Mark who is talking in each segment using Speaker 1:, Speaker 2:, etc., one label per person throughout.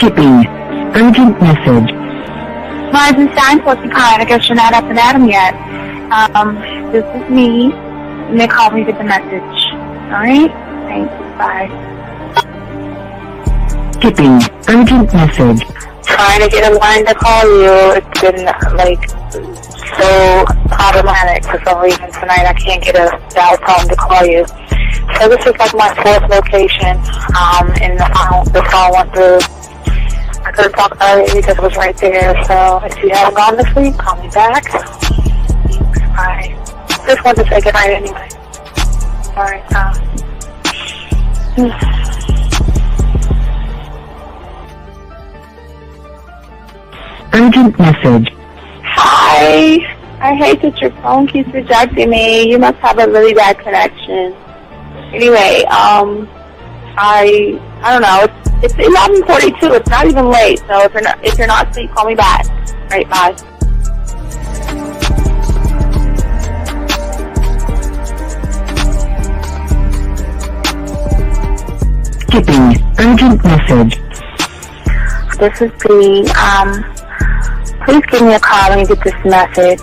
Speaker 1: Skipping. Urgent message.
Speaker 2: Eisenstein, Porcupine. I guess you're not up and at 'em yet. This is me. You may call me with the message. Alright? Thanks. Bye.
Speaker 1: Skipping. Urgent message.
Speaker 2: Trying to get a line to call you. It's been, so problematic for some reason tonight. I can't get a dial tone to call you. So this is my fourth location, and the phone went through. I couldn't talk about it because it was right there. So if you haven't gone this week, call me back. Thanks. Bye. Just wanted to say goodnight anyway. Alright,
Speaker 1: Urgent message.
Speaker 2: Hi. I hate that your phone keeps rejecting me. You must have a really bad connection. Anyway, I don't know. It's 11:42. It's not even late. So if you're not asleep, call me back. All right, bye.
Speaker 1: Skipping. Urgent message.
Speaker 2: This is B. Please give me a call when you get this message.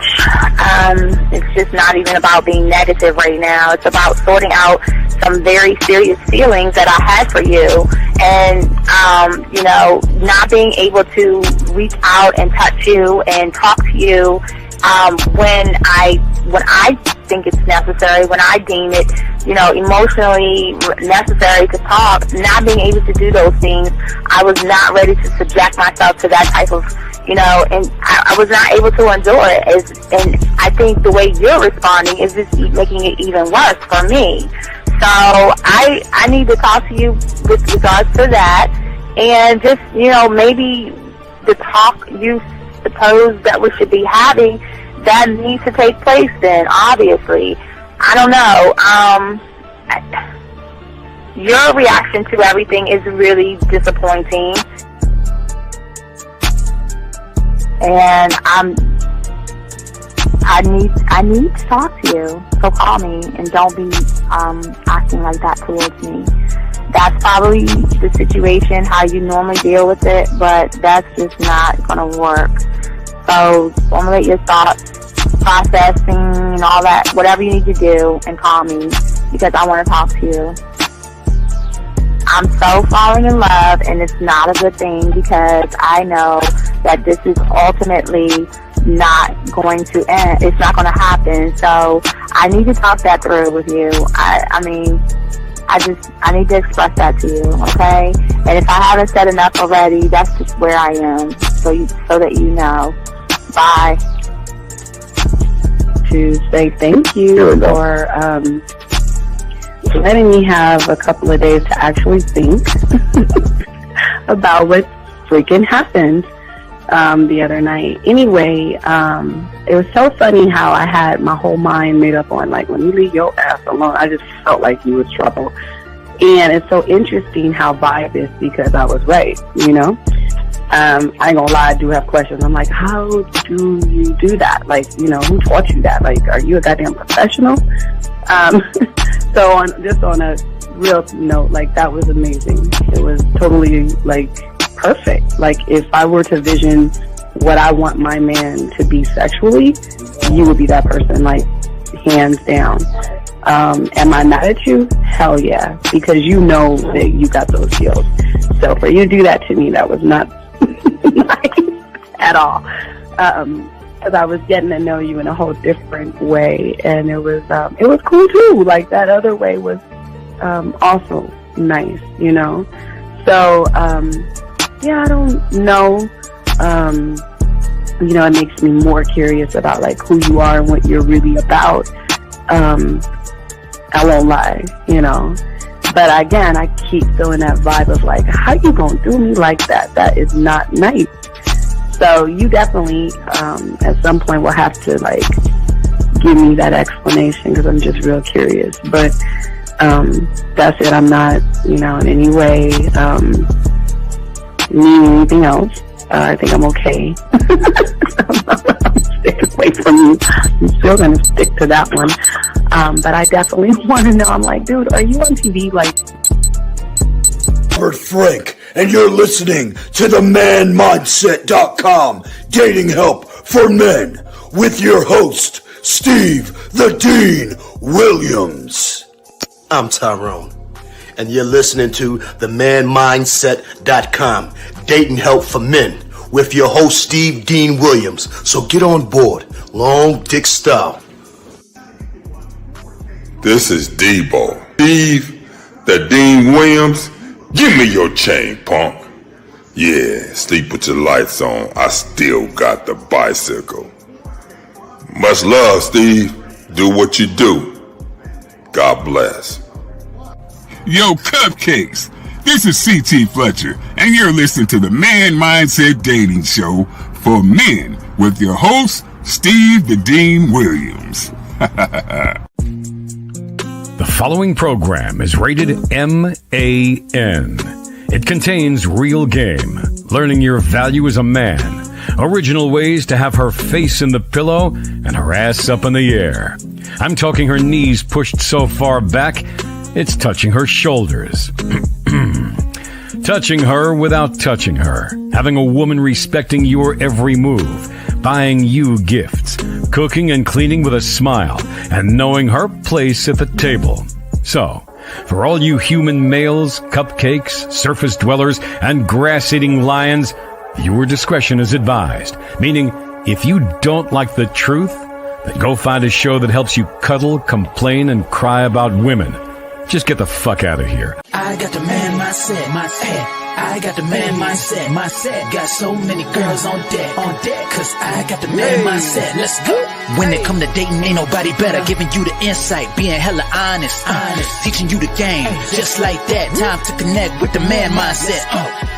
Speaker 2: It's just not even about being negative right now. It's about sorting out some very serious feelings that I had for you, and not being able to reach out and touch you and talk to you when I think it's necessary, when I deem it, emotionally necessary to talk. Not being able to do those things, I was not ready to subject myself to that type of, and I was not able to endure it. And I think the way you're responding is just making it even worse for me. So I need to talk to you with regards to that, and just, maybe the talk you suppose that we should be having, that needs to take place then, obviously. I don't know. Your reaction to everything is really disappointing. And I need to talk to you. So call me and don't be acting like that towards me. That's probably the situation, how you normally deal with it, but that's just not gonna work. So formulate your thoughts, processing and all that, whatever you need to do, and call me because I want to talk to you. I'm so falling in love, and it's not a good thing because I know that this is ultimately not going to end. It's not going to happen. So I need to talk that through with you. I need to express that to you, okay? And if I haven't said enough already, that's just where I am, so that you know. Bye.
Speaker 3: To say thank you for letting me have a couple of days to actually think about what freaking happened the other night. Anyway, it was so funny how I had my whole mind made up on, when you leave your ass alone, I just felt like you was trouble. And it's so interesting how vibe is because I was right, I ain't gonna lie, I do have questions. I'm like, how do you do that? Who taught you that? Are you a goddamn professional? So on a real note, that was amazing. It was totally, perfect. If I were to vision what I want my man to be sexually, you would be that person, hands down. Am I mad at you? Hell yeah, because you know that you got those skills. So for you to do that to me, that was not nice at all. Because I was getting to know you in a whole different way, and it was cool too. That other way was also nice, So I don't know. It makes me more curious about who you are and what you're really about. I won't lie, But again, I keep feeling that vibe of how you gonna do me like that? That is not nice. So you definitely, at some point, will have to give me that explanation because I'm just real curious. But that's it. I'm not, in any way needing anything else. I think I'm okay. I'm staying away from you. I'm still gonna stick to that one. But I definitely want to know. I'm dude, are you on TV?
Speaker 4: Robert Frank and you're listening to the manmindset.com dating help for men with your host, Steve the Dean Williams.
Speaker 5: I'm Tyrone, and you're listening to the manmindset.com dating help for men with your host, Steve Dean Williams. So get on board, long dick style.
Speaker 6: This is Debo. Steve the Dean Williams, give me your chain, punk. Yeah, sleep with your lights on. I still got the bicycle. Much love, Steve. Do what you do. God bless.
Speaker 7: Yo, cupcakes. This is C.T. Fletcher, and you're listening to the Man Mindset Dating Show for men with your host, Steve the Dean Williams.
Speaker 8: The following program is rated MAN. It contains real game, learning your value as a man, original ways to have her face in the pillow and her ass up in the air. I'm talking her knees pushed so far back, it's touching her shoulders. Touching her without touching her. Having a woman respecting your every move. Buying you gifts. Cooking and cleaning with a smile. And knowing her place at the table. So, for all you human males, cupcakes, surface dwellers, and grass-eating lions, viewer discretion is advised. Meaning, if you don't like the truth, then go find a show that helps you cuddle, complain, and cry about women. Just get the fuck out of here.
Speaker 9: I got the man mindset, I got the man mindset, got so many girls on deck, cause I got the man mindset, let's go. When it come to dating, ain't nobody better, giving you the insight, being hella honest, teaching you the game, just like that, time to connect with the man mindset.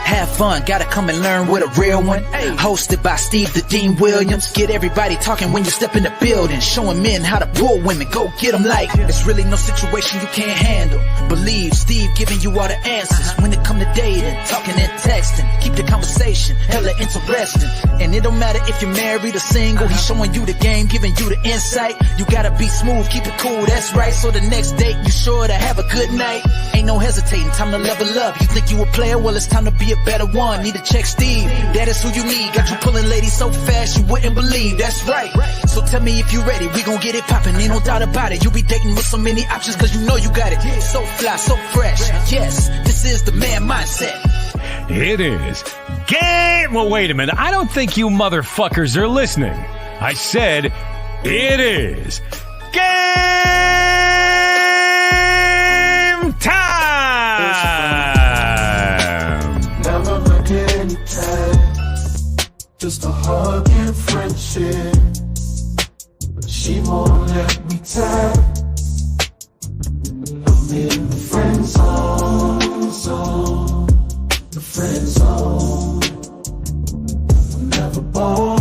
Speaker 9: Have fun, gotta come and learn with a real one. Hosted by Steve the Dean Williams. Get everybody talking when you step in the building, showing men how to pull women, go get them like it's really no situation you can't handle. Believe Steve giving you all the answers when it come to dating, talking and texting. Keep the conversation hella interesting, and it don't matter if you're married or single. He's showing you the game, giving you the insight. You gotta be smooth, keep it cool, that's right. So the next date you sure to have a good night. Ain't no hesitating, time to level up. You think you a player, well it's time to be a better one. Need to check Steve, that is who you need. Got you pulling ladies so fast you wouldn't believe, that's right. So tell me if you ready, we gon' get it poppin', ain't no doubt about it. You be dating with so many options cause you know you got it. So fly, so fresh, yes, this is the man mindset.
Speaker 8: It is game. Well, wait a minute. I don't think you motherfuckers are listening. I said it is game time.
Speaker 10: Never look any time. Just a hug and friendship. But she won't let me tap. I'm in the friend zone. The friend zone. I'm never born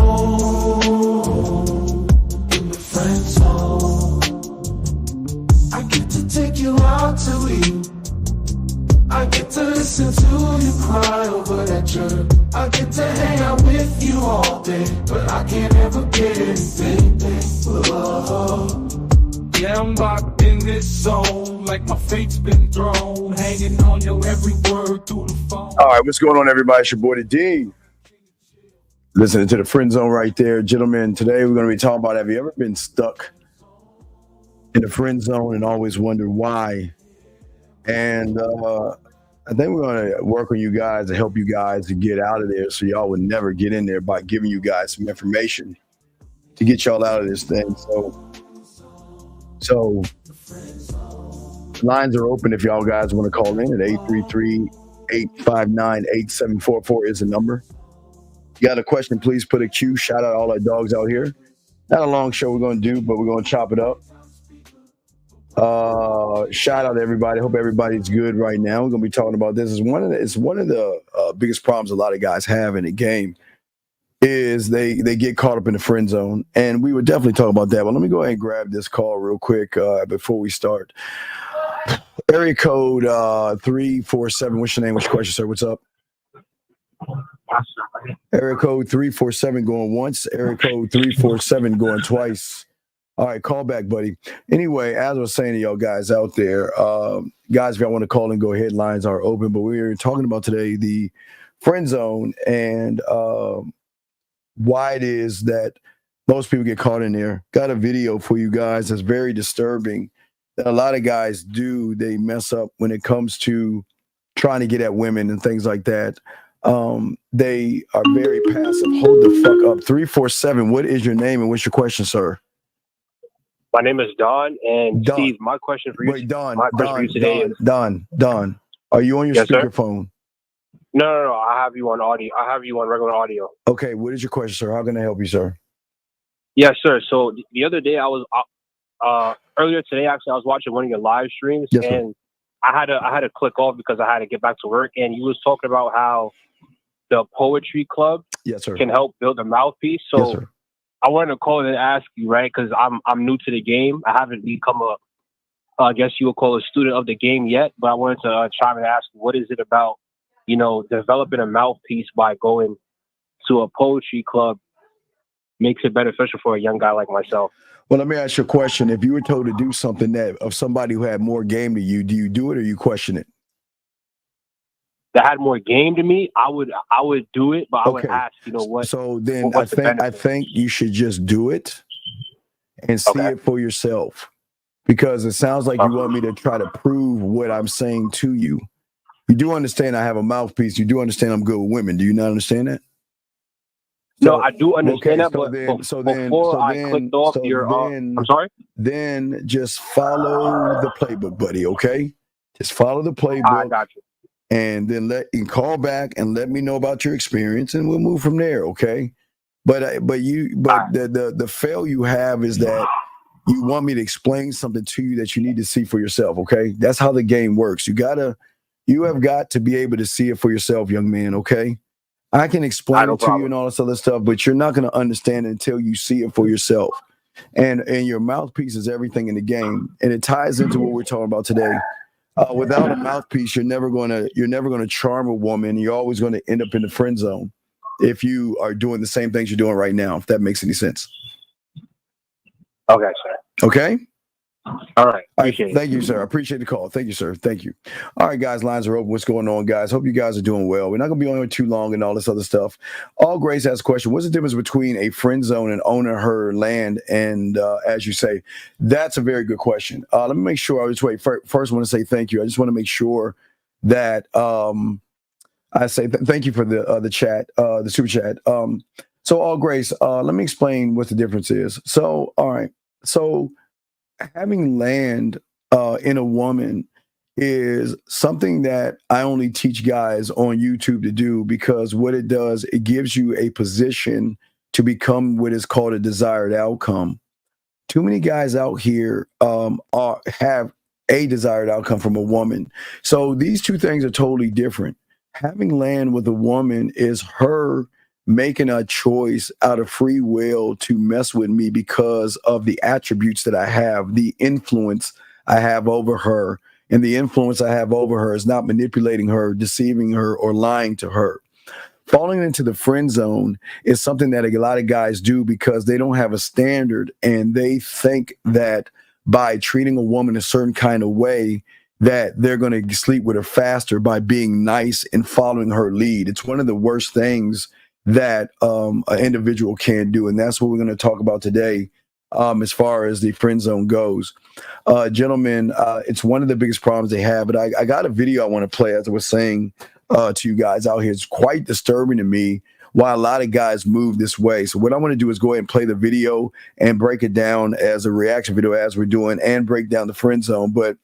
Speaker 10: in the friend zone. I get to take you out to eat. I get to listen to you cry over that jerk. I get to hang out with you all day, but I can't ever get anything. Whoa. Yeah, I'm locked in this zone, like my fate's been thrown, hanging on your every word through the phone.
Speaker 11: All right, what's going on, everybody? It's your boy, the Dean. Listening to the friend zone right there. Gentlemen, today we're going to be talking about, have you ever been stuck in the friend zone and always wondered why? And I think we're going to work on you guys to help you guys to get out of there so y'all would never get in there by giving you guys some information to get y'all out of this thing. So lines are open if y'all guys want to call in at 833-859-8744 is the number. You got a question, please put a Q. Shout out all our dogs out here. Not a long show we're going to do, but we're going to chop it up. Shout out to everybody. Hope everybody's good right now. We're going to be talking about this. It's one of the biggest problems a lot of guys have in the game is they get caught up in the friend zone. And we would definitely talk about that. But let me go ahead and grab this call real quick before we start. Area code 347. What's your name? What's your question, sir? What's up? Area code 347 going once. Area code 347 going twice. All right, call back, buddy. Anyway, as I was saying to y'all guys out there, guys, if y'all want to call and go ahead, lines are open. But we're talking about today the friend zone and why it is that most people get caught in there. Got a video for you guys that's very disturbing that a lot of guys do. They mess up when it comes to trying to get at women and things like that. They are very passive. Hold the fuck up. 347, what is your name and what's your question, sir?
Speaker 12: My name is Don, and
Speaker 11: Don.
Speaker 12: Steve, my question for you,
Speaker 11: Wait, Don,
Speaker 12: is...
Speaker 11: Don, are you on your
Speaker 12: Yes, sir?
Speaker 11: speakerphone?
Speaker 12: No. I have you on audio. I have you on regular audio.
Speaker 11: Okay, what is your question, sir? How can I help you, sir?
Speaker 12: Yes, sir. So the other day, I was earlier today. Actually, I was watching one of your live streams,
Speaker 11: Yes, sir.
Speaker 12: and I had to click off because I had to get back to work. And you was talking about how the poetry club
Speaker 11: Yes, sir.
Speaker 12: can help build a mouthpiece. So
Speaker 11: Yes, sir.
Speaker 12: I wanted to call and ask you, right? Because I'm new to the game. I haven't become I guess you would call a student of the game yet. But I wanted to try and ask, what is it about, developing a mouthpiece by going to a poetry club makes it beneficial for a young guy like myself?
Speaker 11: Well, let me ask you a question. If you were told to do something that of somebody who had more game than you, do you do it or you question it?
Speaker 12: That had more game to me, I would do it, but I would ask, what.
Speaker 11: So then
Speaker 12: what's the
Speaker 11: I
Speaker 12: benefit?
Speaker 11: think you should just do it and see it for yourself, because it sounds like you want me to try to prove what I'm saying to you. You do understand I have a mouthpiece. You do understand I'm good with women. Do you not understand that?
Speaker 12: No, I do understand that, but
Speaker 11: before
Speaker 12: I clicked off I'm sorry?
Speaker 11: Then just follow the playbook, buddy, okay? Just follow the playbook.
Speaker 12: I got you.
Speaker 11: And then call back and let me know about your experience, and we'll move from there, okay? But the fail you have is that you want me to explain something to you that you need to see for yourself, okay? That's how the game works. You have got to be able to see it for yourself, young man, okay? I can explain it to you and all this other stuff, but you're not going to understand it until you see it for yourself. And your mouthpiece is everything in the game, and it ties into what we're talking about today. Without a mouthpiece, you're never going to charm a woman. You're always going to end up in the friend zone if you are doing the same things you're doing right now. If that makes any sense.
Speaker 12: Okay, sir.
Speaker 11: Okay.
Speaker 12: All right. Appreciate it.
Speaker 11: Thank you, sir. I appreciate the call. Thank you, sir. Thank you. All right, guys. Lines are open. What's going on, guys? Hope you guys are doing well. We're not going to be on here too long and all this other stuff. All Grace asked a question. What's the difference between a friend zone and owning her land? And as you say, that's a very good question. Let me make sure. First, I want to say thank you. I just want to make sure that I say thank you for the chat, the super chat. So, All Grace, let me explain what the difference is. So, all right. So, having land in a woman is something that I only teach guys on YouTube to do, because what it does, it gives you a position to become what is called a desired outcome. Too many guys out here have a desired outcome from a woman. So these two things are totally different. Having land with a woman is her making a choice out of free will to mess with me because of the attributes that I have, the influence I have over her. And the influence I have over her is not manipulating her, deceiving her, or lying to her. Falling into the friend zone is something that a lot of guys do because they don't have a standard, and they think that by treating a woman a certain kind of way that they're going to sleep with her faster by being nice and following her lead. It's one of the worst things that an individual can do. And that's what we're going to talk about today as far as the friend zone goes. Gentlemen, it's one of the biggest problems they have. But I got a video I want to play, as I was saying to you guys out here. It's quite disturbing to me why a lot of guys move this way. So what I want to do is go ahead and play the video and break it down as a reaction video as we're doing, and break down the friend zone. But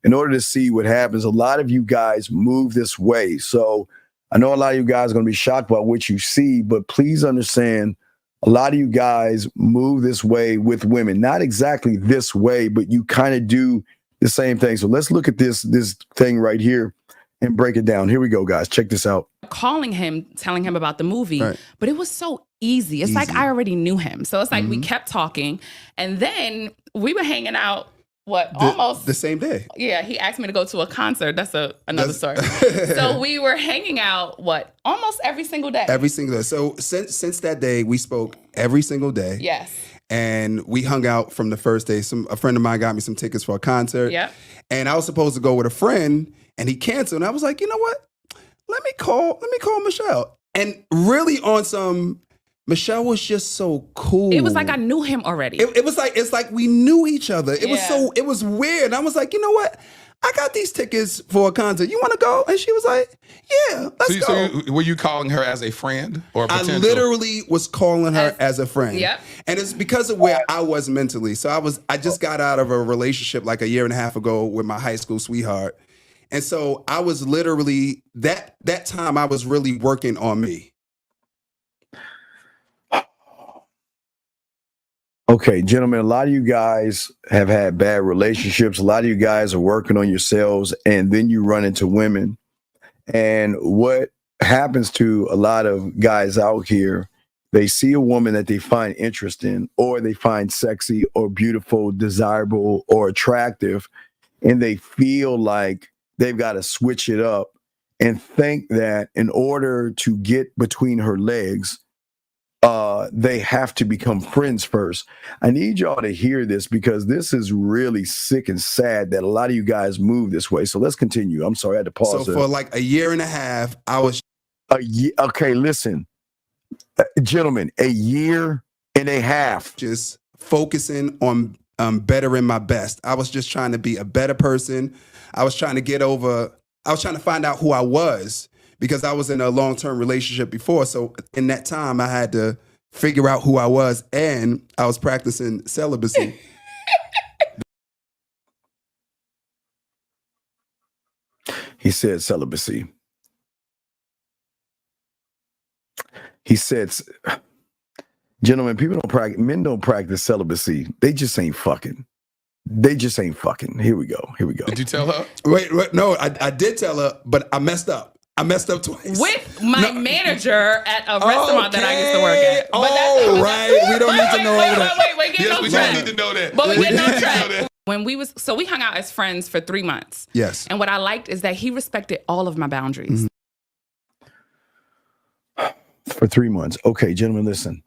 Speaker 11: in order to see what happens, a lot of you guys move this way. So I know a lot of you guys are going to be shocked by what you see, but please understand, a lot of you guys move this way with women. Not exactly this way, but you kind of do the same thing. So let's look at this thing right here and break it down. Here we go, guys. Check this out.
Speaker 13: Calling him, telling him about the movie, but it was so easy. It's like I already knew him. So it's like we kept talking, and then we were hanging out. Almost
Speaker 14: the same day.
Speaker 13: Yeah, he asked me to go to a concert. That's another story. So we were hanging out, almost every single day.
Speaker 14: Every single day. So since that day, we spoke every single day.
Speaker 13: Yes.
Speaker 14: and we hung out from the first day. A friend of mine got me some tickets for a concert.
Speaker 13: Yep.
Speaker 14: And I was supposed to go with a friend, and he canceled. And I was like, you know what? Let me call Michelle. And really on some, Michelle was just so cool.
Speaker 13: It was like I knew him already.
Speaker 14: It's like we knew each other. It
Speaker 13: Yeah.
Speaker 14: was weird. And I was like, you know what? I got these tickets for a concert. You want to go? And she was like, yeah, let's go.
Speaker 15: So were you calling her as a friend or a potential?
Speaker 14: I literally was calling her as a friend.
Speaker 13: Yep.
Speaker 14: And it's because of where I was mentally. So I just got out of a relationship like a year and a half ago with my high school sweetheart. And so I was literally that time I was really working on me.
Speaker 11: Okay, gentlemen, a lot of you guys have had bad relationships. A lot of you guys are working on yourselves, and then you run into women. And what happens to a lot of guys out here, they see a woman that they find interesting, or they find sexy or beautiful, desirable or attractive, and they feel like they've got to switch it up and think that in order to get between her legs, they have to become friends first. I need y'all to hear this because this is really sick and sad that a lot of you guys move this way. So let's continue. I'm sorry, I had to pause.
Speaker 14: So for like a year and a half, I was
Speaker 11: okay, listen. Gentlemen, a year and a half.
Speaker 14: Just focusing on bettering my best. I was just trying to be a better person. I was trying to find out who I was because I was in a long-term relationship before. So in that time, I had to figure out who I was, and I was practicing celibacy.
Speaker 11: He said celibacy. He said, gentlemen, men don't practice celibacy. They just ain't fucking. Here we go.
Speaker 15: Did you tell her?
Speaker 14: Wait, no, I did tell her, but I messed up. I messed up twice.
Speaker 13: With my manager at a restaurant that I used to work at.
Speaker 14: But right. We don't need to know that.
Speaker 13: Wait, get
Speaker 15: Yes,
Speaker 13: no
Speaker 15: we
Speaker 13: track.
Speaker 15: do need to know that.
Speaker 13: But we
Speaker 15: We
Speaker 13: get
Speaker 15: need
Speaker 13: no
Speaker 15: to know
Speaker 13: track.
Speaker 15: that.
Speaker 13: When we hung out as friends for 3 months.
Speaker 14: Yes.
Speaker 13: And what I liked is that he respected all of my boundaries.
Speaker 11: For 3 months. Okay, gentlemen, listen.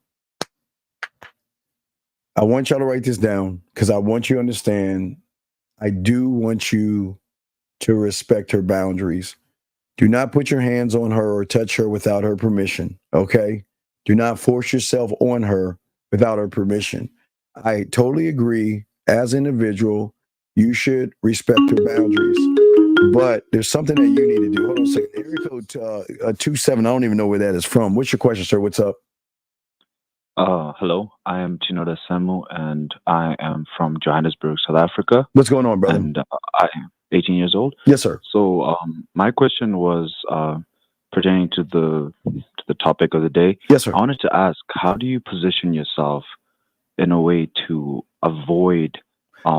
Speaker 11: I want y'all to write this down because I want you to understand. I do want you to respect her boundaries. Do not put your hands on her or touch her without her permission, okay? Do not force yourself on her without her permission. I totally agree. As an individual, you should respect her boundaries. But there's something that you need to do. Hold on a second. Area code 27, I don't even know where that is from. What's your question, sir? What's up?
Speaker 16: Hello, I am Chinoda Samu, and I am from Johannesburg, South Africa.
Speaker 11: What's going on, brother?
Speaker 16: And I am 18 years old.
Speaker 11: Yes, sir.
Speaker 16: So my question was pertaining to the topic of the day.
Speaker 11: Yes, sir.
Speaker 16: I wanted to ask, how do you position yourself in a way to avoid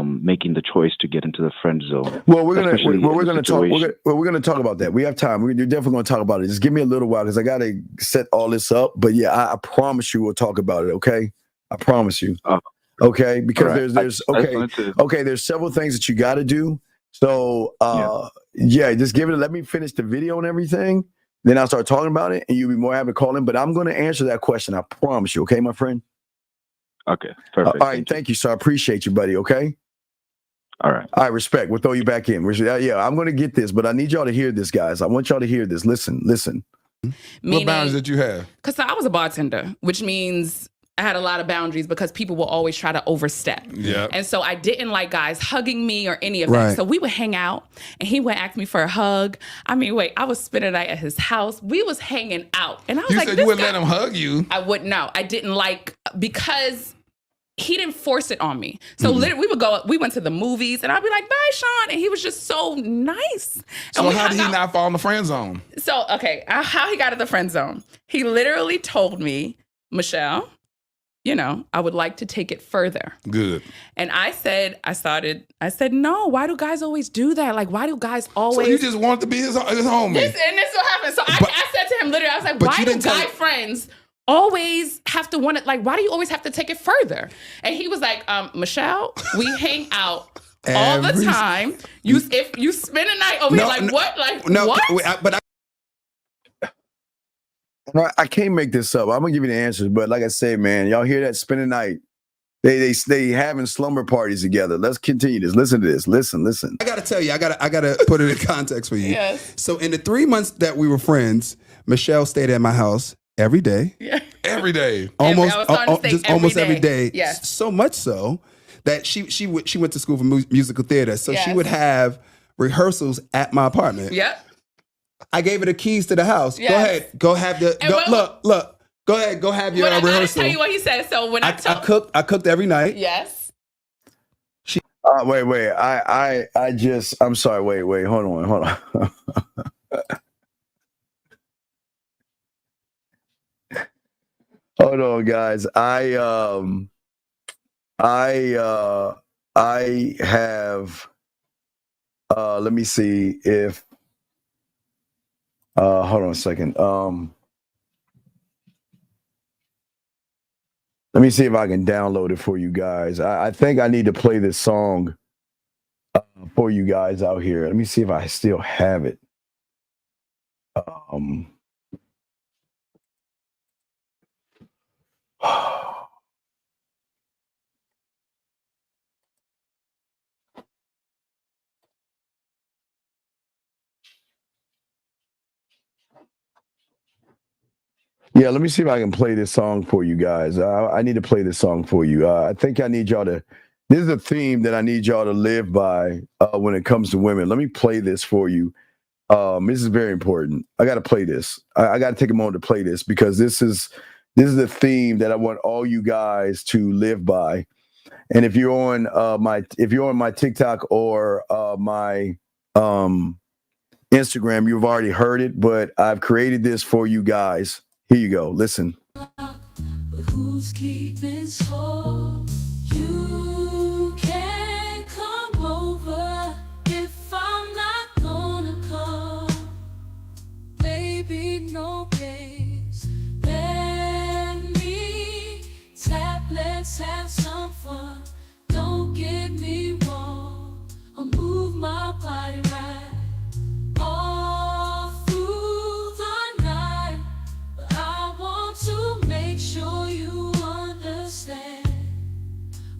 Speaker 16: making the choice to get into the friend zone?
Speaker 11: Well, we're gonna talk about that. We have time. You're definitely gonna talk about it. Just give me a little while because I gotta set all this up. But yeah, I promise you we'll talk about it. Okay, I promise you. Okay, because
Speaker 16: right.
Speaker 11: there's several things that you got to do. So just give it. Let me finish the video and everything. Then I'll start talking about it, and you'll be more happy to call in. But I'm gonna answer that question. I promise you. Okay, my friend.
Speaker 16: Okay, perfect.
Speaker 11: All right, thank you, sir. I appreciate you, buddy. Okay.
Speaker 16: All right.
Speaker 11: All right, respect. We'll throw you back in. Yeah, I'm going to get this, but I need y'all to hear this, guys. I want y'all to hear this. Listen.
Speaker 15: What boundaries did you have?
Speaker 13: Because I was a bartender, which means I had a lot of boundaries because people will always try to overstep.
Speaker 15: Yeah.
Speaker 13: And so I didn't like guys hugging me or any of that.
Speaker 14: Right.
Speaker 13: So we would hang out and he would ask me for a hug. I mean, I was spending the night at his house. We was hanging out. And I was
Speaker 15: You
Speaker 13: like,
Speaker 15: said
Speaker 13: this
Speaker 15: you wouldn't
Speaker 13: guy,
Speaker 15: let him hug you.
Speaker 13: I wouldn't know. I didn't like, because he didn't force it on me. So literally we went to the movies and I'd be like, bye, Sean. And he was just so nice.
Speaker 15: So how did he not fall in the friend zone?
Speaker 13: So, okay, how he got in the friend zone. He literally told me, Michelle, I would like to take it further.
Speaker 15: Good.
Speaker 13: And I said, no, why do guys always do that? Like, why do guys always?
Speaker 15: So you just wanted to be his homie.
Speaker 13: This is what happened. So I said to him, literally, I was like, why do guy friends always have to want it? Like, why do you always have to take it further? And he was like, Michelle, we hang out all the time. If you spend a night over here, what? Like, what?
Speaker 11: I can't make this up. I'm gonna give you the answers, but like I said, man, y'all hear that? Spend a night. They having slumber parties together. Let's continue this. Listen to this. Listen.
Speaker 14: I gotta tell you, I gotta put it in context for you.
Speaker 13: Yes.
Speaker 14: So in the 3 months that we were friends, Michelle stayed at my house every day.
Speaker 13: Yeah.
Speaker 15: Every day.
Speaker 14: Almost,
Speaker 13: I was starting to stay
Speaker 14: just almost
Speaker 13: every
Speaker 14: every day.
Speaker 13: Yes.
Speaker 14: So much so that she went to school for musical theater. So she
Speaker 13: Yes.
Speaker 14: would have rehearsals at my apartment.
Speaker 13: Yep.
Speaker 14: I gave her the keys to the house.
Speaker 13: Yes.
Speaker 14: Go ahead. Go have the look. Go ahead. Go have your
Speaker 13: When I gotta
Speaker 14: rehearsal.
Speaker 13: tell you what he said. So when I
Speaker 14: I cooked every night.
Speaker 13: yes.
Speaker 11: Wait. I'm sorry. Wait. Hold on. Hold on, guys. I have. Let me see if. Hold on a second. Let me see if I can download it for you guys. I think I need to play this song for you guys out here. Let me see if I still have it. Yeah, let me see if I can play this song for you guys. I need to play this song for you. I think I need y'all to. This is a theme that I need y'all to live by when it comes to women. Let me play this for you. This is very important. I got to play this. I got to take a moment to play this because this is a theme that I want all you guys to live by. And if you're on my TikTok or my Instagram, you've already heard it, but I've created this for you guys. Here you go. Listen.
Speaker 10: Who's keeping score? You can come over if I'm not gonna come. Baby, no games. Let me tap, let's have some fun. Don't get me wrong. I'll move my body right all through the night. But I want to make sure you understand.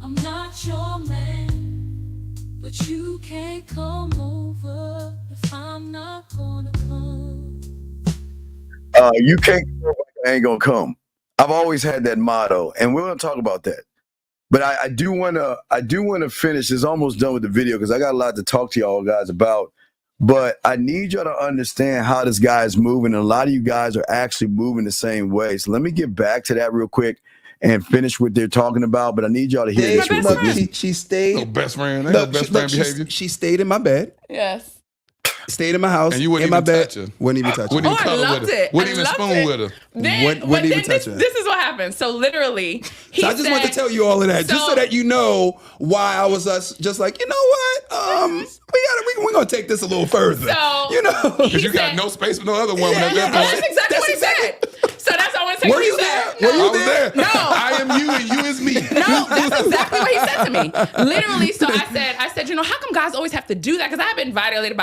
Speaker 10: I'm not your man, but you can't come over if I'm not gonna come.
Speaker 11: You can't come over if I ain't gonna come. I've always had that motto, and we're gonna talk about that. But I do wanna finish. It's almost done with the video because I got a lot to talk to y'all guys about. But I need y'all to understand how this guy is moving, and a lot of you guys are actually moving the same way. So let me get back to that real quick and finish what they're talking about. But I need y'all to hear this real quick.
Speaker 14: She stayed.
Speaker 15: No best friend. Ain't no best friend behavior.
Speaker 14: She stayed in my bed.
Speaker 13: Yes.
Speaker 14: Stayed in my house.
Speaker 15: And you wouldn't
Speaker 14: in my
Speaker 15: even
Speaker 14: bed.
Speaker 15: touch her.
Speaker 14: Wouldn't even touch her.
Speaker 15: Wouldn't even
Speaker 13: I
Speaker 15: cuddle
Speaker 13: loved
Speaker 15: with her.
Speaker 13: it.
Speaker 15: Wouldn't
Speaker 13: I
Speaker 15: even
Speaker 13: loved
Speaker 15: spoon
Speaker 13: it.
Speaker 15: with her.
Speaker 13: Then this is what happened. So literally,
Speaker 14: So I just want to tell you all of that, just so that you know why I was just like, you know what? We're gonna take this a little further.
Speaker 13: So
Speaker 14: you know,
Speaker 15: because you got no space for no other woman at that point.
Speaker 13: That's exactly what he said. So that's what I want to say.
Speaker 14: Were you there? Were you there?
Speaker 13: No.
Speaker 15: I am you and you is me.
Speaker 13: No, that's exactly what he said to me. Literally, so I said, you know, how come guys always have to do that? Because I've been violated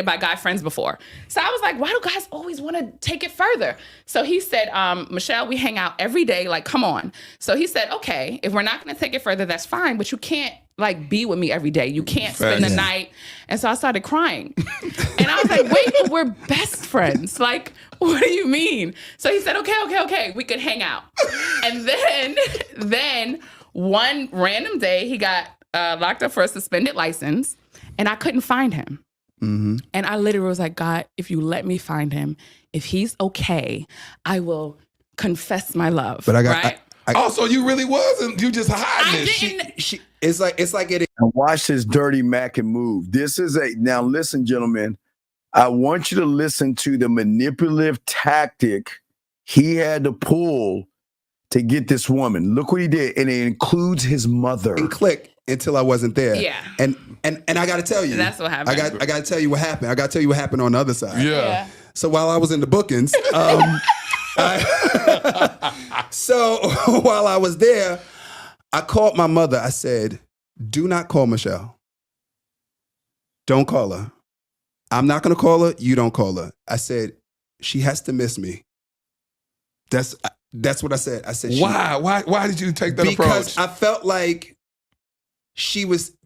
Speaker 13: by guy friends before. So I was like, why do guys always want to take it further? So he said, Michelle, we hang out every day. Like, come on. So he said, okay, if we're not going to take it further, that's fine. But you can't like be with me every day. You can't spend the night. And so I started crying. And I was like, wait, but we're best friends. Like, what do you mean? So he said, okay, we could hang out. And then one random day, he got locked up for a suspended license, and I couldn't find him.
Speaker 14: Mm-hmm.
Speaker 13: And I literally was like, God, if you let me find him, if he's okay, I will confess my love.
Speaker 14: But I got.
Speaker 13: right?
Speaker 15: So you really wasn't. You just hiding it.
Speaker 14: It's like it.
Speaker 11: And watch this dirty Mac and move. This is now listen, gentlemen. I want you to listen to the manipulative tactic he had to pull to get this woman. Look what he did, and it includes his mother.
Speaker 14: And click until I wasn't there.
Speaker 13: Yeah.
Speaker 14: And I got to tell you,
Speaker 13: That's what happened.
Speaker 14: I got to tell you what happened. I got to tell you what happened on the other side.
Speaker 15: Yeah.
Speaker 14: So while I was in the bookings, so while I was there, I called my mother. I said, "Do not call Michelle. Don't call her. I'm not going to call her. You don't call her." I said, "She has to miss me." That's what I said. I said,
Speaker 15: why? Why did you take that approach?
Speaker 14: Because I felt like she was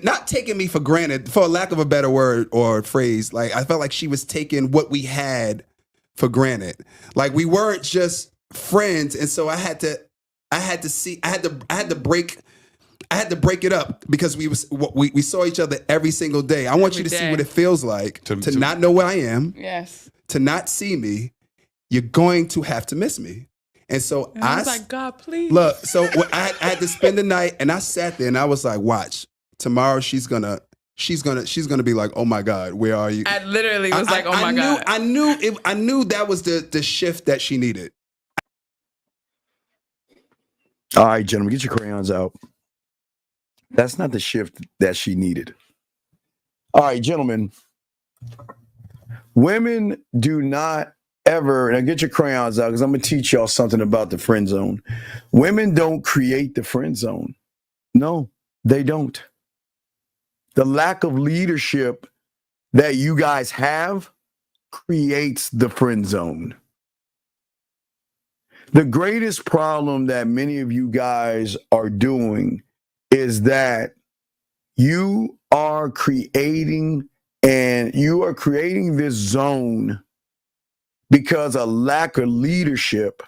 Speaker 14: not taking me for granted, for lack of a better word or phrase. Like, I felt like she was taking what we had for granted. Like, we weren't just friends. And so I had to break it up, because we saw each other every single day. I want you to see what it feels like to not know where I am.
Speaker 13: Yes.
Speaker 14: To not see me. You're going to have to miss me. And so
Speaker 13: I was like, God, please.
Speaker 14: Look, so I had to spend the night, and I sat there and I was like, watch, tomorrow she's gonna be like, oh my God, where are you?
Speaker 13: I literally was like, oh my God.
Speaker 14: I knew that was the shift that she needed.
Speaker 11: All right, gentlemen, get your crayons out. That's not the shift that she needed. All right, gentlemen. Women do not ever, now get your crayons out, because I'm going to teach y'all something about the friend zone. Women don't create the friend zone. No, they don't. The lack of leadership that you guys have creates the friend zone. The greatest problem that many of you guys are doing is that you are creating this zone because of lack of leadership,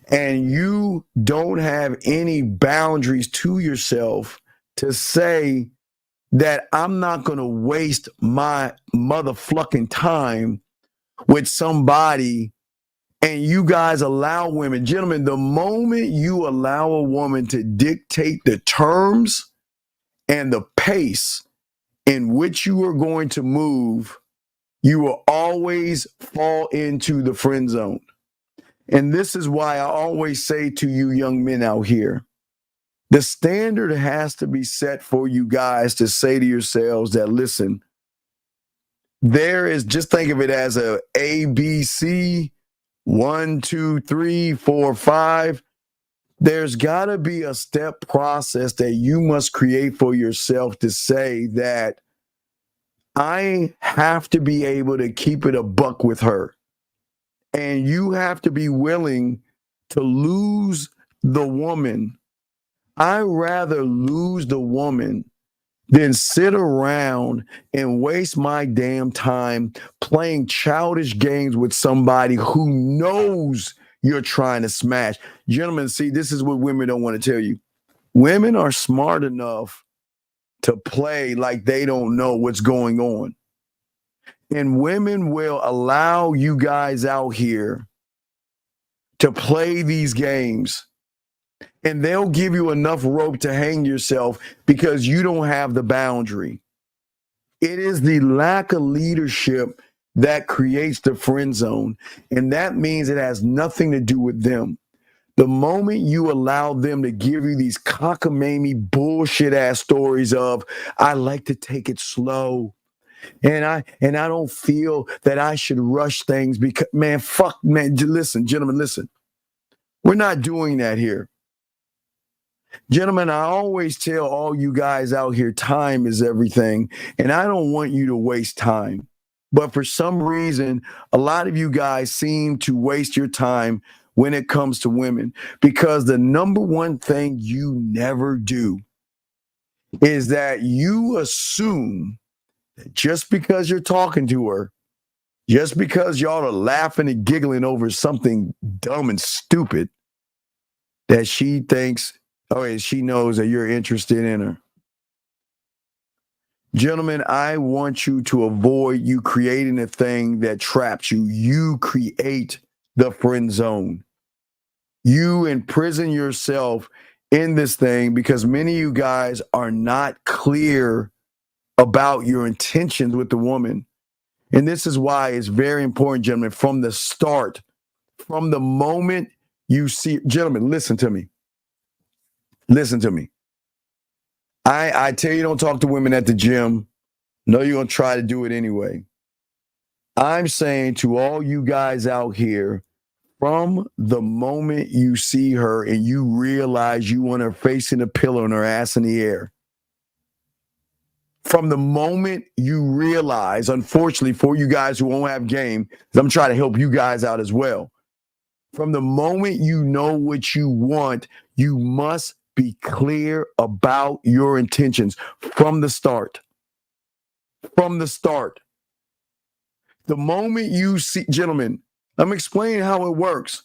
Speaker 11: and you don't have any boundaries to yourself to say that I'm not going to waste my motherfucking time with somebody. And you guys allow women, gentlemen, the moment you allow a woman to dictate the terms and the pace in which you are going to move, you will always fall into the friend zone. And this is why I always say to you young men out here, the standard has to be set for you guys to say to yourselves that, listen, there is, just think of it as a ABC, 1, 2, 3, 4, 5. There's got to be a step process that you must create for yourself to say that I have to be able to keep it a buck with her. And you have to be willing to lose the woman. I'd rather lose the woman than sit around and waste my damn time playing childish games with somebody who knows you're trying to smash. Gentlemen, see, this is what women don't want to tell you. Women are smart enough to play like they don't know what's going on. And women will allow you guys out here to play these games. And they'll give you enough rope to hang yourself because you don't have the boundary. It is the lack of leadership that creates the friend zone. And that means it has nothing to do with them. The moment you allow them to give you these cockamamie bullshit ass stories of, I like to take it slow. And I don't feel that I should rush things because, man, listen, gentlemen, listen. We're not doing that here. Gentlemen, I always tell all you guys out here, time is everything, and I don't want you to waste time. But for some reason, a lot of you guys seem to waste your time when it comes to women, because the number one thing you never do is that you assume that just because you're talking to her, just because y'all are laughing and giggling over something dumb and stupid, that she thinks, she knows that you're interested in her. Gentlemen, I want you to avoid you creating a thing that traps you. You create the friend zone. You imprison yourself in this thing because many of you guys are not clear about your intentions with the woman. And this is why it's very important, gentlemen, from the start, from the moment you see, gentlemen, listen to me. Listen to me. I tell you, don't talk to women at the gym. No, you're going to try to do it anyway. I'm saying to all you guys out here, from the moment you see her and you realize you want her face in a pillow and her ass in the air, from the moment you realize, unfortunately for you guys who won't have game, because I'm trying to help you guys out as well, From the moment you know what you want, you must be clear about your intentions from the start. From the start. The moment you see, gentlemen, let me explain how it works.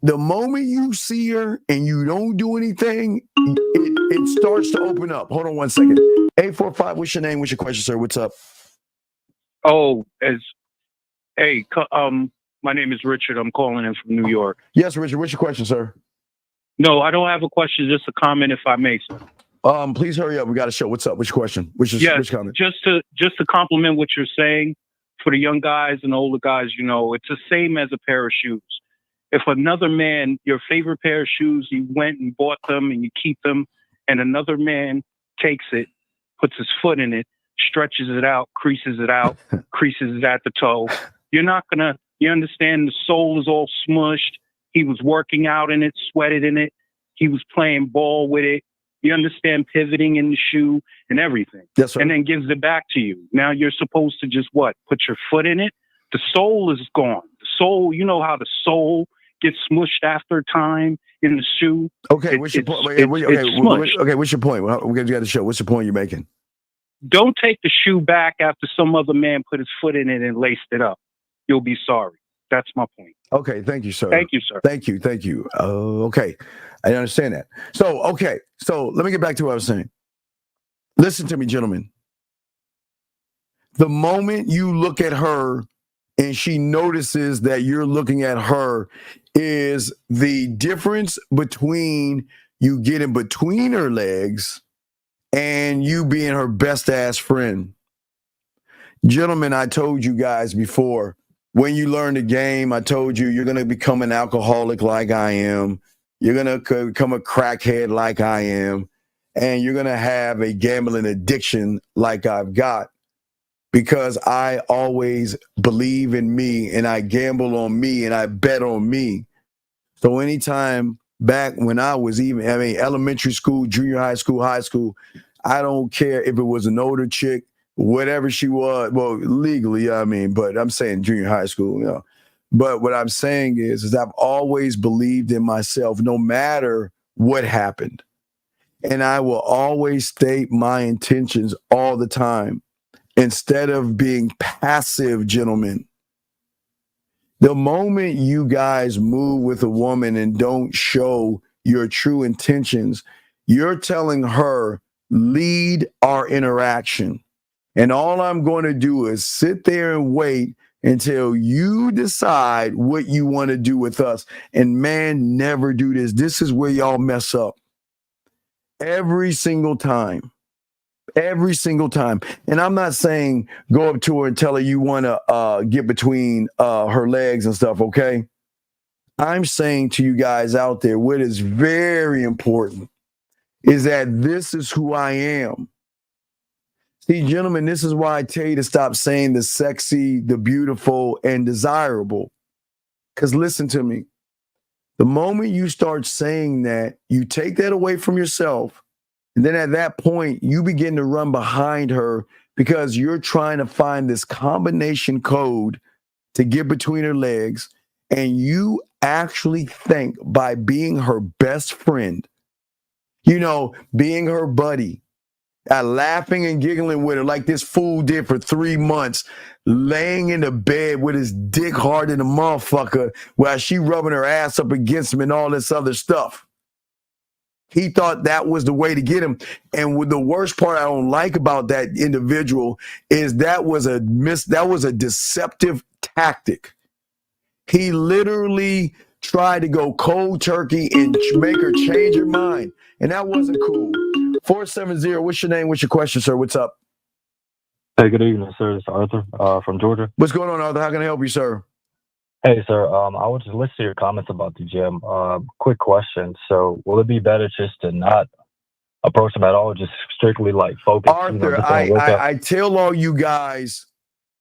Speaker 11: The moment you see her and you don't do anything, it starts to open up. Hold on one second. 845, what's your name? What's your question, sir? What's up?
Speaker 17: Oh, my name is Richard. I'm calling in from New York.
Speaker 11: Yes, Richard. What's your question, sir?
Speaker 17: No, I don't have a question. Just a comment, if I may, sir.
Speaker 11: Please hurry up. We got a show. What's up? What's your question? Which comment?
Speaker 17: Just to compliment what you're saying for the young guys and the older guys. You know, it's the same as a pair of shoes. If another man, your favorite pair of shoes, you went and bought them and you keep them, and another man takes it, puts his foot in it, stretches it out, creases it at the toe. You're not gonna. You understand the sole is all smushed. He was working out in it, sweated in it. He was playing ball with it. You understand pivoting in the shoe and everything.
Speaker 11: Yes, sir.
Speaker 17: And then gives it back to you. Now you're supposed to just what? Put your foot in it? The sole is gone. The sole, you know how the sole gets smushed after time in the shoe?
Speaker 11: Okay, what's your point? Okay, what's your point? We got the show. What's the point you're making?
Speaker 17: Don't take the shoe back after some other man put his foot in it and laced it up. You'll be sorry. That's my point.
Speaker 11: Okay, thank you, sir.
Speaker 17: Thank you, sir.
Speaker 11: Thank you. Okay, I understand that. So let me get back to what I was saying. Listen to me, gentlemen. The moment you look at her and she notices that you're looking at her is the difference between you getting between her legs and you being her best ass friend. Gentlemen, I told you guys before, when you learn the game, I told you you're going to become an alcoholic like I am. You're going to become a crackhead like I am. And you're going to have a gambling addiction like I've got. Because I always believe in me and I gamble on me and I bet on me. So anytime back when I was elementary school, junior high school, I don't care if it was an older chick, whatever she was, well, legally, but I'm saying junior high school, you know. But what I'm saying is I've always believed in myself no matter what happened. And I will always state my intentions all the time instead of being passive, gentlemen. The moment you guys move with a woman and don't show your true intentions, you're telling her, lead our interaction. And all I'm going to do is sit there and wait until you decide what you want to do with us. And man, never do this. This is where y'all mess up. Every single time. Every single time. And I'm not saying go up to her and tell her you want to get between her legs and stuff, okay? I'm saying to you guys out there, what is very important is that this is who I am. See, gentlemen, this is why I tell you to stop saying the sexy, the beautiful, and desirable. Because listen to me. The moment you start saying that, you take that away from yourself. And then at that point, you begin to run behind her because you're trying to find this combination code to get between her legs. And you actually think by being her best friend, being her buddy, laughing and giggling with her like this fool did for 3 months, laying in the bed with his dick hard in the motherfucker while she rubbing her ass up against him and all this other stuff. He thought that was the way to get him. And the worst part I don't like about that individual is that was a deceptive tactic. He literally tried to go cold turkey and make her change her mind. And that wasn't cool. 470, what's your name? What's your question, sir? What's up?
Speaker 18: Hey, good evening, sir. It's Arthur from Georgia.
Speaker 11: What's going on, Arthur? How can I help you, sir?
Speaker 18: Hey, sir. I was just listening to your comments about the gym. Quick question. So will it be better just to not approach them at all, just strictly like focus?
Speaker 11: Arthur, I tell all you guys,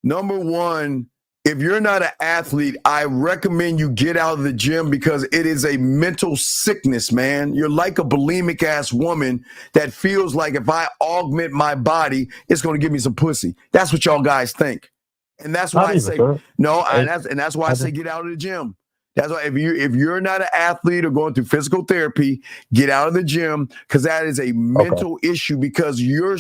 Speaker 11: number one, if you're not an athlete, I recommend you get out of the gym because it is a mental sickness, man. You're like a bulimic ass woman that feels like if I augment my body, it's going to give me some pussy. That's what y'all guys think. And that's why I say no, and that's why I say get out of the gym. That's why if you're not an athlete or going through physical therapy, get out of the gym, because that is a mental issue. Because you're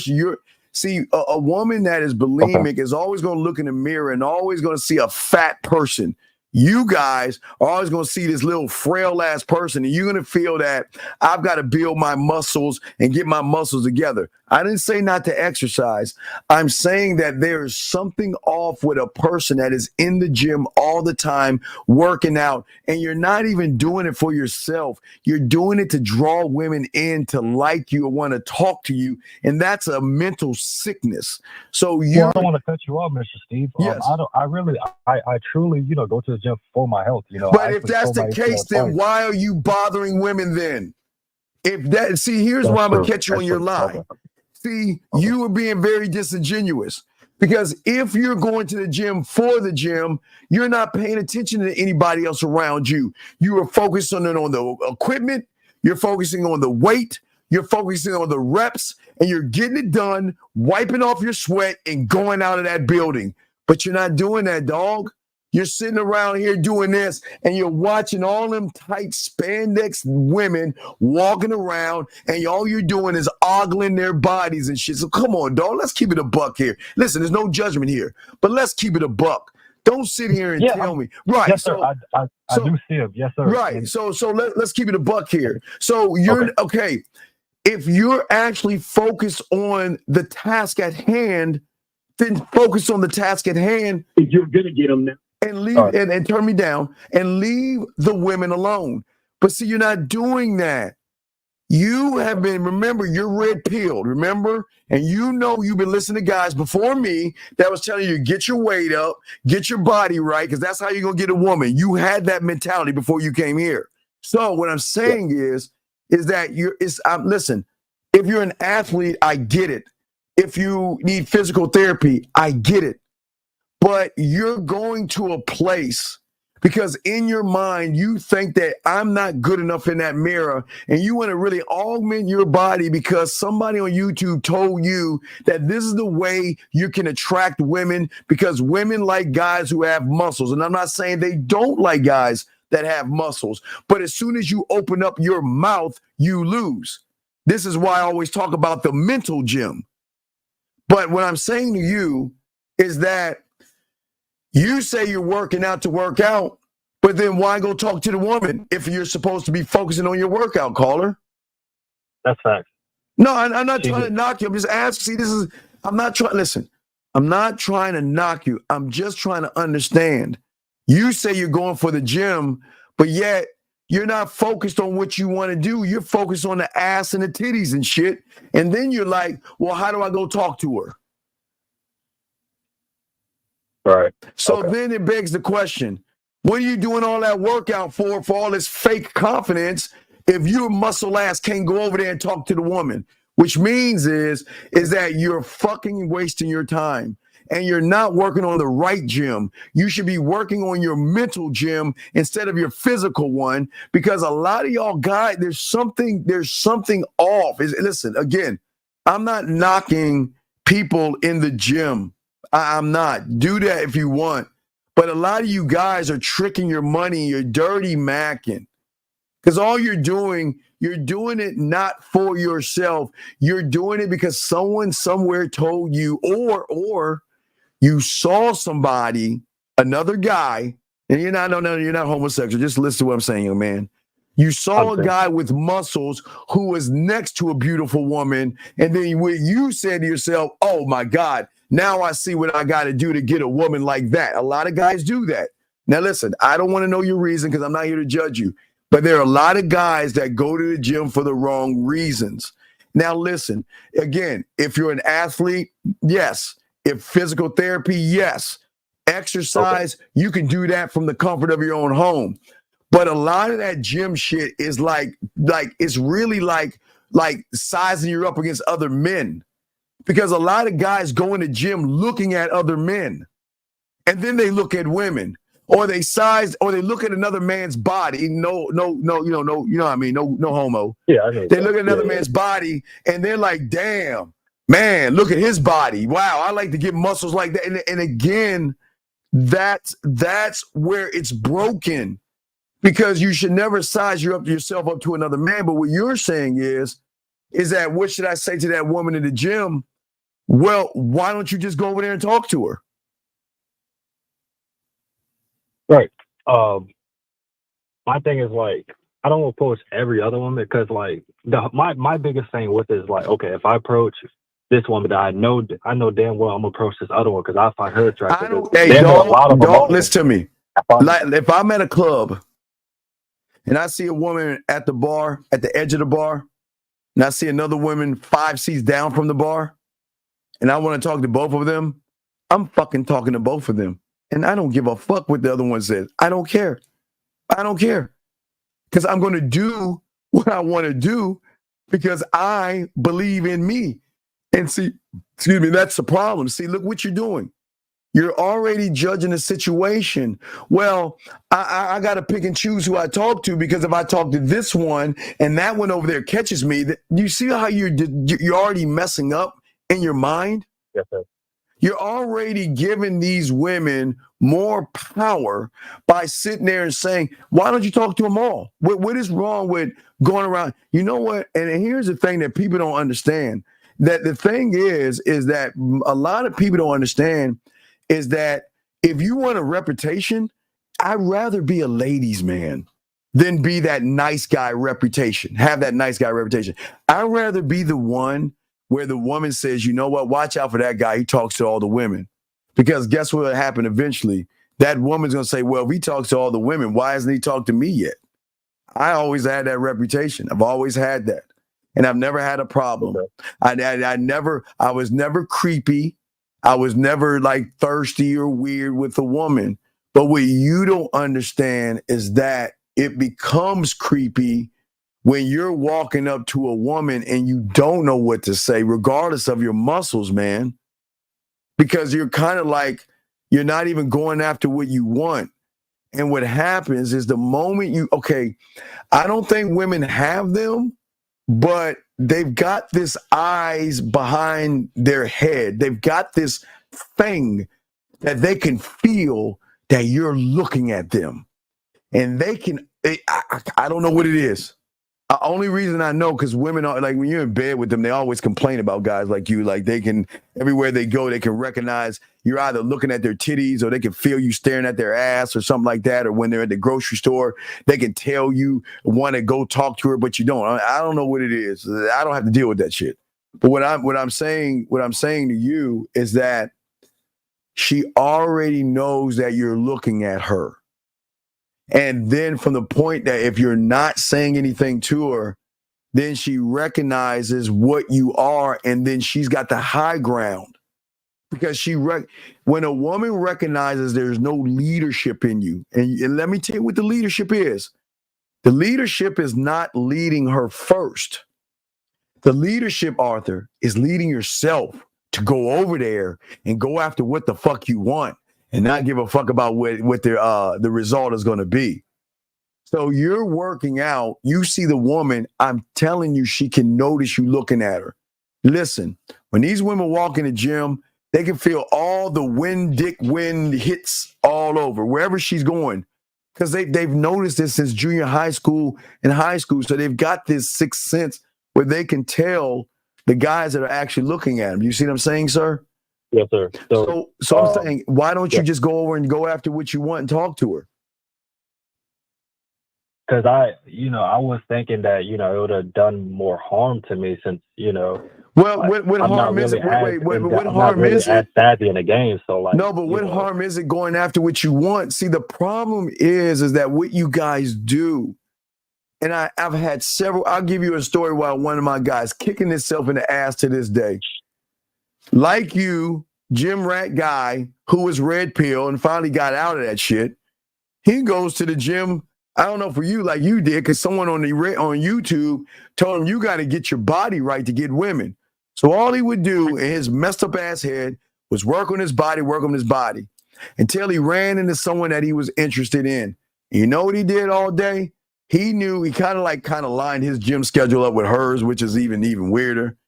Speaker 11: see a woman that is bulimic is always going to look in the mirror and always going to see a fat person. You guys are always going to see this little frail ass person, and you're going to feel that I've got to build my muscles and get my muscles together. I didn't say not to exercise. I'm saying that there is something off with a person that is in the gym all the time working out, and you're not even doing it for yourself. You're doing it to draw women in to like you or want to talk to you, and that's a mental sickness. So
Speaker 18: I don't want to cut you off, Mr. Steve.
Speaker 11: Yes.
Speaker 18: I truly, go to the gym for my health.
Speaker 11: But if that's the case, then why are you bothering women then? Here's why I'm gonna catch you on your lie. See, you are being very disingenuous, because if you're going to the gym for the gym, you're not paying attention to anybody else around you. You are focusing on the equipment, you're focusing on the weight, you're focusing on the reps, and you're getting it done, wiping off your sweat and going out of that building. But you're not doing that, dog. You're sitting around here doing this, and you're watching all them tight spandex women walking around, and all you're doing is ogling their bodies and shit. So come on, dog. Let's keep it a buck here. Listen, there's no judgment here, but let's keep it a buck. Don't sit here and tell me. Right.
Speaker 18: Yes, sir. I do see him. Yes, sir.
Speaker 11: Right. So let's keep it a buck here. So you're okay. If you're actually focused on the task at hand, then focus on the task at hand.
Speaker 19: You're gonna get them now.
Speaker 11: And leave and turn me down and leave the women alone. But see, you're not doing that. You have been, remember, you're red pilled, remember? And you've been listening to guys before me that was telling you, get your weight up, get your body right, because that's how you're going to get a woman. You had that mentality before you came here. So what I'm saying is that listen, if you're an athlete, I get it. If you need physical therapy, I get it. But you're going to a place because in your mind, you think that I'm not good enough in that mirror, and you want to really augment your body because somebody on YouTube told you that this is the way you can attract women, because women like guys who have muscles. And I'm not saying they don't like guys that have muscles, but as soon as you open up your mouth, you lose. This is why I always talk about the mental gym. But what I'm saying to you is that you say you're working out to work out, but then why go talk to the woman if you're supposed to be focusing on your workout, caller?
Speaker 18: That's fact.
Speaker 11: No, I'm not trying to knock you. I'm just asking. See, I'm not trying to knock you. I'm just trying to understand. You say you're going for the gym, but yet you're not focused on what you want to do. You're focused on the ass and the titties and shit. And then you're like, well, how do I go talk to her?
Speaker 18: Right.
Speaker 11: So then it begs the question, what are you doing all that workout for all this fake confidence if your muscle ass can't go over there and talk to the woman? Which means is that you're fucking wasting your time and you're not working on the right gym. You should be working on your mental gym instead of your physical one, because a lot of y'all guys, there's something off. Listen, again, I'm not knocking people in the gym. I'm not. Do that if you want. But a lot of you guys are tricking your money. You're dirty macking. Because all you're doing it not for yourself. You're doing it because someone somewhere told you, or you saw somebody, another guy, and you're not homosexual. Just listen to what I'm saying, young man. You saw a guy with muscles who was next to a beautiful woman, and then you said to yourself, oh my God, now I see what I got to do to get a woman like that. A lot of guys do that. Now, listen, I don't want to know your reason because I'm not here to judge you. But there are a lot of guys that go to the gym for the wrong reasons. Now, listen, again, if you're an athlete, yes. If physical therapy, yes. Exercise, you can do that from the comfort of your own home. But a lot of that gym shit is like it's really like sizing you up against other men. Because a lot of guys go in the gym looking at other men, and then they look at women, or they look at another man's body. No, you know what I mean? No homo.
Speaker 18: Yeah, I know.
Speaker 11: They look at another man's body, and they're like, damn, man, look at his body. Wow, I like to get muscles like that. And again, that's where it's broken. Because you should never size yourself up to another man. But what you're saying is that what should I say to that woman in the gym? Well, why don't you just go over there and talk to her?
Speaker 18: Right. My thing is like, I don't approach every other woman because like my biggest thing with it is like, okay, if I approach this woman that I know damn well I'm gonna approach this other one because I find her attractive.
Speaker 11: Don't listen to me. Like if I'm at a club and I see a woman at the bar, at the edge of the bar, and I see another woman 5 seats down from the bar, and I want to talk to both of them, I'm fucking talking to both of them. And I don't give a fuck what the other one says. I don't care. Because I'm going to do what I want to do because I believe in me. And see, excuse me, that's the problem. See, look what you're doing. You're already judging the situation. Well, I got to pick and choose who I talk to because if I talk to this one and that one over there catches me, you see how you're already messing up in your mind?
Speaker 18: Yes, sir.
Speaker 11: You're already giving these women more power by sitting there and saying, why don't you talk to them all? What is wrong with going around? You know what? And here's the thing that people don't understand. That the thing is that a lot of people don't understand is that if you want a reputation, I'd rather be a ladies' man than be that nice guy reputation, have that nice guy reputation. I'd rather be the one where the woman says, you know what, watch out for that guy. He talks to all the women. Because guess what will happen eventually? That woman's going to say, well, if he talks to all the women, why hasn't he talked to me yet? I always had that reputation. I've always had that. And I've never had a problem. I was never creepy. I was never like thirsty or weird with a woman. But what you don't understand is that it becomes creepy when you're walking up to a woman and you don't know what to say, regardless of your muscles, man, because you're kind of like, you're not even going after what you want. And what happens is the moment I don't think women have them, but they've got this eyes behind their head. They've got this thing that they can feel that you're looking at them. And I don't know what it is. The only reason I know, because women are like, when you're in bed with them, they always complain about guys like you. Like they can, everywhere they go, they can recognize you're either looking at their titties or they can feel you staring at their ass or something like that. Or when they're at the grocery store, they can tell you want to go talk to her, but you don't. I don't know what it is. I don't have to deal with that shit. But what I'm saying to you is that she already knows that you're looking at her. And then from the point that if you're not saying anything to her, then she recognizes what you are, and then she's got the high ground. Because when a woman recognizes there's no leadership in you, and let me tell you what the leadership is. The leadership is not leading her first. The leadership, Arthur, is leading yourself to go over there and go after what the fuck you want. And not give a fuck about what the result is going to be. So you're working out. You see the woman. I'm telling you, she can notice you looking at her. Listen, when these women walk in the gym, they can feel all the wind hits all over, wherever she's going. Because they've noticed this since junior high school and high school. So they've got this sixth sense where they can tell the guys that are actually looking at them. You see what I'm saying, sir?
Speaker 18: Yes, sir.
Speaker 11: So I'm saying, why don't you just go over and go after what you want and talk to her?
Speaker 18: Because I was thinking that, it would have done more harm to me since,
Speaker 11: Well, what harm is it? What harm is it?
Speaker 18: Savvy in the game, so like.
Speaker 11: No, but what harm is it going after what you want? See, the problem is that what you guys do, and I've had several. I'll give you a story while one of my guys kicking himself in the ass to this day. Like you, gym rat guy who was red pill and finally got out of that shit. He goes to the gym. I don't know for you like you did, because someone on YouTube told him you got to get your body right to get women. So all he would do in his messed up ass head was work on his body until he ran into someone that he was interested in. And you know what he did all day? He knew he kind of lined his gym schedule up with hers, which is even weirder.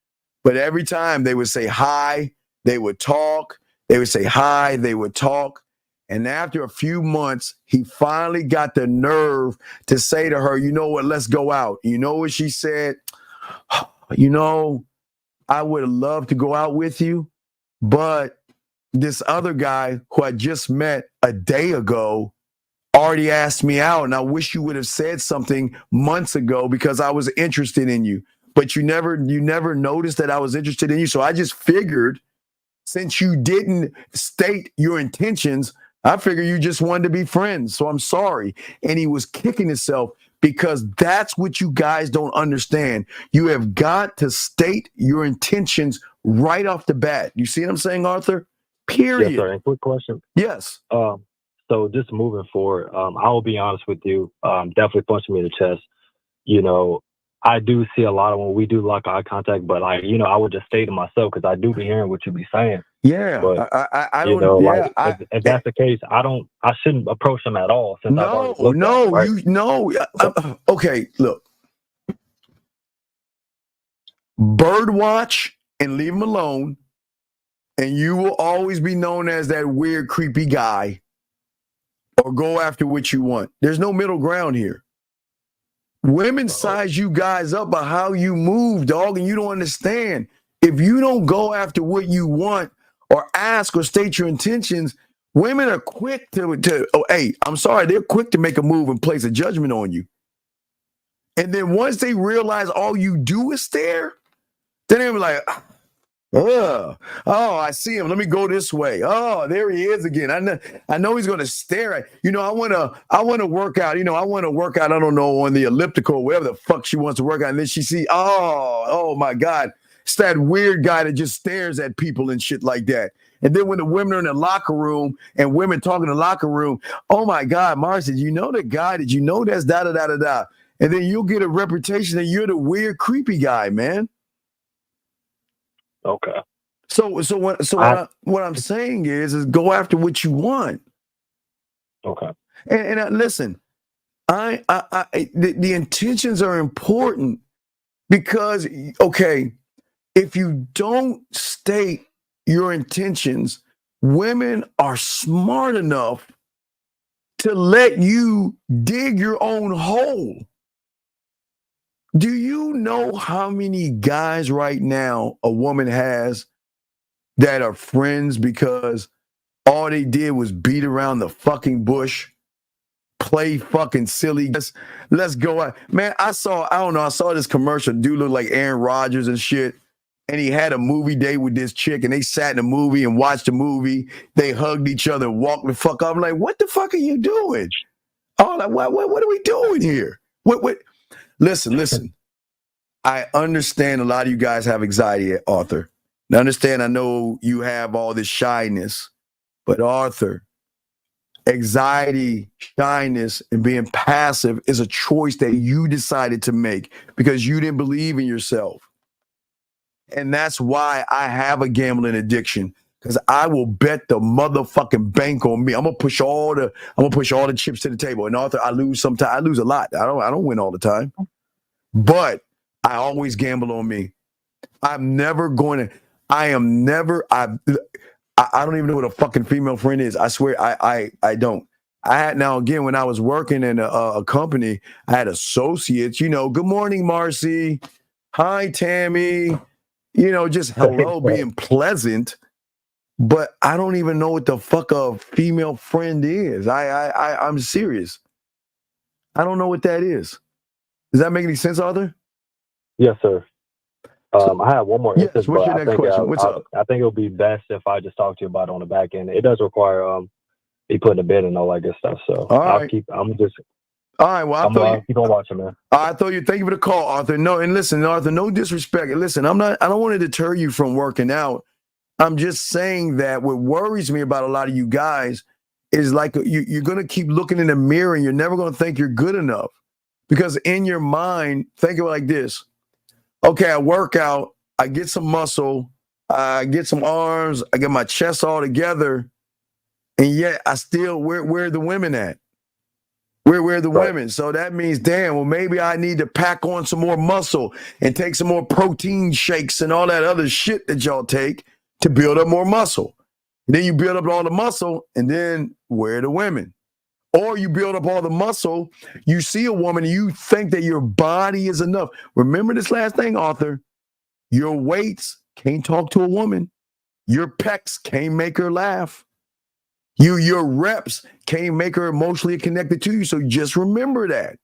Speaker 11: But every time they would say hi, they would talk. They would say hi, they would talk. And after a few months, he finally got the nerve to say to her, you know what, let's go out. You know what she said? You know, I would have loved to go out with you, but this other guy who I just met a day ago already asked me out, and I wish you would have said something months ago because I was interested in you. But you never noticed that I was interested in you. So I just figured, since you didn't state your intentions, I figured you just wanted to be friends. So I'm sorry. And he was kicking himself because that's what you guys don't understand. You have got to state your intentions right off the bat. You see what I'm saying, Arthur? Period.
Speaker 18: Yes, sir. And quick question.
Speaker 11: Yes.
Speaker 18: So just moving forward, I will be honest with you. Definitely punching me in the chest. You know, I do see a lot of when we do lock eye contact, but I would just stay to myself because I do be hearing what you be saying.
Speaker 11: Yeah,
Speaker 18: but
Speaker 11: I don't.
Speaker 18: If that's the case, I shouldn't approach them at all. Since
Speaker 11: Okay, look, bird watch and leave them alone, and you will always be known as that weird, creepy guy. Or go after what you want. There's no middle ground here. Women size you guys up by how you move, dog, and you don't understand. If you don't go after what you want or ask or state your intentions, women are quick they're quick to make a move and place a judgment on you. And then once they realize all you do is stare, then they're like, oh, I see him. Let me go this way. Oh, there he is again. I know he's going to stare at. I want to work out. I want to work out. I don't know, on the elliptical, whatever the fuck she wants to work out. And then she see, oh my God, it's that weird guy that just stares at people and shit like that. And then when the women are in the locker room and women talking in the locker room, oh my God, Marcy, did you know the guy? Did you know that's da da da da da? And then you'll get a reputation that you're the weird, creepy guy, man.
Speaker 18: Okay.
Speaker 11: So what I'm saying is go after what you want.
Speaker 18: Okay.
Speaker 11: And listen, the intentions are important because, okay, if you don't state your intentions, women are smart enough to let you dig your own hole. Do you know how many guys right now a woman has that are friends because all they did was beat around the fucking bush, play fucking silly? Let's go out. Man, I saw this commercial. Dude looked like Aaron Rodgers and shit. And he had a movie date with this chick and they sat in a movie and watched a movie. They hugged each other and walked the fuck up. I'm like, what the fuck are you doing? Oh, like, what are we doing here? What? Listen. I understand a lot of you guys have anxiety, Arthur. I understand, I know you have all this shyness. But Arthur, anxiety, shyness, and being passive is a choice that you decided to make because you didn't believe in yourself. And that's why I have a gambling addiction. Because I will bet the motherfucking bank on me. I'm gonna push all the chips to the table. And Arthur, I lose sometimes. I lose a lot. I don't win all the time. But I always gamble on me. I don't even know what a fucking female friend is. I swear I don't. I had, now again, when I was working in a company, I had associates, good morning, Marcy. Hi, Tammy. Just hello, being pleasant. But I don't even know what the fuck a female friend is. I'm serious. I don't know what that is. Does that make any sense, Arthur?
Speaker 18: Yes, sir. I have one more instance,
Speaker 11: what's your next question? What's up?
Speaker 18: I think it would be best if I just talk to you about it on the back end. It does require me putting a bid and all that good stuff. So
Speaker 11: all right.
Speaker 18: I'm
Speaker 11: all right. Well,
Speaker 18: keep on watching, man.
Speaker 11: Thank you for the call, Arthur. No, and listen, Arthur, no disrespect. Listen, I don't want to deter you from working out. I'm just saying that what worries me about a lot of you guys is like you're going to keep looking in the mirror and you're never going to think you're good enough. Because in your mind, think of it like this. Okay, I work out, I get some muscle, I get some arms, I get my chest all together, and yet I still, where are the women at? Where are the women? So that means, damn, well, maybe I need to pack on some more muscle and take some more protein shakes and all that other shit that y'all take to build up more muscle. And then you build up all the muscle, and then where are the women? Or you build up all the muscle, you see a woman, and you think that your body is enough. Remember this last thing, Arthur. Your weights can't talk to a woman. Your pecs can't make her laugh. Your reps can't make her emotionally connected to you. So just remember that.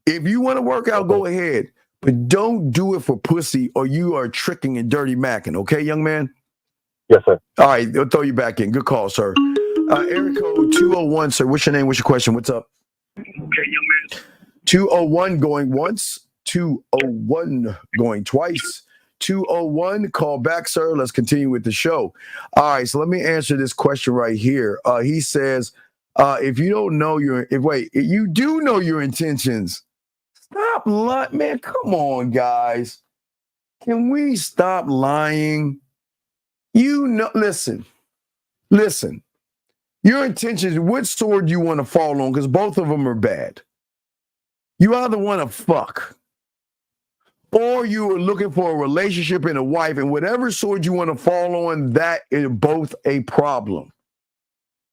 Speaker 11: If you want to work out, go ahead. But don't do it for pussy or you are tricking and dirty macking. Okay, young man?
Speaker 18: Yes, sir.
Speaker 11: All right, they'll throw you back in. Good call, sir. Area code 201, sir. What's your name? What's your question? What's up?
Speaker 19: Okay, young man.
Speaker 11: 201 going once. 201 going twice. 201, call back, sir. Let's continue with the show. All right, so let me answer this question right here. He says, if you don't know you do know your intentions. Stop lying, man. Come on, guys. Can we stop lying? You know, listen. Your intentions, which sword you want to fall on, because both of them are bad. You either want to fuck, or you are looking for a relationship and a wife, and whatever sword you want to fall on, that is both a problem.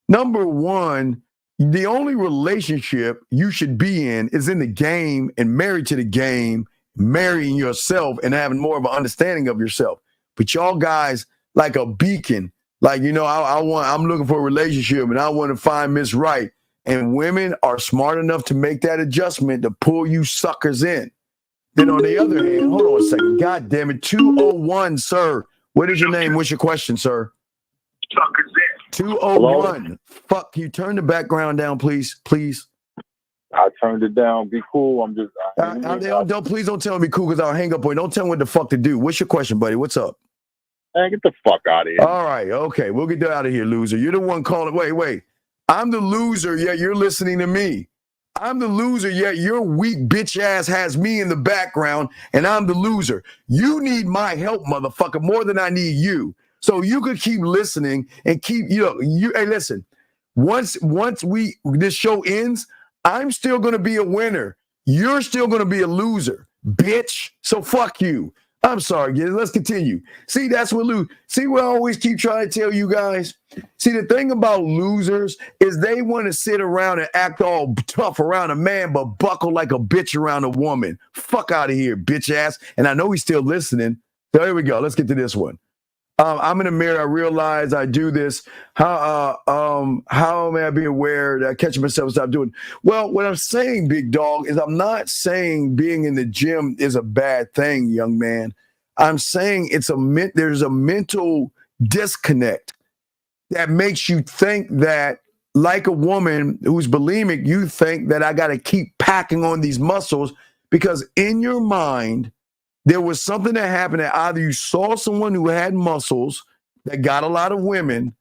Speaker 11: Number one, the only relationship you should be in is in the game and married to the game, marrying yourself and having more of an understanding of yourself. But y'all guys, like a beacon, like, you know, I'm looking for a relationship and I want to find Miss Right. And women are smart enough to make that adjustment to pull you suckers in. Then on the other hand, hold on a second. God damn it. 201, sir. What is your name? What's your question, sir?
Speaker 19: Suckers in.
Speaker 11: 201.
Speaker 19: Hello?
Speaker 11: Fuck, you turn the background down, please. Please.
Speaker 19: I turned it down. Be cool. I'm just.
Speaker 11: Please don't tell me cool because I'll hang up on you. Don't tell me what the fuck to do. What's your question, buddy? What's up?
Speaker 19: Man, get the fuck out of here.
Speaker 11: All right, okay. We'll get out of here, loser. You're the one calling. Wait. I'm the loser, yet you're listening to me. I'm the loser, yet your weak bitch ass has me in the background, and I'm the loser. You need my help, motherfucker, more than I need you. So you could keep listening and keep, hey, listen. Once this show ends, I'm still gonna be a winner. You're still gonna be a loser, bitch. So fuck you. I'm sorry, guys. Let's continue. See, that's what see, what I always keep trying to tell you guys. See, the thing about losers is they want to sit around and act all tough around a man, but buckle like a bitch around a woman. Fuck out of here, bitch ass. And I know he's still listening. So here we go. Let's get to this one. I'm in the mirror. I realize I do this. How may I be aware that I catch myself and stop doing? Well, what I'm saying, big dog, is I'm not saying being in the gym is a bad thing, young man. I'm saying there's a mental disconnect that makes you think that, like a woman who's bulimic, you think that I got to keep packing on these muscles because in your mind, there was something that happened that either you saw someone who had muscles that got a lot of women,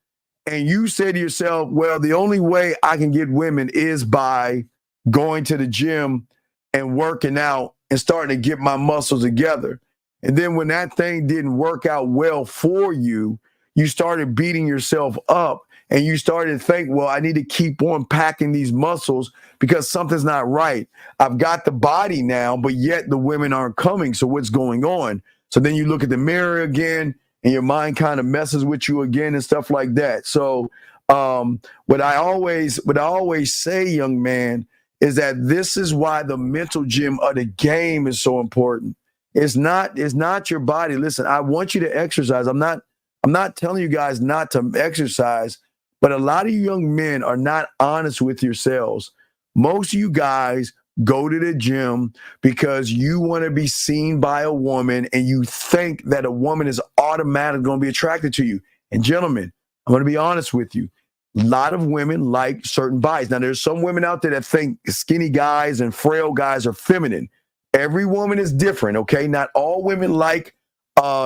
Speaker 11: and you said to yourself, well, the only way I can get women is by going to the gym and working out and starting to get my muscles together. And then when that thing didn't work out well for you, you started beating yourself up and you started to think, well, I need to keep on packing these muscles because something's not right. I've got the body now, but yet the women aren't coming. So what's going on? So then you look at the mirror again and your mind kind of messes with you again and stuff like that. So what I always say, young man, is that this is why the mental gym of the game is so important. It's not your body. Listen, I want you to exercise. I'm not telling you guys not to exercise, but a lot of you young men are not honest with yourselves. Most of you guys go to the gym because you want to be seen by a woman and you think that a woman is automatically going to be attracted to you. And gentlemen, I'm going to be honest with you. A lot of women like certain bodies. Now, there's some women out there that think skinny guys and frail guys are feminine. Every woman is different, okay? Not all women like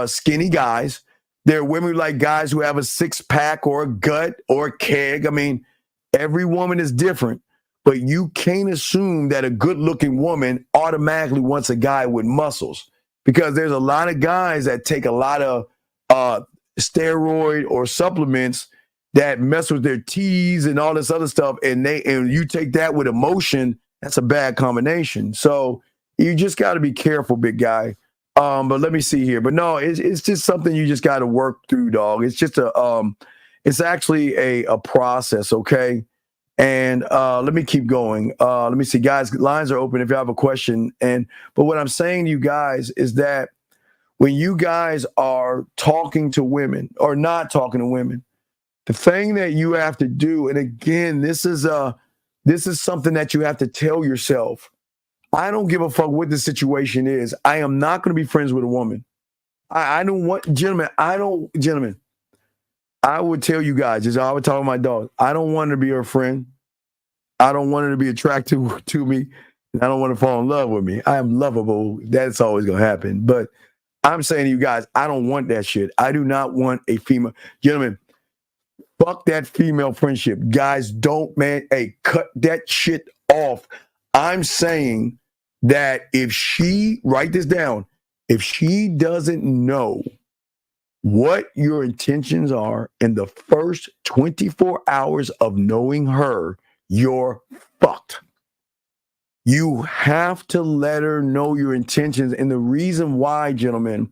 Speaker 11: skinny guys. There are women who like guys who have a six-pack or a gut or a keg. I mean, every woman is different. But you can't assume that a good-looking woman automatically wants a guy with muscles because there's a lot of guys that take a lot of steroid or supplements that mess with their T's and all this other stuff, and you take that with emotion, that's a bad combination. So you just got to be careful, big guy. But let me see here. But no, it's just something you just got to work through, dog. It's just It's actually a process, okay? And let me keep going. Let me see, guys. Lines are open if you have a question. But what I'm saying to you guys is that when you guys are talking to women or not talking to women, the thing that you have to do, and again, this is something that you have to tell yourself. I don't give a fuck what the situation is. I am not going to be friends with a woman. I don't want, gentlemen. I would tell you guys, as I would tell my dog, I don't want her to be her friend. I don't want her to be attracted to me. And I don't want to fall in love with me. I am lovable. That's always going to happen. But I'm saying to you guys, I don't want that shit. I do not want a female. Gentlemen, fuck that female friendship. Guys, cut that shit off. I'm saying that if she, write this down, if she doesn't know what your intentions are in the first 24 hours of knowing her, you're fucked. You have to let her know your intentions. And the reason why, gentlemen,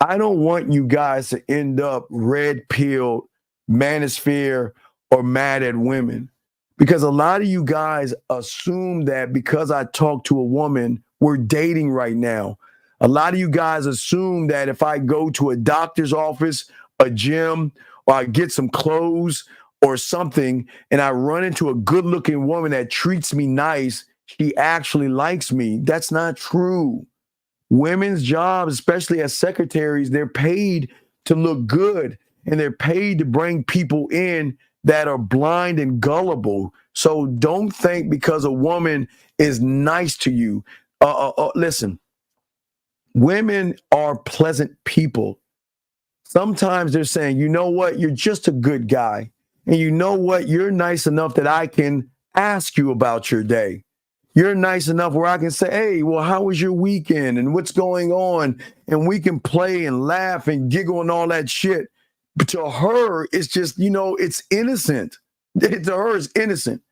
Speaker 11: I don't want you guys to end up red-pilled, manosphere, or mad at women. Because a lot of you guys assume that because I talk to a woman, we're dating right now. A lot of you guys assume that if I go to a doctor's office, a gym, or I get some clothes or something, and I run into a good-looking woman that treats me nice, she actually likes me. That's not true. Women's jobs, especially as secretaries, they're paid to look good, and they're paid to bring people in that are blind and gullible. So don't think because a woman is nice to you. Listen, women are pleasant people. Sometimes they're saying, you know what, you're just a good guy. And you know what, you're nice enough that I can ask you about your day. You're nice enough where I can say, hey, well, how was your weekend and what's going on? And we can play and laugh and giggle and all that shit. But to her, it's just, it's innocent. To her, it's innocent.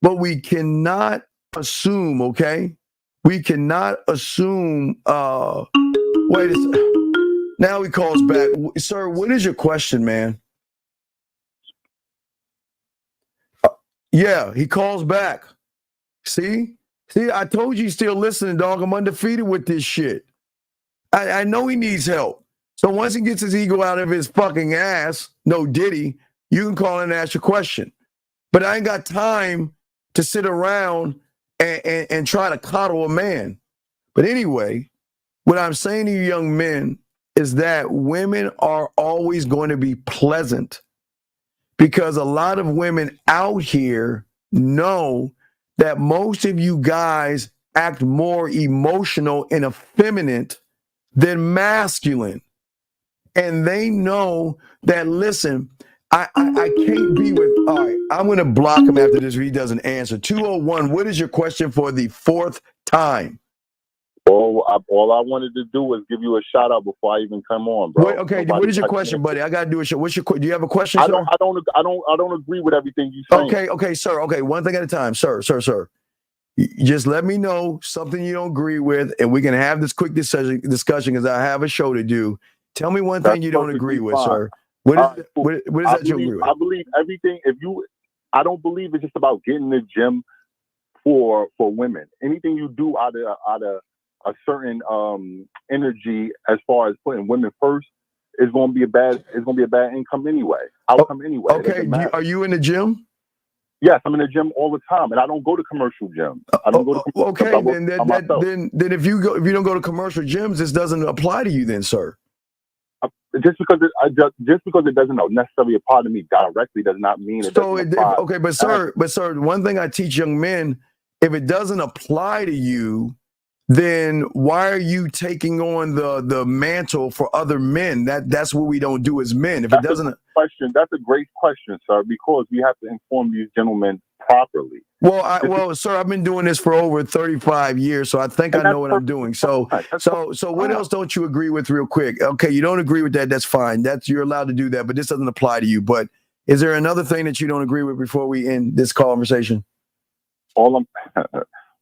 Speaker 11: But we cannot assume, okay? We cannot assume, wait a second. Now he calls back. Sir, what is your question, man? Yeah, he calls back. See, I told you he's still listening, dog. I'm undefeated with this shit. I know he needs help. So once he gets his ego out of his fucking ass, no diddy, you can call in and ask your question. But I ain't got time to sit around and try to coddle a man. But anyway, what I'm saying to you young men is that women are always going to be pleasant because a lot of women out here know that most of you guys act more emotional and effeminate than masculine. And they know that, listen, I can't be with, all right, I'm going to block him after this if he doesn't answer. 201, what is your question for the fourth time?
Speaker 19: All I wanted to do was give you a shout out before I even come on, bro.
Speaker 11: Wait, okay, what is your question, buddy? I gotta do a show. What's your? Do you have a question?
Speaker 19: I
Speaker 11: sir?
Speaker 19: don't agree with everything you say.
Speaker 11: Okay, sir. Okay, one thing at a time, sir. Just let me know something you don't agree with, and we can have this quick discussion because I have a show to do. Tell me one thing you don't agree with, sir. What is that you agree with?
Speaker 19: I believe everything. I don't believe it's just about getting the gym for women. Anything you do out of a certain energy as far as putting women first is going to be a bad outcome anyway.
Speaker 11: Okay, are you in the gym?
Speaker 19: Yes, I'm in the gym all the time, and I don't go to commercial gyms. I don't go to commercial
Speaker 11: gyms. Then if you don't go to commercial gyms, this doesn't apply to you, then, sir.
Speaker 19: Just because it doesn't necessarily apply to me directly does not mean it doesn't apply.
Speaker 11: Okay, but sir, one thing I teach young men: if it doesn't apply to you, then why are you taking on the mantle for other men? That's what we don't do as men. If it doesn't,
Speaker 19: that's a great question, sir, because we have to inform these gentlemen properly.
Speaker 11: Well, sir, I've been doing this for over 35 years, so I think I know what I'm doing. So what else don't you agree with, real quick? Okay, you don't agree with that. That's fine. You're allowed to do that, but this doesn't apply to you. But is there another thing that you don't agree with before we end this conversation?
Speaker 19: All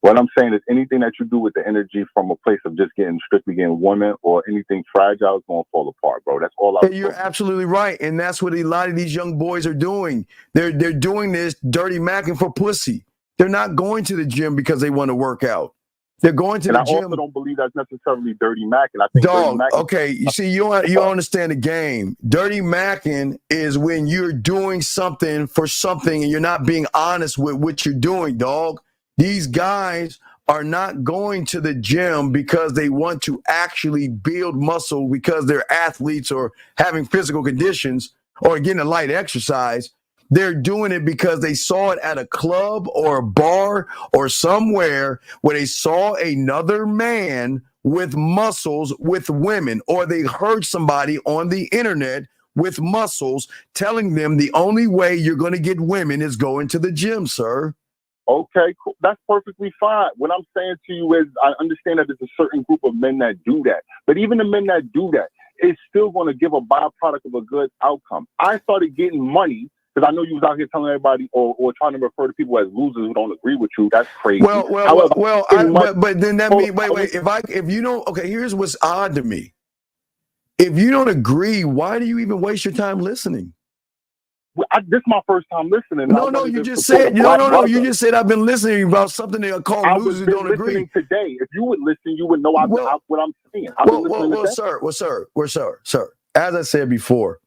Speaker 19: What I'm saying is anything that you do with the energy from a place of just strictly getting women or anything fragile is going to fall apart, bro. That's all I'm
Speaker 11: You're absolutely right. And that's what a lot of these young boys are doing. They're doing this dirty macking for pussy. They're not going to the gym because they want to work out. They're going to
Speaker 19: and
Speaker 11: the
Speaker 19: I
Speaker 11: gym.
Speaker 19: also don't believe that's necessarily dirty macking. I think
Speaker 11: Dog,
Speaker 19: dirty macking.
Speaker 11: okay, you see, you don't understand the game. Dirty macking is when you're doing something for something and you're not being honest with what you're doing, dog. These guys are not going to the gym because they want to actually build muscle because they're athletes or having physical conditions or getting a light exercise. They're doing it because they saw it at a club or a bar or somewhere where they saw another man with muscles with women, or they heard somebody on the internet with muscles telling them the only way you're going to get women is going to the gym, sir.
Speaker 19: Okay, cool. That's perfectly fine. What I'm saying to you is I understand that there's a certain group of men that do that. But even the men that do that, it's still going to give a byproduct of a good outcome. I started getting money because I know you was out here telling everybody or trying to refer to people as losers who don't agree with you. That's crazy.
Speaker 11: But then that means, wait. If you don't, okay, here's what's odd to me. If you don't agree, why do you even waste your time listening?
Speaker 19: This is my first time listening.
Speaker 11: No, you just said you just said I've been listening about something they are called losers who don't agree.
Speaker 19: Today, if you would listen, you would know what I'm saying.
Speaker 11: Sir. As I said before,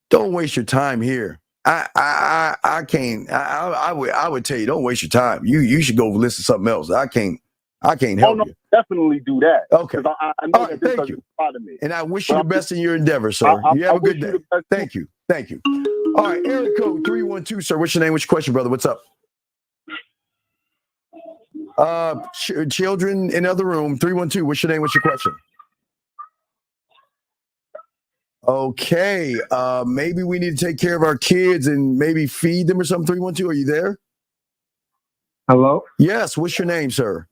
Speaker 11: don't waste your time here. I can't. I would tell you, don't waste your time. You should go listen to something else. I can't help you.
Speaker 19: Definitely do that.
Speaker 11: Okay.
Speaker 19: I know that this
Speaker 11: thank you.
Speaker 19: Part of me.
Speaker 11: And I wish you the best in your endeavor, sir. You have a good day. Thank you. All right, area code 312, sir. What's your name? What's your question, brother? What's up? Children in the other room, 312. What's your name? What's your question? Okay, maybe we need to take care of our kids and maybe feed them or something. 312, are you there?
Speaker 20: Hello?
Speaker 11: Yes, what's your name, sir?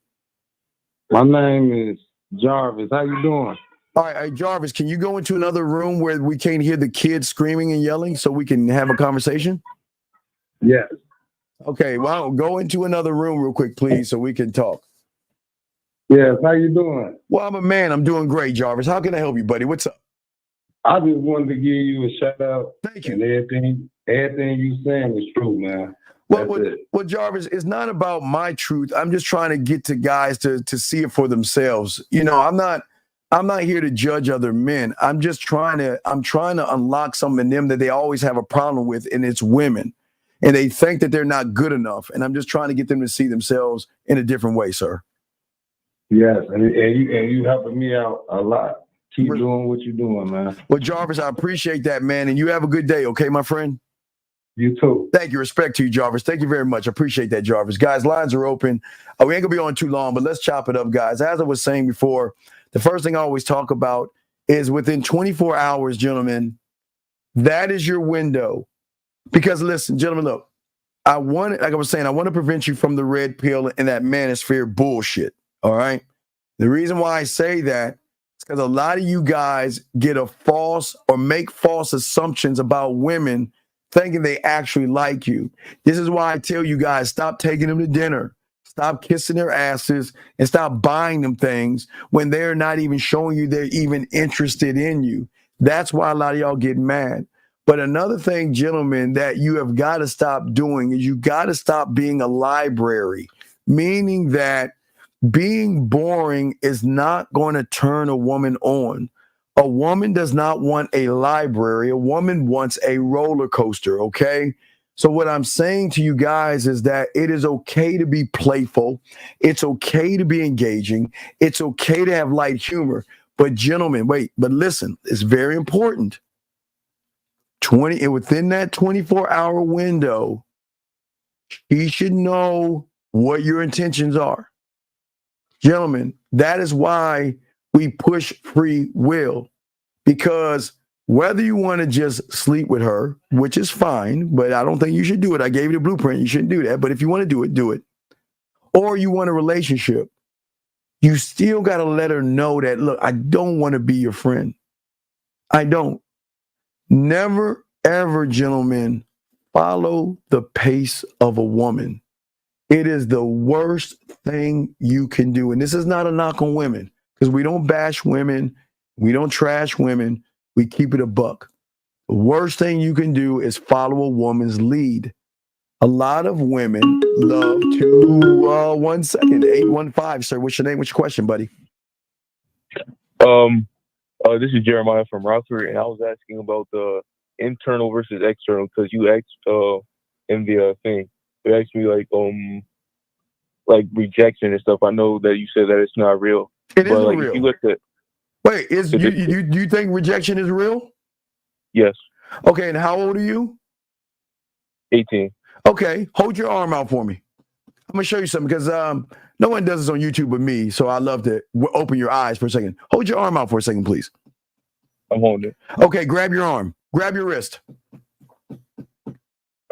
Speaker 20: My name is Jarvis. How you doing?
Speaker 11: All right, Jarvis, can you go into another room where we can't hear the kids screaming and yelling so we can have a conversation?
Speaker 20: Yes.
Speaker 11: Okay, well, go into another room real quick, please, so we can talk.
Speaker 20: Yes, how you doing?
Speaker 11: Well, I'm a man. I'm doing great, Jarvis. How can I help you, buddy? What's up?
Speaker 20: I just wanted to give you a shout out.
Speaker 11: Thank you.
Speaker 20: And everything you saying is true, man.
Speaker 11: Well, Jarvis, it's not about my truth. I'm just trying to get to guys to see it for themselves. You know, I'm not here to judge other men. I'm trying to unlock something in them that they always have a problem with, and it's women. And they think that they're not good enough. And I'm just trying to get them to see themselves in a different way, sir.
Speaker 20: Yes, and you helping me out a lot. Keep doing what you're doing, man.
Speaker 11: Well, Jarvis, I appreciate that, man. And you have a good day, okay, my friend?
Speaker 20: You too.
Speaker 11: Thank you. Respect to you, Jarvis. Thank you very much. I appreciate that, Jarvis. Guys, lines are open. We ain't going to be on too long, but let's chop it up, guys. As I was saying before, the first thing I always talk about is within 24 hours, gentlemen, that is your window. Because listen, gentlemen, look, I want to prevent you from the red pill and that manosphere bullshit. All right. The reason why I say that is because a lot of you guys get a false or make false assumptions about women thinking they actually like you. This is why I tell you guys, stop taking them to dinner. Stop kissing their asses and stop buying them things when they're not even showing you they're even interested in you. That's why a lot of y'all get mad. But another thing, gentlemen, that you have got to stop doing is you got to stop being a library, meaning that being boring is not going to turn a woman on. A woman does not want a library. A woman wants a roller coaster, okay? So what I'm saying to you guys is that it is okay to be playful. It's okay to be engaging. It's okay to have light humor. But gentlemen, but listen, it's very important. Within that 24-hour window, he should know what your intentions are. Gentlemen, that is why we push free will, because whether you want to just sleep with her, which is fine, but I don't think you should do it. I gave you the blueprint. You shouldn't do that. But if you want to do it, do it. Or you want a relationship, you still got to let her know that, look, I don't want to be your friend. I don't. Never, ever, gentlemen, follow the pace of a woman. It is the worst thing you can do. And this is not a knock on women, because we don't bash women. We don't trash women. We keep it a buck. The worst thing you can do is follow a woman's lead. A lot of women love to, 1 second, 815, sir. What's your name? What's your question, buddy?
Speaker 21: This is Jeremiah from Rockford, and I was asking about the internal versus external, because you asked in the thing, you asked me like rejection and stuff. I know that you said that it's not real.
Speaker 11: It is
Speaker 21: like,
Speaker 11: real.
Speaker 21: If you look at,
Speaker 11: Wait, you think rejection is real?
Speaker 21: Yes.
Speaker 11: Okay, and how old are you?
Speaker 21: 18.
Speaker 11: Okay, hold your arm out for me. I'm gonna show you something, because no one does this on YouTube but me, so I love to open your eyes for a second. Hold your arm out for a second, please.
Speaker 21: I'm holding it.
Speaker 11: Okay, grab your arm. Grab your wrist.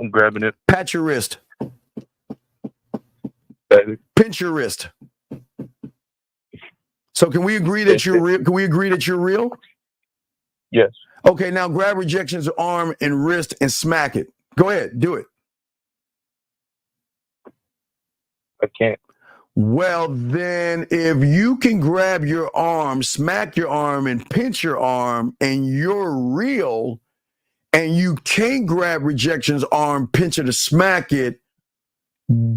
Speaker 21: I'm grabbing it.
Speaker 11: Pat your wrist. Pinch your wrist. So can we agree that you're real? Can we agree that you're real?
Speaker 21: Yes.
Speaker 11: Okay, now grab rejection's arm and wrist and smack it. Go ahead, do it.
Speaker 21: I can't.
Speaker 11: Well, then if you can grab your arm, smack your arm, and pinch your arm, and you're real, and you can't grab rejection's arm, pinch it, or smack it,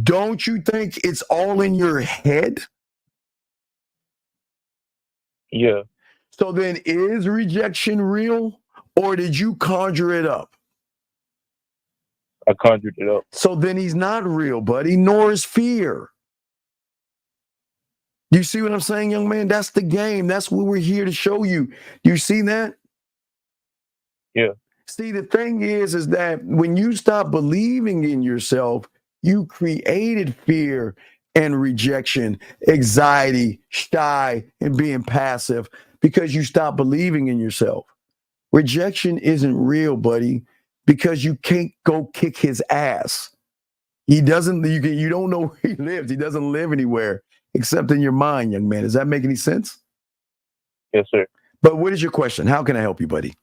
Speaker 11: don't you think it's all in your head?
Speaker 21: Yeah.
Speaker 11: So then is rejection real, or did you conjure it up?
Speaker 21: I conjured it up.
Speaker 11: So then he's not real, buddy, nor is fear. You see what I'm saying, young man? That's the game. That's what we're here to show you. You see that?
Speaker 21: Yeah.
Speaker 11: See, the thing is that when you stop believing in yourself, you created fear and rejection, anxiety, shy, and being passive because you stop believing in yourself. Rejection isn't real, buddy, because you can't go kick his ass. He doesn't, you don't know where he lives. He doesn't live anywhere except in your mind, young man. Does that make any sense?
Speaker 21: Yes, sir.
Speaker 11: But what is your question? How can I help you, buddy?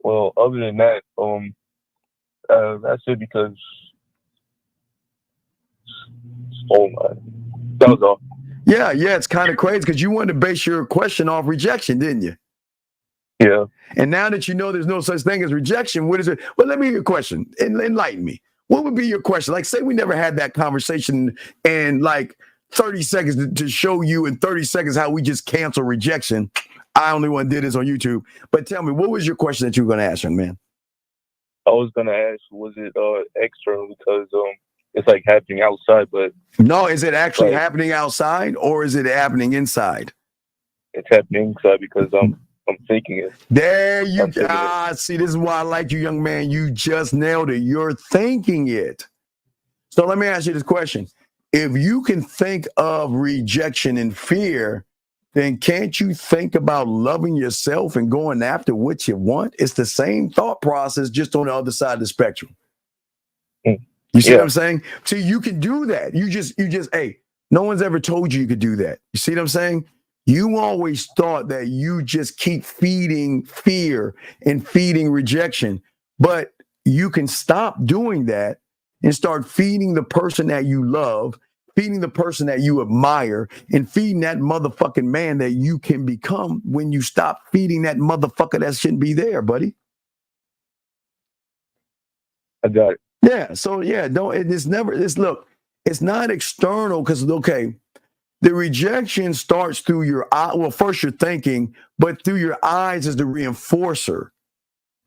Speaker 21: Well, other than that, that's it, because that was all.
Speaker 11: Yeah, it's kind of crazy because you wanted to base your question off rejection, didn't you?
Speaker 21: Yeah.
Speaker 11: And now that you know there's no such thing as rejection, what is it? Well, let me hear your question. Enlighten me. What would be your question? Like, say we never had that conversation, and like 30 seconds to show you in 30 seconds how we just cancel rejection. I only one did this on YouTube. But tell me, what was your question that you were going to ask, young man?
Speaker 21: I was going to ask, was it external, because it's like happening outside, but
Speaker 11: no, is it actually happening outside, or is it happening inside?
Speaker 21: It's happening inside because I'm thinking it.
Speaker 11: There you go. See, this is why I like you, young man. You just nailed it. You're thinking it. So let me ask you this question. If you can think of rejection and fear, then can't you think about loving yourself and going after what you want? It's the same thought process, just on the other side of the spectrum. You see what I'm saying? See, you can do that. You just, hey, no one's ever told you could do that. You see what I'm saying? You always thought that you just keep feeding fear and feeding rejection, but you can stop doing that and start feeding the person that you love, feeding the person that you admire, and feeding that motherfucking man that you can become when you stop feeding that motherfucker that shouldn't be there, buddy.
Speaker 21: I got it.
Speaker 11: Yeah. So yeah, look, it's not external because, okay, the rejection starts through your eye. Well, first you're thinking, but through your eyes is the reinforcer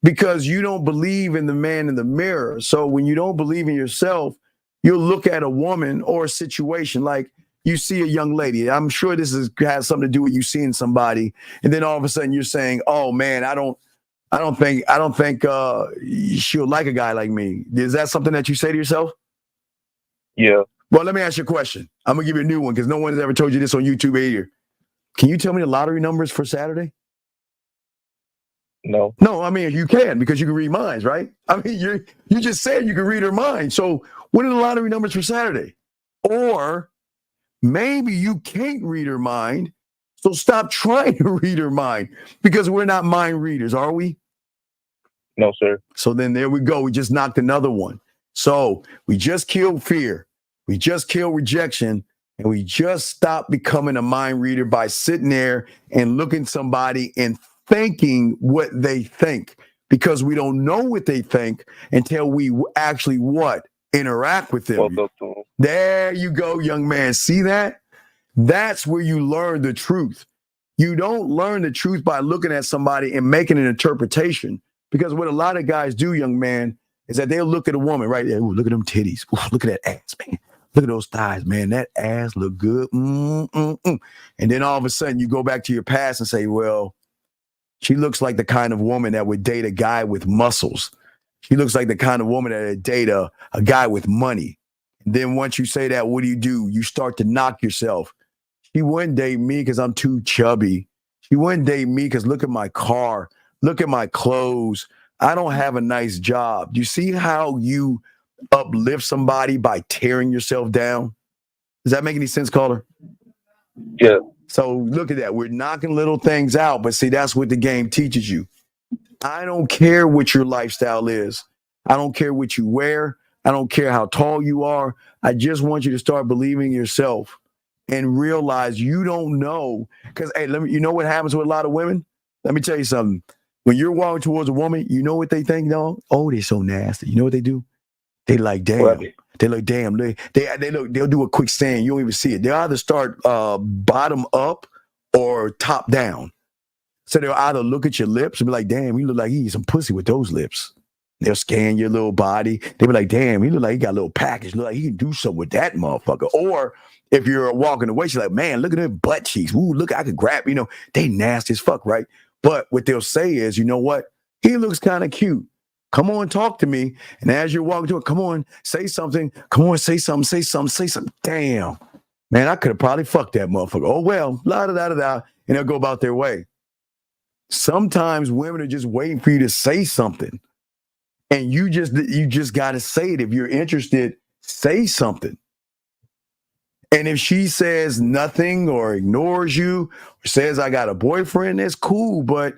Speaker 11: because you don't believe in the man in the mirror. So when you don't believe in yourself, you'll look at a woman or a situation like you see a young lady. I'm sure this has something to do with you seeing somebody, and then all of a sudden you're saying, "Oh man, I don't think she'll like a guy like me." Is that something that you say to yourself?
Speaker 21: Yeah.
Speaker 11: Well, let me ask you a question. I'm going to give you a new one because no one has ever told you this on YouTube either. Can you tell me the lottery numbers for Saturday?
Speaker 21: No.
Speaker 11: No, I mean, you can because you can read minds, right? I mean, you just said you can read her mind. So what are the lottery numbers for Saturday? Or maybe you can't read her mind, so stop trying to read her mind because we're not mind readers, are we?
Speaker 21: No, sir.
Speaker 11: So then there we go. We just knocked another one. So we just killed fear. We just killed rejection. And we just stopped becoming a mind reader by sitting there and looking somebody and thinking what they think, because we don't know what they think until we actually what? Interact with them. There you go, young man. See that? That's where you learn the truth. You don't learn the truth by looking at somebody and making an interpretation, because what a lot of guys do, young man, is that they'll look at a woman right there. Ooh, look at them titties. Ooh, look at that ass, man. Look at those thighs, man. That ass look good. And then all of a sudden you go back to your past and say, well, she looks like the kind of woman that would date a guy with muscles. She looks like the kind of woman that would date a guy with money. And then once you say that, what do? You start to knock yourself. She wouldn't date me because I'm too chubby. She wouldn't date me because look at my car. Look at my clothes. I don't have a nice job. Do you see how you uplift somebody by tearing yourself down? Does that make any sense, caller?
Speaker 21: Yeah.
Speaker 11: So look at that. We're knocking little things out, but see, that's what the game teaches you. I don't care what your lifestyle is. I don't care what you wear. I don't care how tall you are. I just want you to start believing in yourself and realize you don't know. Because, hey, you know what happens with a lot of women? Let me tell you something. When you're walking towards a woman, you know what they think, dog? Oh, they're so nasty. You know what they do? They like, damn. They look, damn. They'll do a quick stand. You don't even see it. They'll either start bottom up or top down. So they'll either look at your lips and be like, damn, you look like you eat some pussy with those lips. They'll scan your little body. They'll be like, damn, he look like he got a little package. Look like he can do something with that motherfucker. Or if you're walking away, she's like, man, look at them butt cheeks. Ooh, look, I could grab, they nasty as fuck, right? But what they'll say is, you know what? He looks kind of cute. Come on, talk to me. And as you're walking to it, come on, say something. Come on, say something, say something, say something. Damn. Man, I could have probably fucked that motherfucker. Oh, well, la-da-da-da-da. And they'll go about their way. Sometimes women are just waiting for you to say something. And you just got to say it. If you're interested, say something. And if she says nothing or ignores you or says, I got a boyfriend, that's cool. But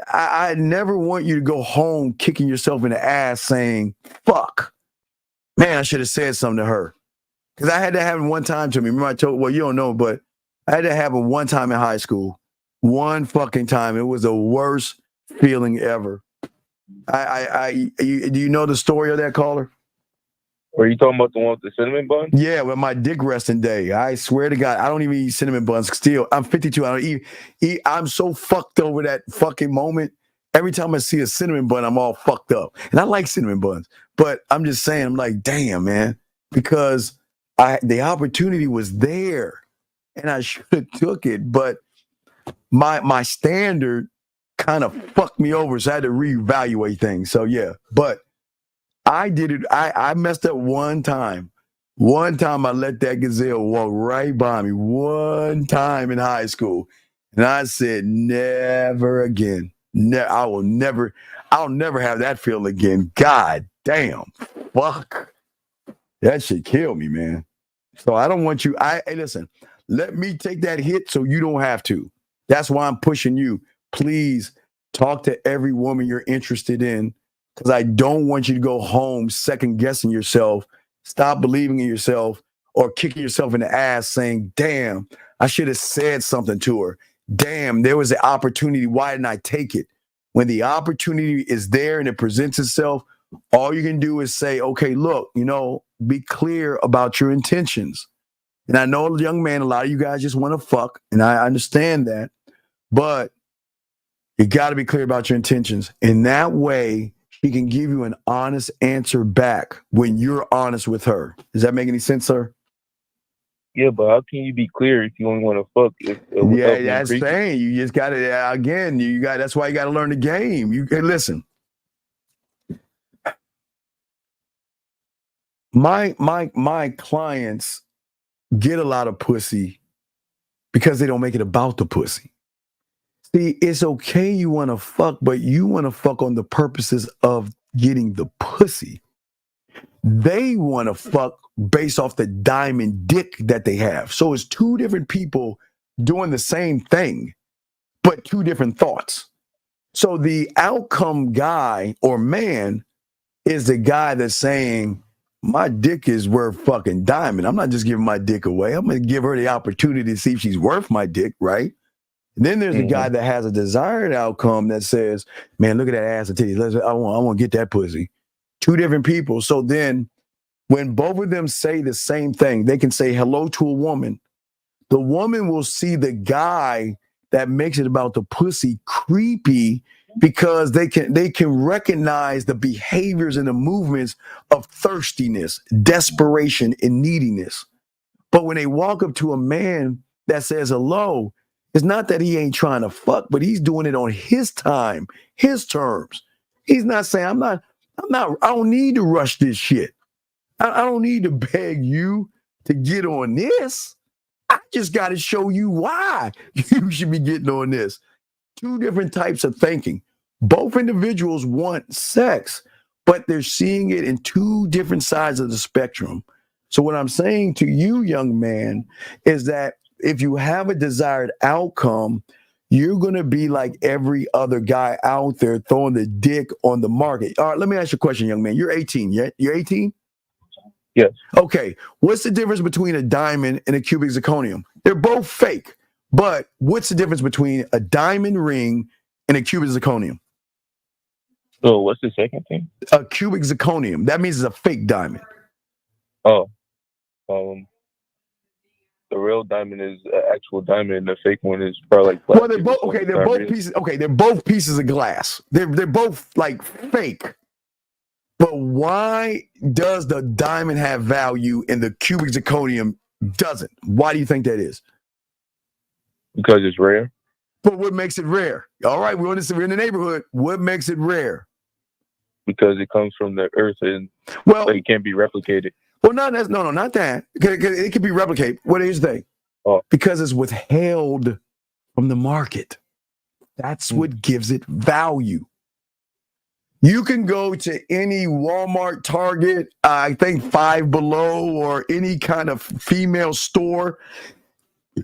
Speaker 11: I never want you to go home kicking yourself in the ass saying, fuck, man, I should have said something to her. Because I had that happen one time to me. Remember I told, well, you don't know, but I had that happen one time in high school. One fucking time. It was the worst feeling ever. Do you know the story of that, caller?
Speaker 21: Are you talking about the one with the cinnamon bun?
Speaker 11: Yeah, with my dick resting day. I swear to God, I don't even eat cinnamon buns. Still, I'm 52. I don't eat. I'm so fucked over that fucking moment. Every time I see a cinnamon bun, I'm all fucked up. And I like cinnamon buns. But I'm just saying, I'm like, damn, man. Because the opportunity was there. And I should have took it. But my standard kind of fucked me over. So I had to reevaluate things. So, yeah. But I did it. I messed up one time. One time I let that gazelle walk right by me. One time in high school. And I said, never again. I'll never have that feeling again. God damn. Fuck. That shit killed me, man. So I don't want you. Hey, listen, let me take that hit so you don't have to. That's why I'm pushing you. Please talk to every woman you're interested in. Because I don't want you to go home second guessing yourself, stop believing in yourself, or kicking yourself in the ass saying, damn, I should have said something to her. Damn, there was an opportunity. Why didn't I take it? When the opportunity is there and it presents itself, all you can do is say, okay, look, be clear about your intentions. And I know, young man, a lot of you guys just want to fuck, and I understand that. But you got to be clear about your intentions. In that way, she can give you an honest answer back when you're honest with her. Does that make any sense, sir?
Speaker 21: Yeah, but how can you be clear if you only want to fuck?
Speaker 11: Yeah, that's saying you just got to, again, that's why you got to learn the game. Listen. My clients get a lot of pussy because they don't make it about the pussy. See, it's okay you want to fuck, but you want to fuck on the purposes of getting the pussy. They want to fuck based off the diamond dick that they have. So it's two different people doing the same thing, but two different thoughts. So the outcome guy or man is the guy that's saying, my dick is worth fucking diamond. I'm not just giving my dick away. I'm going to give her the opportunity to see if she's worth my dick, right? And then there's a guy that has a desired outcome that says, man, look at that ass and titties. I want to get that pussy. Two different people. So then when both of them say the same thing, they can say hello to a woman. The woman will see the guy that makes it about the pussy creepy because they can recognize the behaviors and the movements of thirstiness, desperation, and neediness. But when they walk up to a man that says hello, it's not that he ain't trying to fuck, but he's doing it on his time, his terms. He's not saying, I don't need to rush this shit. I don't need to beg you to get on this. I just got to show you why you should be getting on this. Two different types of thinking. Both individuals want sex, but they're seeing it in two different sides of the spectrum. So what I'm saying to you, young man, is that if you have a desired outcome, you're going to be like every other guy out there throwing the dick on the market. All right, let me ask you a question, young man. You're 18, yeah? You're 18?
Speaker 21: Yes.
Speaker 11: Okay. What's the difference between a diamond and a cubic zirconium? They're both fake, but what's the difference between a diamond ring and a cubic zirconium?
Speaker 21: So what's the second thing?
Speaker 11: A cubic zirconium. That means it's a fake diamond.
Speaker 21: Oh, the real diamond is an actual diamond, and the fake one is probably like.
Speaker 11: Well, they're both okay. They're both pieces. Okay, they're both pieces of glass. They're both like fake. But why does the diamond have value and the cubic zirconium doesn't? Why do you think that is?
Speaker 21: Because it's rare.
Speaker 11: But what makes it rare? All right, we're in the neighborhood. What makes it rare?
Speaker 21: Because it comes from the earth and it can't be replicated.
Speaker 11: Well, not that. It can be replicated. What is the thing?
Speaker 21: Oh.
Speaker 11: Because it's withheld from the market. That's what gives it value. You can go to any Walmart, Target, I think Five Below, or any kind of female store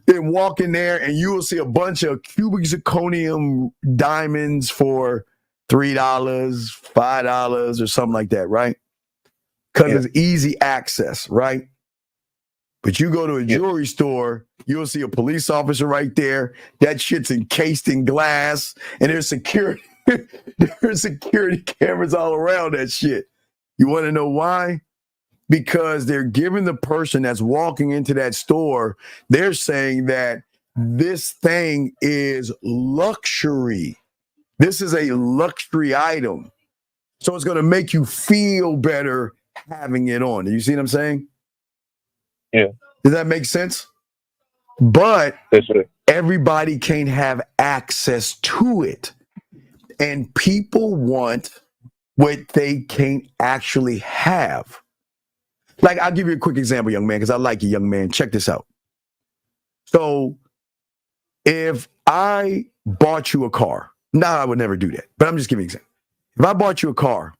Speaker 11: and walk in there and you will see a bunch of cubic zirconium diamonds for $3, $5 or something like that, right? Because it's easy access, right? But you go to a jewelry store, you'll see a police officer right there. That shit's encased in glass, and there's security. There's security cameras all around that shit. You want to know why? Because they're giving the person that's walking into that store, they're saying that this thing is luxury. This is a luxury item. So it's going to make you feel better having it on. Do you see what I'm saying?
Speaker 21: Yeah.
Speaker 11: Does that make sense? But everybody can't have access to it. And people want what they can't actually have. Like, I'll give you a quick example, young man, because I like you, young man. Check this out. So if I bought you a car, I would never do that, but I'm just giving you an example. If I bought you a car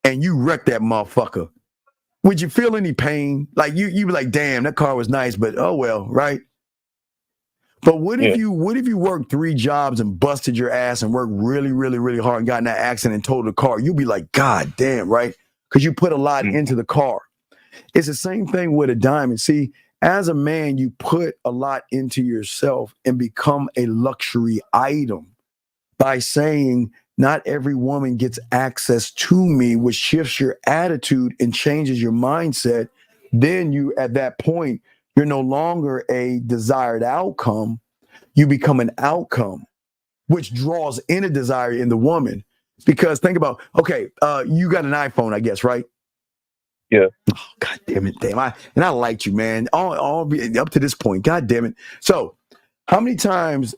Speaker 11: and you wrecked that motherfucker, would you feel any pain? Like you be like, damn, that car was nice, but oh well, right? But what if you worked 3 jobs and busted your ass and worked really, really, really hard and got in that accident and totaled the car? You'd be like, God damn, right? Because you put a lot into the car. It's the same thing with a diamond. See, as a man, you put a lot into yourself and become a luxury item by saying, not every woman gets access to me, which shifts your attitude and changes your mindset. Then you, at that point, you're no longer a desired outcome. You become an outcome, which draws in a desire in the woman. Because think about, okay, you got an iPhone, I guess, right?
Speaker 21: Yeah.
Speaker 11: Oh, God damn it, damn. I liked you, man. All up to this point. God damn it. So how many times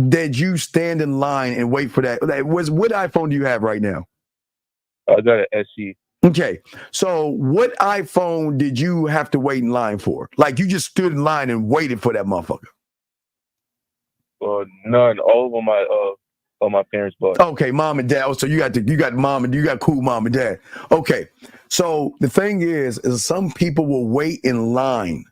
Speaker 11: did you stand in line and wait for that? What iPhone do you have right now?
Speaker 21: I got an SE.
Speaker 11: Okay. So what iPhone did you have to wait in line for? Like you just stood in line and waited for that motherfucker?
Speaker 21: None. All of them my parents bought.
Speaker 11: Okay, mom and dad. Oh, so you got mom and you got cool mom and dad. Okay. So the thing is some people will wait in line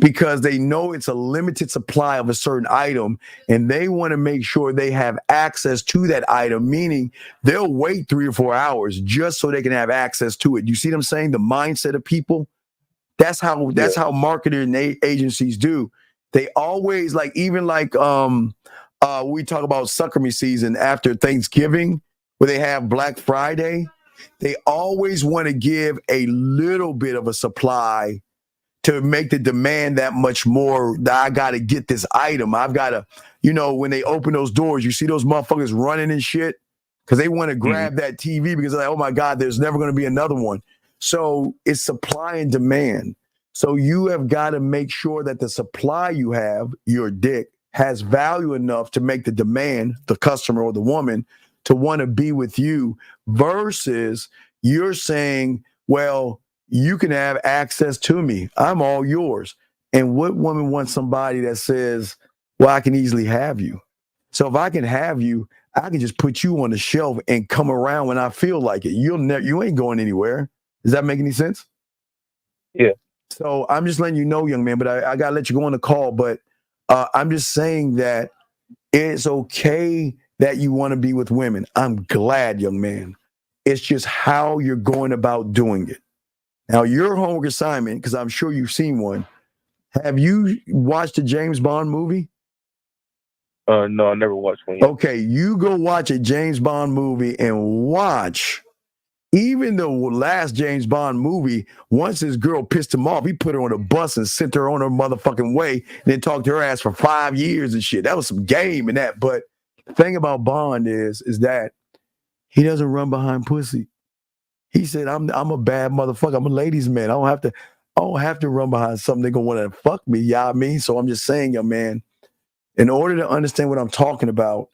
Speaker 11: because they know it's a limited supply of a certain item, and they want to make sure they have access to that item, meaning they'll wait 3 or 4 hours just so they can have access to it. You see what I'm saying? The mindset of people. That's how marketing agencies do. They always we talk about sucker me season after Thanksgiving, where they have Black Friday. They always want to give a little bit of a supply to make the demand that much more. That I got to get this item. I've got to, when they open those doors, you see those motherfuckers running and shit because they want to grab that TV because they're like, oh my God, there's never going to be another one. So it's supply and demand. So you have got to make sure that the supply you have, your dick, has value enough to make the demand, the customer or the woman, to want to be with you, versus you're saying, well, you can have access to me. I'm all yours. And what woman wants somebody that says, well, I can easily have you. So if I can have you, I can just put you on the shelf and come around when I feel like it. You ain't going anywhere. Does that make any sense?
Speaker 21: Yeah.
Speaker 11: So I'm just letting you know, young man, but I got to let you go on the call. But I'm just saying that it's okay that you want to be with women. I'm glad, young man. It's just how you're going about doing it. Now, your homework assignment, because I'm sure you've seen one, have you watched a James Bond movie?
Speaker 21: No, I never watched one yet.
Speaker 11: Okay, you go watch a James Bond movie and watch. Even the last James Bond movie, once his girl pissed him off, he put her on a bus and sent her on her motherfucking way and then talked to her ass for 5 years and shit. That was some game in that. But the thing about Bond is that he doesn't run behind pussy. He said, I'm a bad motherfucker. I'm a ladies' man. I don't have to run behind something they're gonna want to fuck me. Yeah, I mean? So I'm just saying, young man, in order to understand what I'm talking about,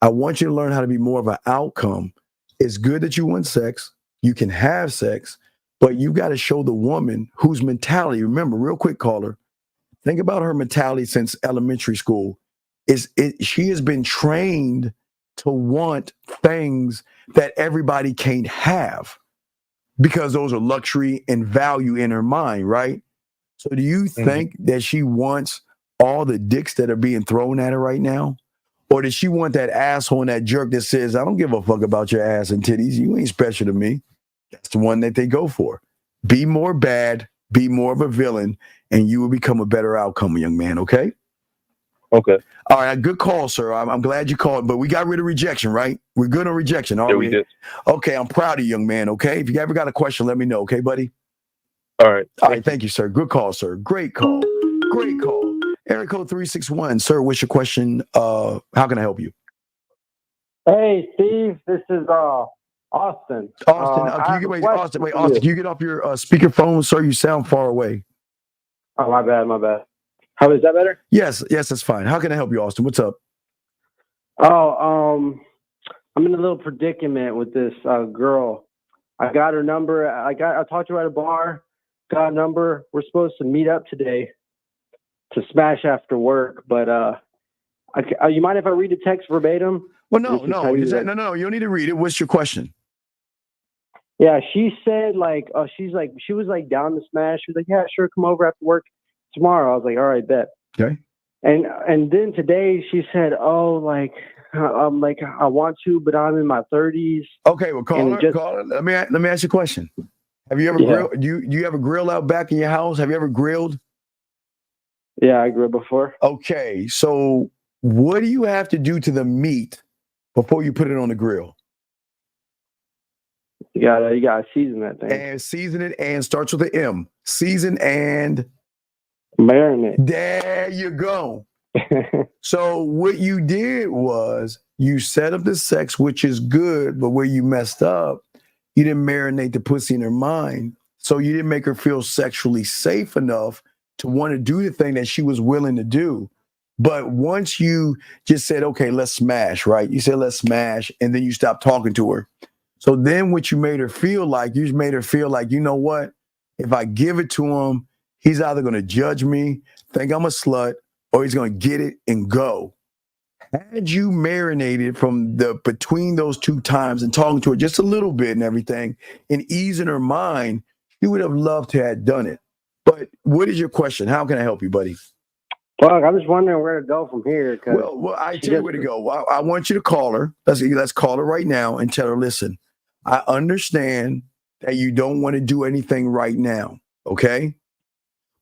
Speaker 11: I want you to learn how to be more of an outcome. It's good that you want sex. You can have sex, but you got to show the woman whose mentality, remember, real quick, caller, think about her mentality since elementary school. She has been trained to want things that everybody can't have because those are luxury and value in her mind, right? So do you think that she wants all the dicks that are being thrown at her right now? Or does she want that asshole and that jerk that says, I don't give a fuck about your ass and titties. You ain't special to me. That's the one that they go for. Be more bad, be more of a villain, and you will become a better outcome, young man, okay?
Speaker 21: Okay.
Speaker 11: All right, good call, sir. I'm glad you called, but we got rid of rejection, right? We're good on rejection, aren't we?
Speaker 21: Yeah, we did.
Speaker 11: Okay, I'm proud of you, young man, okay? If you ever got a question, let me know, okay, buddy?
Speaker 21: All right.
Speaker 11: All right, thank you, sir. Good call, sir. Great call. Great call. Area code 361. Sir, what's your question? How can I help you?
Speaker 1: Hey, Steve. This is Austin.
Speaker 11: Austin, can you get off your speakerphone, sir? You sound far away.
Speaker 1: Oh, my bad. How is that better?
Speaker 11: Yes, that's fine. How can I help you, Austin? What's up?
Speaker 1: Oh, I'm in a little predicament with this girl. I got her number. I talked to her at a bar. Got a number. We're supposed to meet up today to smash after work, but you mind if I read the text verbatim?
Speaker 11: Well, no. You don't need to read it. What's your question?
Speaker 1: Yeah, she said she was down to smash. She was like, yeah, sure, come over after work tomorrow. I was like, all right, bet.
Speaker 11: Okay.
Speaker 1: And then today she said, I want to, but I'm in my 30s.
Speaker 11: Okay, well, call her. Let me ask you a question. Have you ever grilled? Do you have a grill out back in your house? Have you ever grilled?
Speaker 1: Yeah, I grilled before.
Speaker 11: Okay, so what do you have to do to the meat before you put it on the grill?
Speaker 1: You gotta season that thing.
Speaker 11: And season it, and starts with an M. Season and
Speaker 1: marinate.
Speaker 11: There you go. So what you did was you set up the sex, which is good, but where you messed up, you didn't marinate the pussy in her mind. So you didn't make her feel sexually safe enough to want to do the thing that she was willing to do. But once you just said, okay, let's smash, right? You said, let's smash. And then you stopped talking to her. So then what you made her feel like, you know what? If I give it to him, he's either going to judge me, think I'm a slut, or he's going to get it and go. Had you marinated from between those two times and talking to her just a little bit and everything and easing her mind, you would have loved to have done it. But what is your question? How can I help you, buddy?
Speaker 1: Fuck, I'm just wondering where to go from here.
Speaker 11: Well, I tell you where to go. I want you to call her. Let's call her right now and tell her, listen, I understand that you don't want to do anything right now, okay?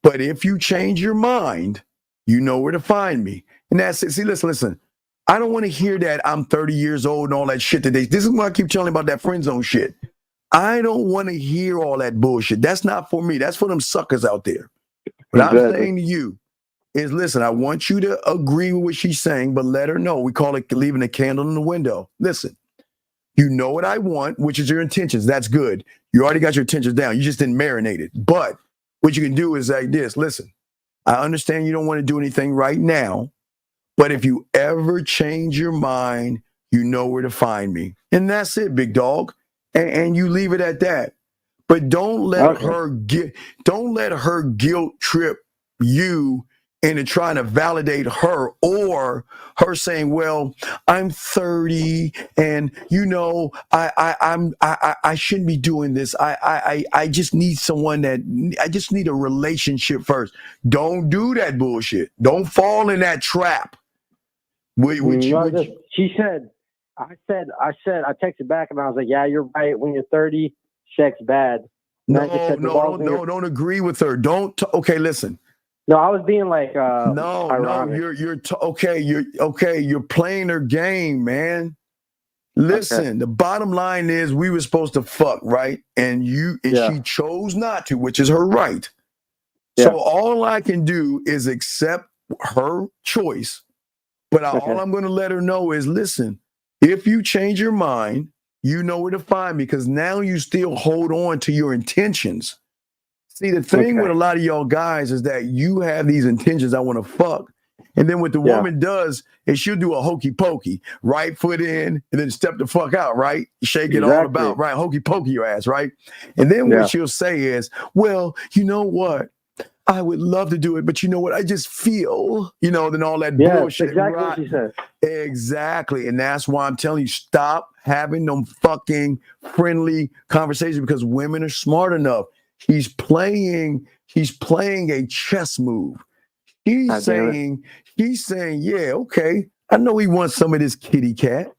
Speaker 11: But if you change your mind, you know where to find me. And that's it. See, listen. I don't want to hear that I'm 30 years old and all that shit today. This is why I keep telling you about that friend zone shit. I don't want to hear all that bullshit. That's not for me. That's for them suckers out there. What I'm saying to you is, listen, I want you to agree with what she's saying, but let her know. We call it leaving a candle in the window. Listen, you know what I want, which is your intentions. That's good. You already got your intentions down. You just didn't marinate it. But what you can do is like this. Listen, I understand you don't want to do anything right now, but if you ever change your mind, you know where to find me. And that's it, big dog. And you leave it at that. But don't let her guilt trip you into trying to validate her, or her saying, well, I'm 30 and I shouldn't be doing this. I just need someone I just need a relationship first. Don't do that bullshit. Don't fall in that trap.
Speaker 1: She said, I texted back and I was like, yeah, you're right. When you're 30, sex bad.
Speaker 11: No, don't agree with her. Okay, listen.
Speaker 1: No, I was being like, ironic.
Speaker 11: You're playing her game, man. Listen, the bottom line is we were supposed to fuck, right? And she chose not to, which is her right. Yeah. So all I can do is accept her choice. But all I'm going to let her know is, listen, if you change your mind, you know where to find me, because now you still hold on to your intentions. See, the thing with a lot of y'all guys is that you have these intentions, I want to fuck. And then what the woman does is she'll do a hokey pokey, right foot in, and then step the fuck out, right? Shake it all about, right? Hokey pokey your ass, right? And then what she'll say is, well, you know what? I would love to do it, but you know what? I just feel, then all that bullshit.
Speaker 1: Exactly what she said.
Speaker 11: Exactly. And that's why I'm telling you, stop having them fucking friendly conversations, because women are smart enough. He's playing a chess move. He's saying, yeah, okay, I know he wants some of this kitty cat,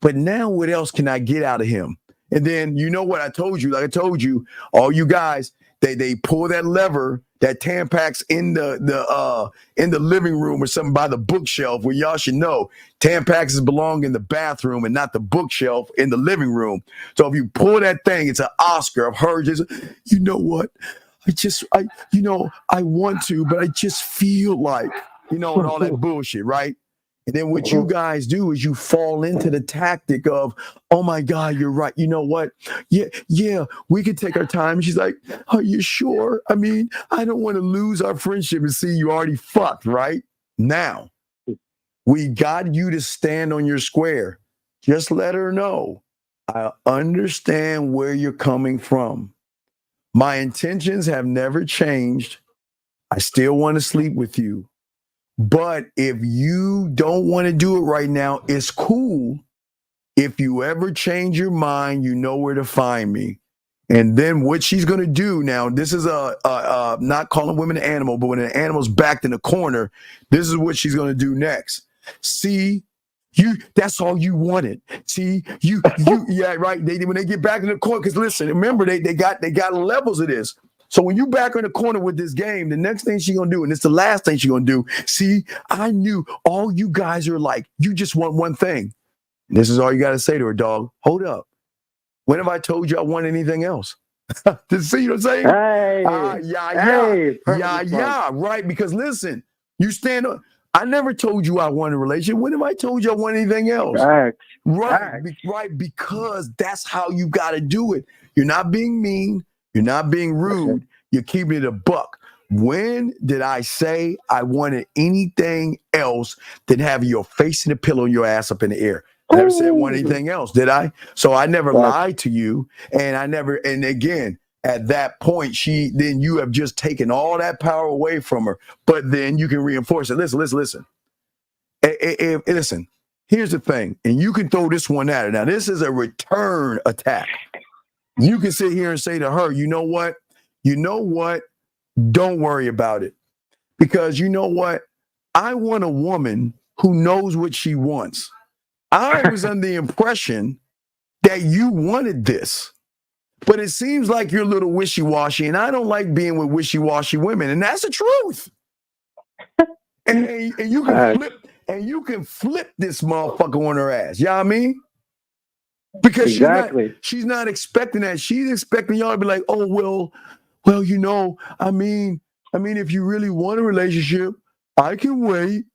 Speaker 11: but now what else can I get out of him? And then you know what I told you? Like I told you, all you guys, they pull that lever, that Tampax in the living room or something by the bookshelf, where y'all should know Tampaxes belong in the bathroom and not the bookshelf in the living room. So if you pull that thing, it's an Oscar of her just, you know what? I want to, but I just feel like, and all that bullshit, right? And then what you guys do is you fall into the tactic of, oh my God, you're right. You know what? Yeah, we could take our time. She's like, are you sure? I mean, I don't want to lose our friendship and see you already fucked, right? Now, we got you to stand on your square. Just let her know, I understand where you're coming from. My intentions have never changed. I still want to sleep with you. But if you don't want to do it right now, it's cool. If you ever change your mind, you know where to find me. And then what she's going to do now, this is not calling women an animal, but when an animal's backed in a corner, this is what she's going to do next. See, that's all you wanted. See, yeah, right. When they get back in the corner, because listen, remember, they got levels of this. So when you back her in the corner with this game, the next thing she's going to do, and it's the last thing she's going to do, see, I knew all you guys are like, you just want one thing. This is all you got to say to her, dog. Hold up. When have I told you I want anything else? See what I'm saying? Yeah, right. Because listen, you stand up. I never told you I wanted a relationship. When have I told you I want anything else? Right. Because that's how you got to do it. You're not being mean. You're not being rude. You're keeping it a buck. When did I say I wanted anything else than having your face in the pillow and your ass up in the air? I never said I want anything else, did I? So I never lied to you. And again, at that point, then you have just taken all that power away from her. But then you can reinforce it. Listen. Listen, here's the thing. And you can throw this one at her. Now, this is a return attack. You can sit here and say to her, you know what? don't worry about it. Because you know what? I want a woman who knows what she wants. I was under the impression that you wanted this. But it seems like you're a little wishy-washy, and I don't like being with wishy-washy women, and that's the truth. And you can flip this motherfucker on her ass. You know what I mean? Because she's not expecting that. She's expecting y'all to be like, oh, well, you know, I mean, if you really want a relationship, I can wait.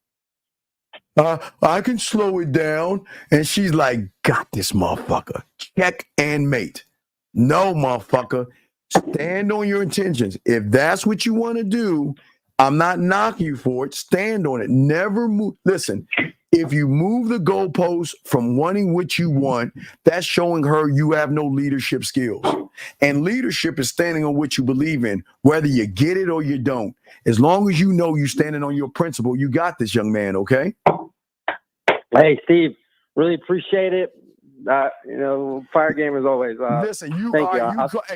Speaker 11: I can slow it down. And she's like, got this motherfucker. Check and mate. No, motherfucker. Stand on your intentions. If that's what you want to do, I'm not knocking you for it. Stand on it. Never move. Listen, if you move the goalposts from wanting what you want, that's showing her you have no leadership skills. And leadership is standing on what you believe in, whether you get it or you don't. As long as you know you're standing on your principle, you got this, young man, okay?
Speaker 1: Hey, Steve, really appreciate it. Fire game as always.
Speaker 11: Listen,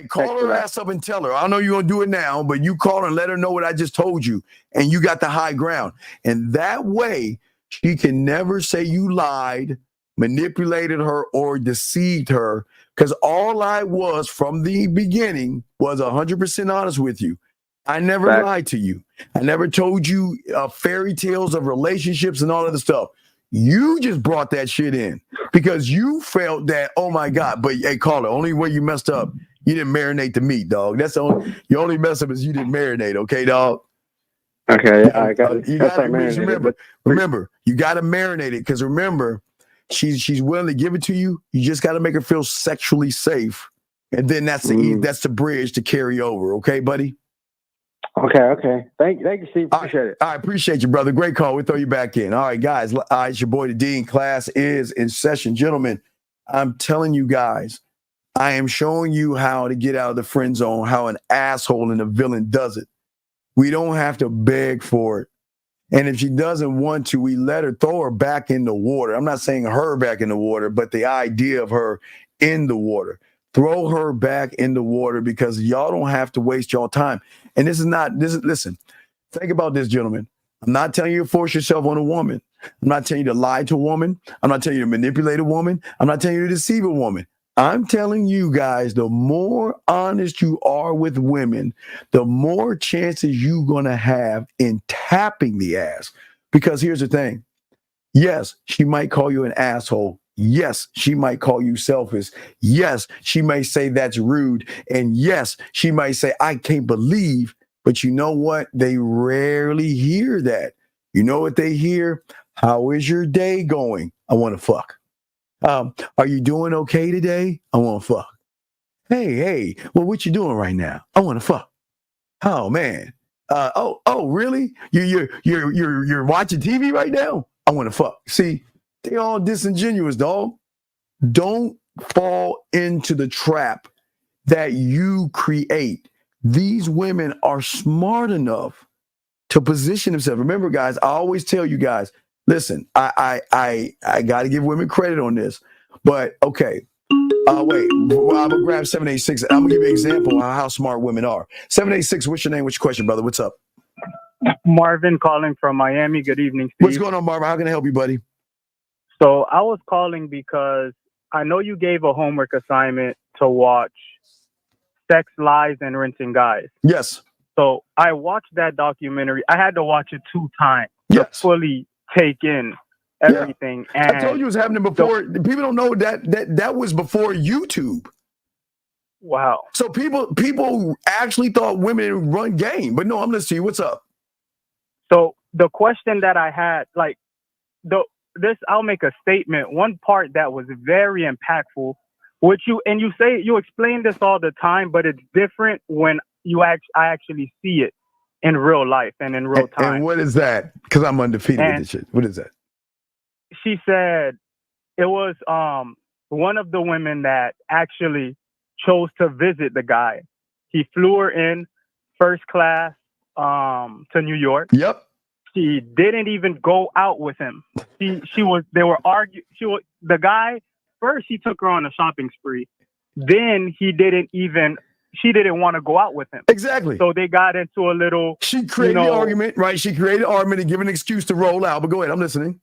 Speaker 11: call her ass up and tell her. I know you're going to do it now, but you call her and let her know what I just told you, and you got the high ground. And that way, she can never say you lied, manipulated her, or deceived her, because all I was from the beginning was 100% honest with you. I never lied to you. I never told you fairy tales of relationships and all of the stuff. You just brought that shit in because you felt that, oh my God, but hey, caller, only way you messed up, you didn't marinate the meat, dog. That's your only mess up is you didn't marinate, okay, dog?
Speaker 1: Okay, I got it.
Speaker 11: Remember, you got to marinate it because remember, she's willing to give it to you. You just got to make her feel sexually safe, and then that's the bridge to carry over, okay, buddy?
Speaker 1: Okay. Thank you, Steve. Appreciate it.
Speaker 11: I appreciate you, brother. Great call. We'll throw you back in. All right, guys. It's your boy, the Dean. Class is in session. Gentlemen, I'm telling you guys, I am showing you how to get out of the friend zone, how an asshole and a villain does it. We don't have to beg for it. And if she doesn't want to, we let her throw her back in the water. I'm not saying her back in the water, but the idea of her in the water. Throw her back in the water because y'all don't have to waste y'all time. And listen, think about this, gentlemen. I'm not telling you to force yourself on a woman. I'm not telling you to lie to a woman. I'm not telling you to manipulate a woman. I'm not telling you to deceive a woman. I'm telling you guys, the more honest you are with women, the more chances you're going to have in tapping the ass. Because here's the thing. Yes, she might call you an asshole. Yes, she might call you selfish. Yes, she may say that's rude. And yes, she might say, I can't believe. But you know what? They rarely hear that. You know what they hear? How is your day going? I want to fuck. Are you doing okay today? I want to fuck. Hey, well, what you doing right now? I want to fuck. Oh man. Oh, really? You're watching TV right now? I want to fuck. See, they all disingenuous, dog. Don't fall into the trap that you create. These women are smart enough to position themselves. Remember, guys, I always tell you guys, listen, I got to give women credit on this. But, okay, wait, I'm going to grab 786. I'm going to give you an example of how smart women are. 786, what's your name? What's your question, brother? What's up?
Speaker 2: Marvin calling from Miami. Good evening, Steve.
Speaker 11: What's going on, Marvin? How can I help you, buddy?
Speaker 2: So I was calling because I know you gave a homework assignment to watch Sex, Lies, and Rinsing Guys.
Speaker 11: Yes.
Speaker 2: So I watched that documentary. I had to watch it 2 times to fully take in everything.
Speaker 11: Yeah. And I told you it was happening before. People don't know that was before YouTube.
Speaker 2: Wow.
Speaker 11: So people actually thought women run game. But no, I'm listening to you. What's up?
Speaker 2: So the question that I had, I'll make a statement. One part that was very impactful, which you explain this all the time, but it's different when I actually see it in real life and in real time.
Speaker 11: And what is that? Because I'm undefeated with this shit. What is that?
Speaker 2: She said it was one of the women that actually chose to visit the guy. He flew her in first class to New York.
Speaker 11: Yep.
Speaker 2: She didn't even go out with him. They were arguing. The guy, first he took her on a shopping spree. Then he didn't even she didn't want to go out with him.
Speaker 11: Exactly.
Speaker 2: So they got into a little.
Speaker 11: She created an argument, right? She created an argument and give an excuse to roll out. But go ahead, I'm listening.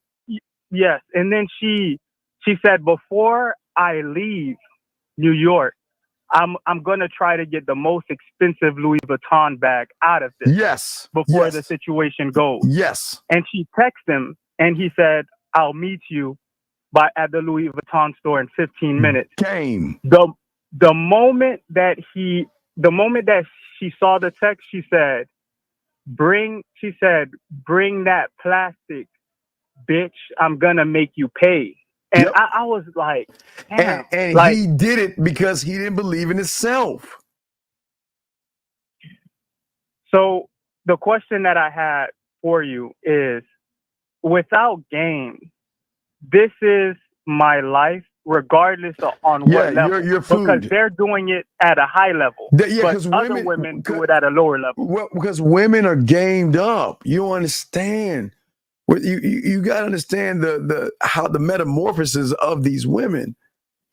Speaker 2: Yes, and then she said, before I leave New York, I'm gonna try to get the most expensive Louis Vuitton bag out of this.
Speaker 11: Yes.
Speaker 2: Before the situation goes.
Speaker 11: Yes.
Speaker 2: And she texted him, and he said, "I'll meet you at the Louis Vuitton store in 15 minutes."
Speaker 11: Game.
Speaker 2: The moment that she saw the text, she said, bring that plastic, bitch. I'm gonna make you pay. And I was like, damn.
Speaker 11: And
Speaker 2: like,
Speaker 11: he did it because he didn't believe in himself.
Speaker 2: So the question that I had for you is, without game, this is my life, regardless of on what level.
Speaker 11: Your food.
Speaker 2: Because they're doing it at a high level. But other women do it at a lower level.
Speaker 11: Well, because women are gamed up. You don't understand. You got to understand how the metamorphosis of these women.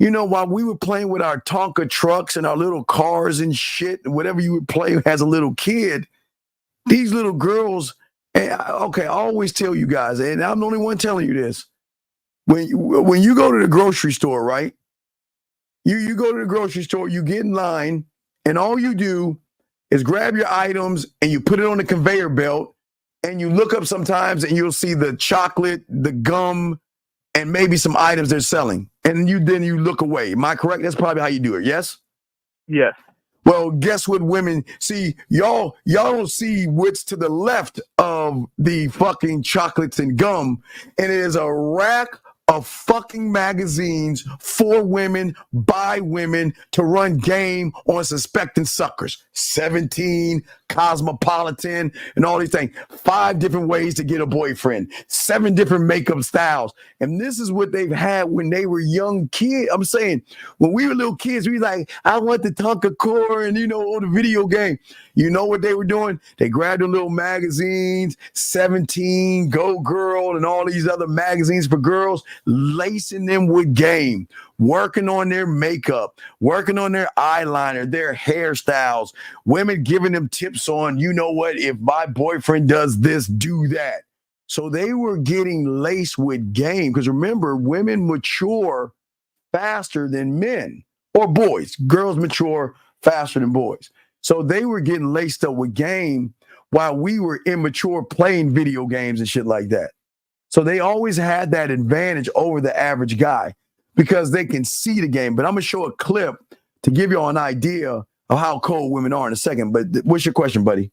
Speaker 11: You know, while we were playing with our Tonka trucks and our little cars and shit, whatever you would play as a little kid, these little girls, okay, I always tell you guys, and I'm the only one telling you this, when you go to the grocery store, right? You go to the grocery store, you get in line, and all you do is grab your items and you put it on the conveyor belt, and you look up sometimes and you'll see the chocolate, the gum, and maybe some items they're selling. And then you look away. Am I correct? That's probably how you do it, yes?
Speaker 2: Yes.
Speaker 11: Well, guess what, women? See, y'all don't see what's to the left of the fucking chocolates and gum. And it is a rack of fucking magazines for women, by women, to run game on suspecting suckers. 17, Cosmopolitan, and all these things. 5 different ways to get a boyfriend. 7 different makeup styles. And this is what they've had when they were young kids. I'm saying, when we were little kids, we like, I want the Tonka core and, on the video game. You know what they were doing? They grabbed the little magazines, 17, Go Girl, and all these other magazines for girls, lacing them with game, working on their makeup, working on their eyeliner, their hairstyles, women giving them tips on, you know what, if my boyfriend does this, do that. So they were getting laced with game, because remember, women mature faster than men or boys. Girls mature faster than boys. So they were getting laced up with game while we were immature playing video games and shit like that. So they always had that advantage over the average guy because they can see the game. But I'm going to show a clip to give you all an idea of how cold women are in a second. But what's your question, buddy?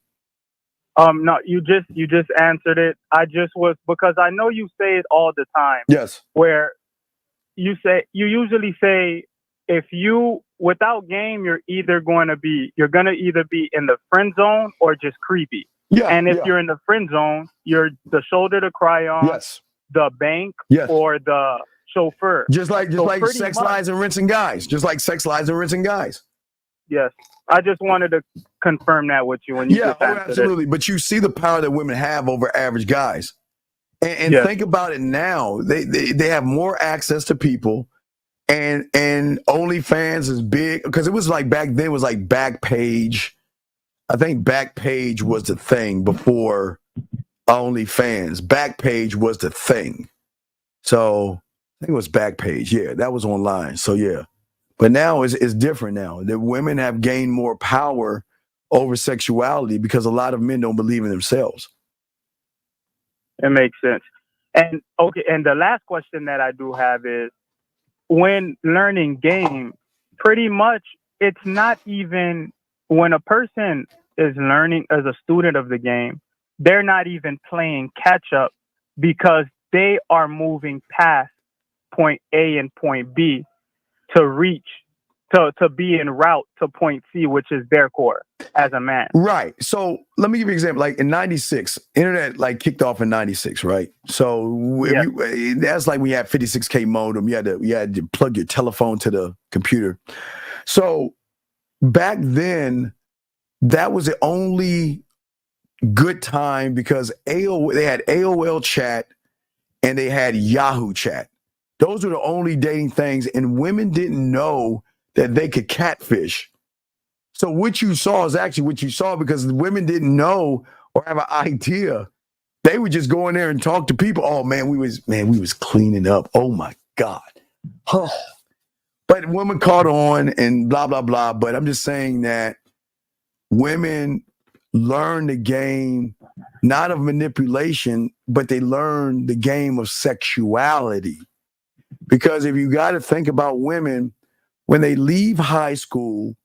Speaker 2: No, you just answered it. I just was, because I know you say it all the time.
Speaker 11: Yes.
Speaker 2: Where you usually say, if you, without game, you're gonna either be in the friend zone or just creepy.
Speaker 11: Yeah.
Speaker 2: And if you're in the friend zone, you're the shoulder to cry on,
Speaker 11: yes,
Speaker 2: the bank,
Speaker 11: yes,
Speaker 2: or the chauffeur.
Speaker 11: Just like sex, lies, and rinsing guys. Just like sex, lies, and rinsing guys.
Speaker 2: Yes. I just wanted to confirm that with you. And you just answered
Speaker 11: absolutely.
Speaker 2: it.
Speaker 11: But you see the power that women have over average guys. And think about it now. They have more access to people. And OnlyFans is big, because it was like back then, it was like Backpage. I think Backpage was the thing before OnlyFans. Backpage was the thing. So I think it was Backpage. Yeah, that was online. So yeah. But now it's different now. The women have gained more power over sexuality because a lot of men don't believe in themselves.
Speaker 2: It makes sense. And okay, and the last question that I do have is, when learning game, pretty much it's not even, when a person is learning as a student of the game, they're not even playing catch up, because they are moving past point A and point B to reach, to be en route to point C, which is their core as a man.
Speaker 11: Right. So let me give you an example. Like in 96, internet like kicked off in 96, right? So that's like when you had 56K modem, you had to plug your telephone to the computer. So back then, that was the only good time, because they had AOL chat and they had Yahoo chat. Those were the only dating things, and women didn't know that they could catfish. So what you saw is actually what you saw because the women didn't know or have an idea. They would just go in there and talk to people. Oh man, we was cleaning up. Oh my God. Oh. But women caught on and blah, blah, blah. But I'm just saying that women learn the game, not of manipulation, but they learn the game of sexuality. Because if you got to think about women, when they leave high school,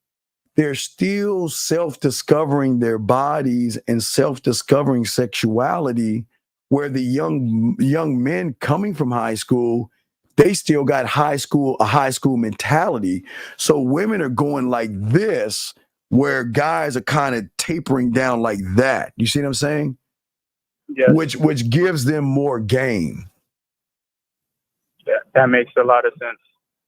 Speaker 11: they're still self-discovering their bodies and self-discovering sexuality, where the young men coming from high school, they still got a high school mentality. So women are going like this, where guys are kind of tapering down like that. You see what I'm saying?
Speaker 2: Yes.
Speaker 11: Which gives them more game.
Speaker 2: Yeah, that makes a lot of sense.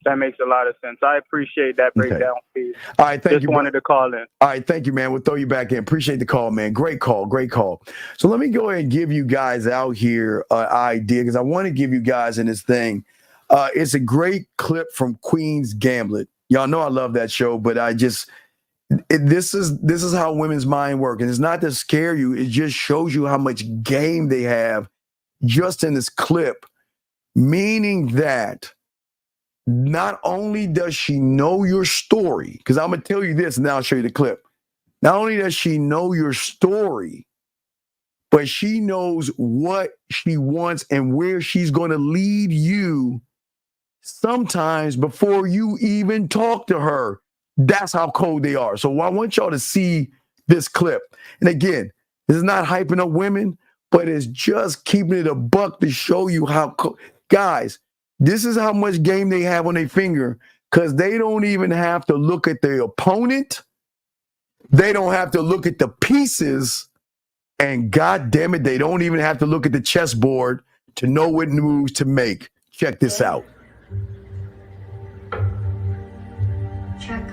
Speaker 2: I appreciate that breakdown, Steve.
Speaker 11: All right, thank you.
Speaker 2: Just wanted to call in.
Speaker 11: All right, thank you, man. We'll throw you back in. Appreciate the call, man. Great call. So let me go ahead and give you guys out here an idea, because I want to give you guys in this thing. It's a great clip from Queen's Gambit. Y'all know I love that show, but this is how women's mind work. And it's not to scare you. It just shows you how much game they have just in this clip, meaning that not only does she know your story, because I'm going to tell you this and then I'll show you the clip. Not only does she know your story, but she knows what she wants and where she's going to lead you sometimes before you even talk to her. That's how cold they are. So I want y'all to see this clip. And again, this is not hyping up women, but it's just keeping it a buck to show you how guys, this is how much game they have on their finger, because they don't even have to look at their opponent. They don't have to look at the pieces. And God damn it, they don't even have to look at the chessboard to know what moves to make. Check this out.
Speaker 3: Check.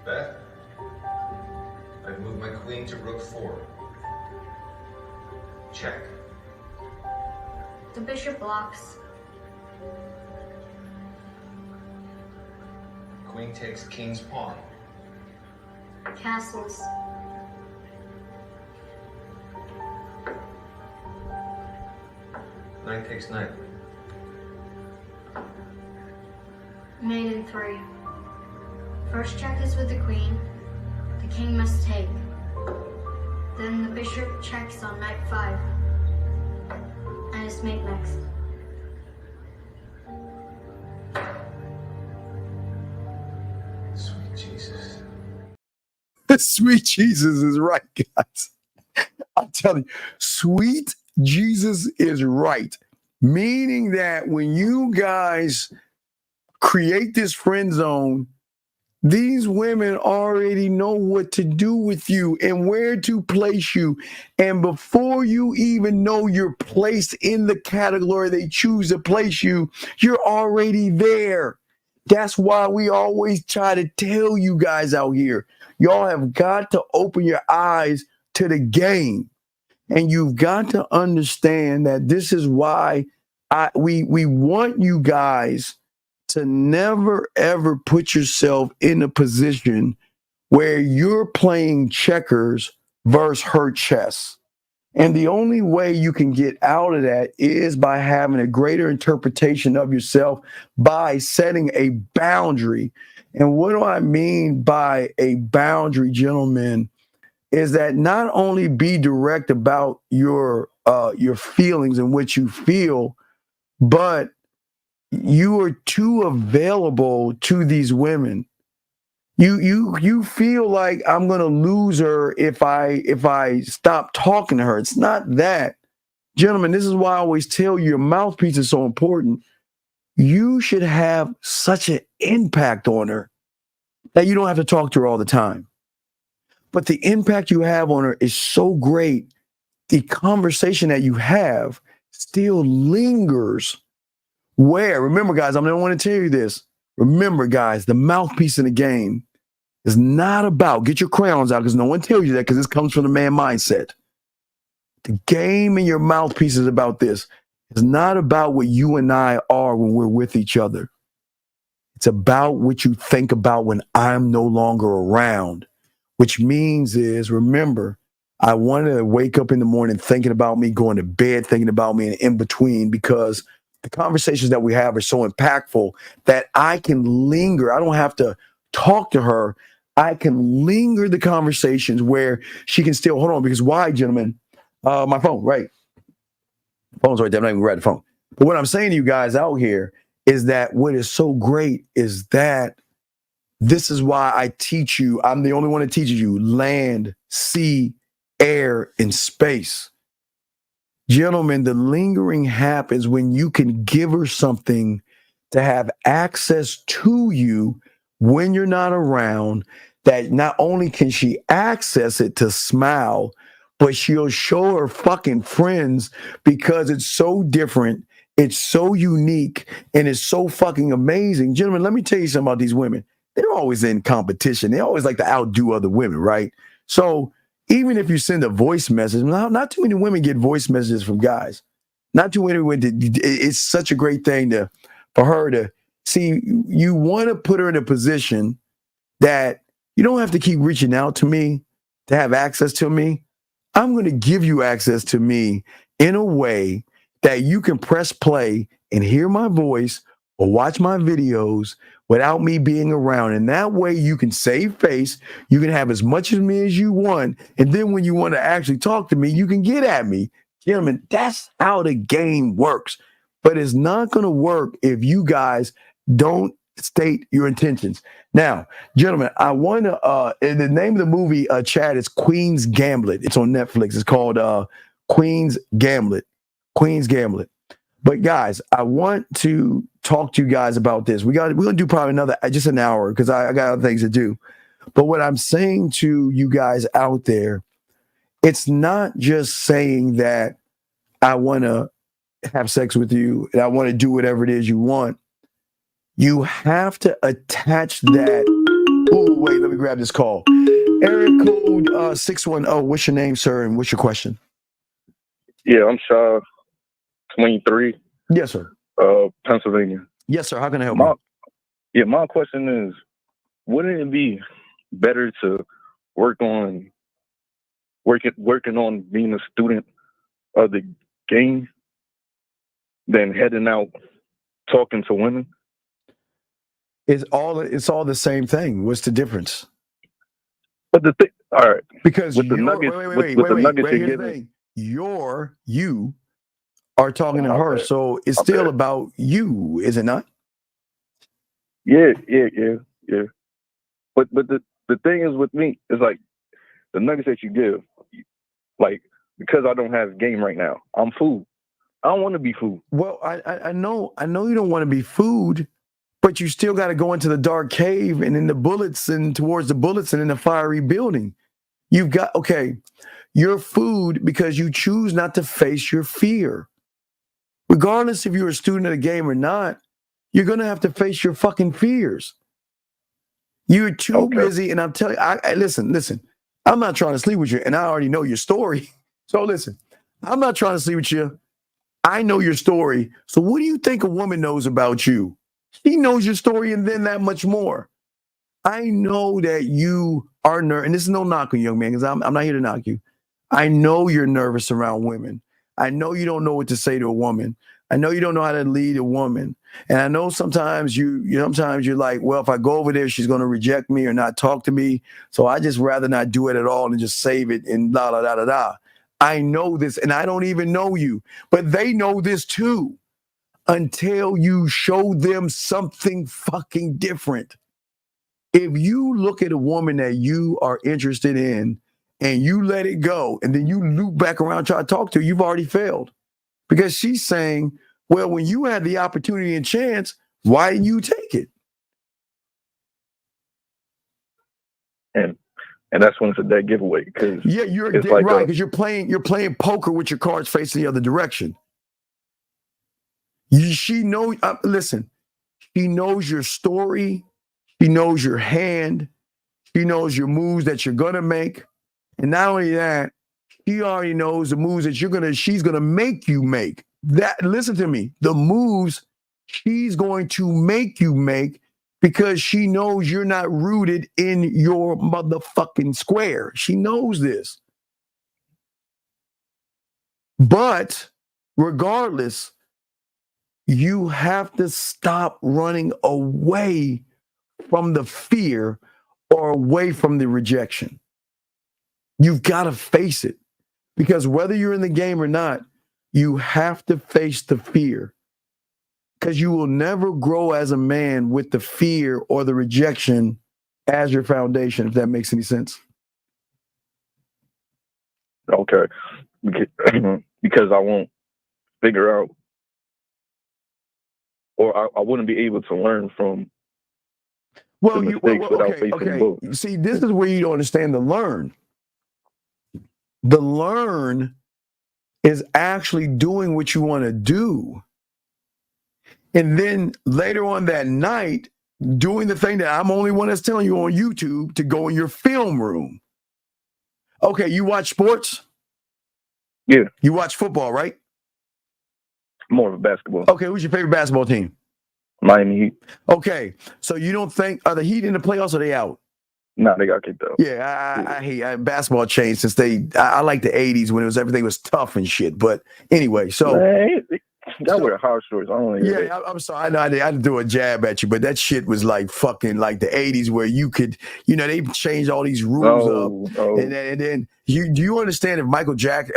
Speaker 22: Bet. I've moved my queen to rook 4. Check.
Speaker 3: The bishop blocks.
Speaker 22: Queen takes king's pawn.
Speaker 3: Castles.
Speaker 22: Knight takes knight.
Speaker 3: Mate in 3. First check is with the queen. The king must take. Then the bishop checks on knight 5. And his mate next.
Speaker 22: Sweet Jesus.
Speaker 11: Sweet Jesus is right, guys. I'm telling you, sweet Jesus is right. Meaning that when you guys create this friend zone, these women already know what to do with you and where to place you. And before you even know you're placed in the category they choose to place you, you're already there. That's why we always try to tell you guys out here, y'all have got to open your eyes to the game. And you've got to understand that this is why we want you guys to never, ever put yourself in a position where you're playing checkers versus her chess. And the only way you can get out of that is by having a greater interpretation of yourself, by setting a boundary. And what do I mean by a boundary, gentlemen, is that not only be direct about your feelings and what you feel, but you are too available to these women. You feel like I'm gonna lose her if I stop talking to her. It's not that. Gentlemen, this is why I always tell you your mouthpiece is so important. You should have such an impact on her that you don't have to talk to her all the time. But the impact you have on her is so great. The conversation that you have still lingers. Where, remember, guys, I'm going to want to tell you this. Remember, guys, the mouthpiece in the game is not about, get your crayons out because no one tells you that because this comes from the man mindset. The game in your mouthpiece is about this. It's not about what you and I are when we're with each other. It's about what you think about when I'm no longer around, which means is, remember, I want to wake up in the morning thinking about me, going to bed thinking about me, and in between, because the conversations that we have are so impactful that I can linger. I don't have to talk to her. I can linger the conversations where she can still hold on. Because why, gentlemen? My phone, right? Phone's right there. I'm not even grab the phone. But what I'm saying to you guys out here is that what is so great is that this is why I teach you. I'm the only one that teaches you land, sea, air, and space. Gentlemen, the lingering happens when you can give her something to have access to you when you're not around, that not only can she access it to smile, but she'll show her fucking friends because it's so different, it's so unique, and it's so fucking amazing. Gentlemen, let me tell you something about these women. They're always in competition. They always like to outdo other women, right? So even if you send a voice message, not too many women get voice messages from guys. Not too many women. It's such a great thing for her to see. You want to put her in a position that you don't have to keep reaching out to me to have access to me. I'm going to give you access to me in a way that you can press play and hear my voice or watch my videos without me being around. And that way you can save face. You can have as much of me as you want. And then when you want to actually talk to me, you can get at me. Gentlemen, that's how the game works. But it's not going to work if you guys don't state your intentions. Now, gentlemen, I want to, the name of the movie, Chad, is Queen's Gambit. It's on Netflix. It's called Queen's Gambit. Queen's Gambit. But guys, I want to talk to you guys about this. We're going to do probably just an hour because I got other things to do. But what I'm saying to you guys out there, it's not just saying that I want to have sex with you and I want to do whatever it is you want. You have to attach that. Oh, wait, let me grab this call. Area code 610. What's your name, sir, and what's your question?
Speaker 21: Yeah, I'm Shaw, 23.
Speaker 11: Yes, sir.
Speaker 21: Pennsylvania.
Speaker 11: Yes, sir. How can I help you?
Speaker 21: Yeah, my question is, wouldn't it be better to working on being a student of the game than heading out talking to women?
Speaker 11: It's all the same thing. What's the difference?
Speaker 21: But the thing, all right,
Speaker 11: because
Speaker 21: with the nuggets, with the nuggets you're getting,
Speaker 11: you are talking to her, so it's still about you, is it not?
Speaker 21: Yeah. But the thing is with me is like the nuggets that you give, like because I don't have game right now, I'm food. I don't want to be food.
Speaker 11: Well, I know you don't want to be food. But you still got to go into the dark cave and in the bullets and towards the bullets and in the fiery building. You've got, your food because you choose not to face your fear. Regardless if you're a student of the game or not, you're going to have to face your fucking fears. You're too busy. And I'm telling you, listen, I'm not trying to sleep with you. And I already know your story. So listen, I'm not trying to sleep with you. I know your story. So what do you think a woman knows about you? She knows your story and then that much more. I know that you are nervous, and this is no knock on you, young man, because I'm not here to knock you. I know you're nervous around women. I know you don't know what to say to a woman. I know you don't know how to lead a woman. And I know sometimes you're like, well, if I go over there, she's going to reject me or not talk to me. So I just rather not do it at all and just save it and la, la, la, la, la. I know this, and I don't even know you, but they know this too. Until you show them something fucking different. If you look at a woman that you are interested in and you let it go and then you loop back around and try to talk to her, you've already failed. Because she's saying, well, when you had the opportunity and chance, why didn't you take it?
Speaker 21: and that's when it's a dead giveaway. Because
Speaker 11: you're
Speaker 21: it's
Speaker 11: dead
Speaker 21: like
Speaker 11: right, because you're playing poker with your cards facing the other direction. She knows. Listen, she knows your story. She knows your hand. She knows your moves that you're gonna make, and not only that, she already knows the moves that she's gonna make you make. That, listen to me, the moves she's going to make you make, because she knows you're not rooted in your motherfucking square. She knows this. But regardless, you have to stop running away from the fear or away from the rejection. You've got to face it, because whether you're in the game or not, you have to face the fear, because you will never grow as a man with the fear or the rejection as your foundation, if that makes any sense.
Speaker 21: Okay. Because I won't figure out, or I wouldn't be able to learn from the mistakes without facing them both.
Speaker 11: See, this is where you don't understand the learn. The learn is actually doing what you want to do. And then later on that night, doing the thing that I'm the only one that's telling you on YouTube to go in your film room. Okay, you watch sports?
Speaker 21: Yeah.
Speaker 11: You watch football, right?
Speaker 21: More of a basketball.
Speaker 11: Okay, who's your favorite basketball team?
Speaker 21: Miami Heat.
Speaker 11: Okay, so you don't think, are the Heat in the playoffs or are they out?
Speaker 21: No, they got kicked out.
Speaker 11: Yeah, I hate basketball changed since I like the 80s when everything was tough and shit. But anyway, so.
Speaker 21: That were hard shorts. I don't know.
Speaker 11: Yeah, I'm sorry. I know I didn't do a jab at you, but that shit was like fucking like the 80s where you could, they changed all these rules up. And then do you understand if Michael Jordan,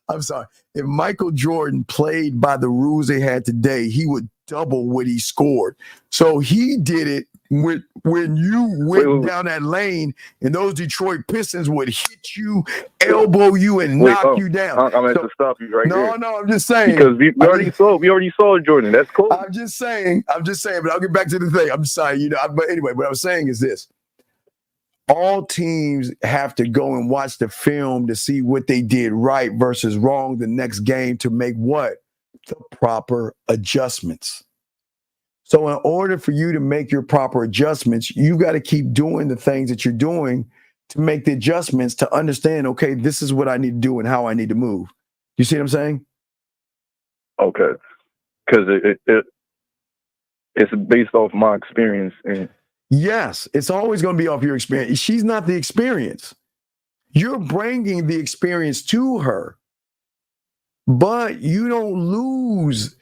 Speaker 11: I'm sorry, if Michael Jordan played by the rules they had today, he would double what he scored. So he did it when you went down that lane, and those Detroit Pistons would hit you, elbow you, and knock you down.
Speaker 21: I'm going to stop you right there.
Speaker 11: No, I'm just saying.
Speaker 21: Because we already saw Jordan. That's cool.
Speaker 11: I'm just saying, but I'll get back to the thing. I'm sorry, but anyway, what I was saying is this. All teams have to go and watch the film to see what they did right versus wrong the next game to make what? The proper adjustments. So in order for you to make your proper adjustments, you got to keep doing the things that you're doing to make the adjustments to understand, okay, this is what I need to do and how I need to move. You see what I'm saying?
Speaker 21: Okay. Because it's based off my experience. And
Speaker 11: yes, it's always going to be off your experience. She's not the experience. You're bringing the experience to her, but you don't lose.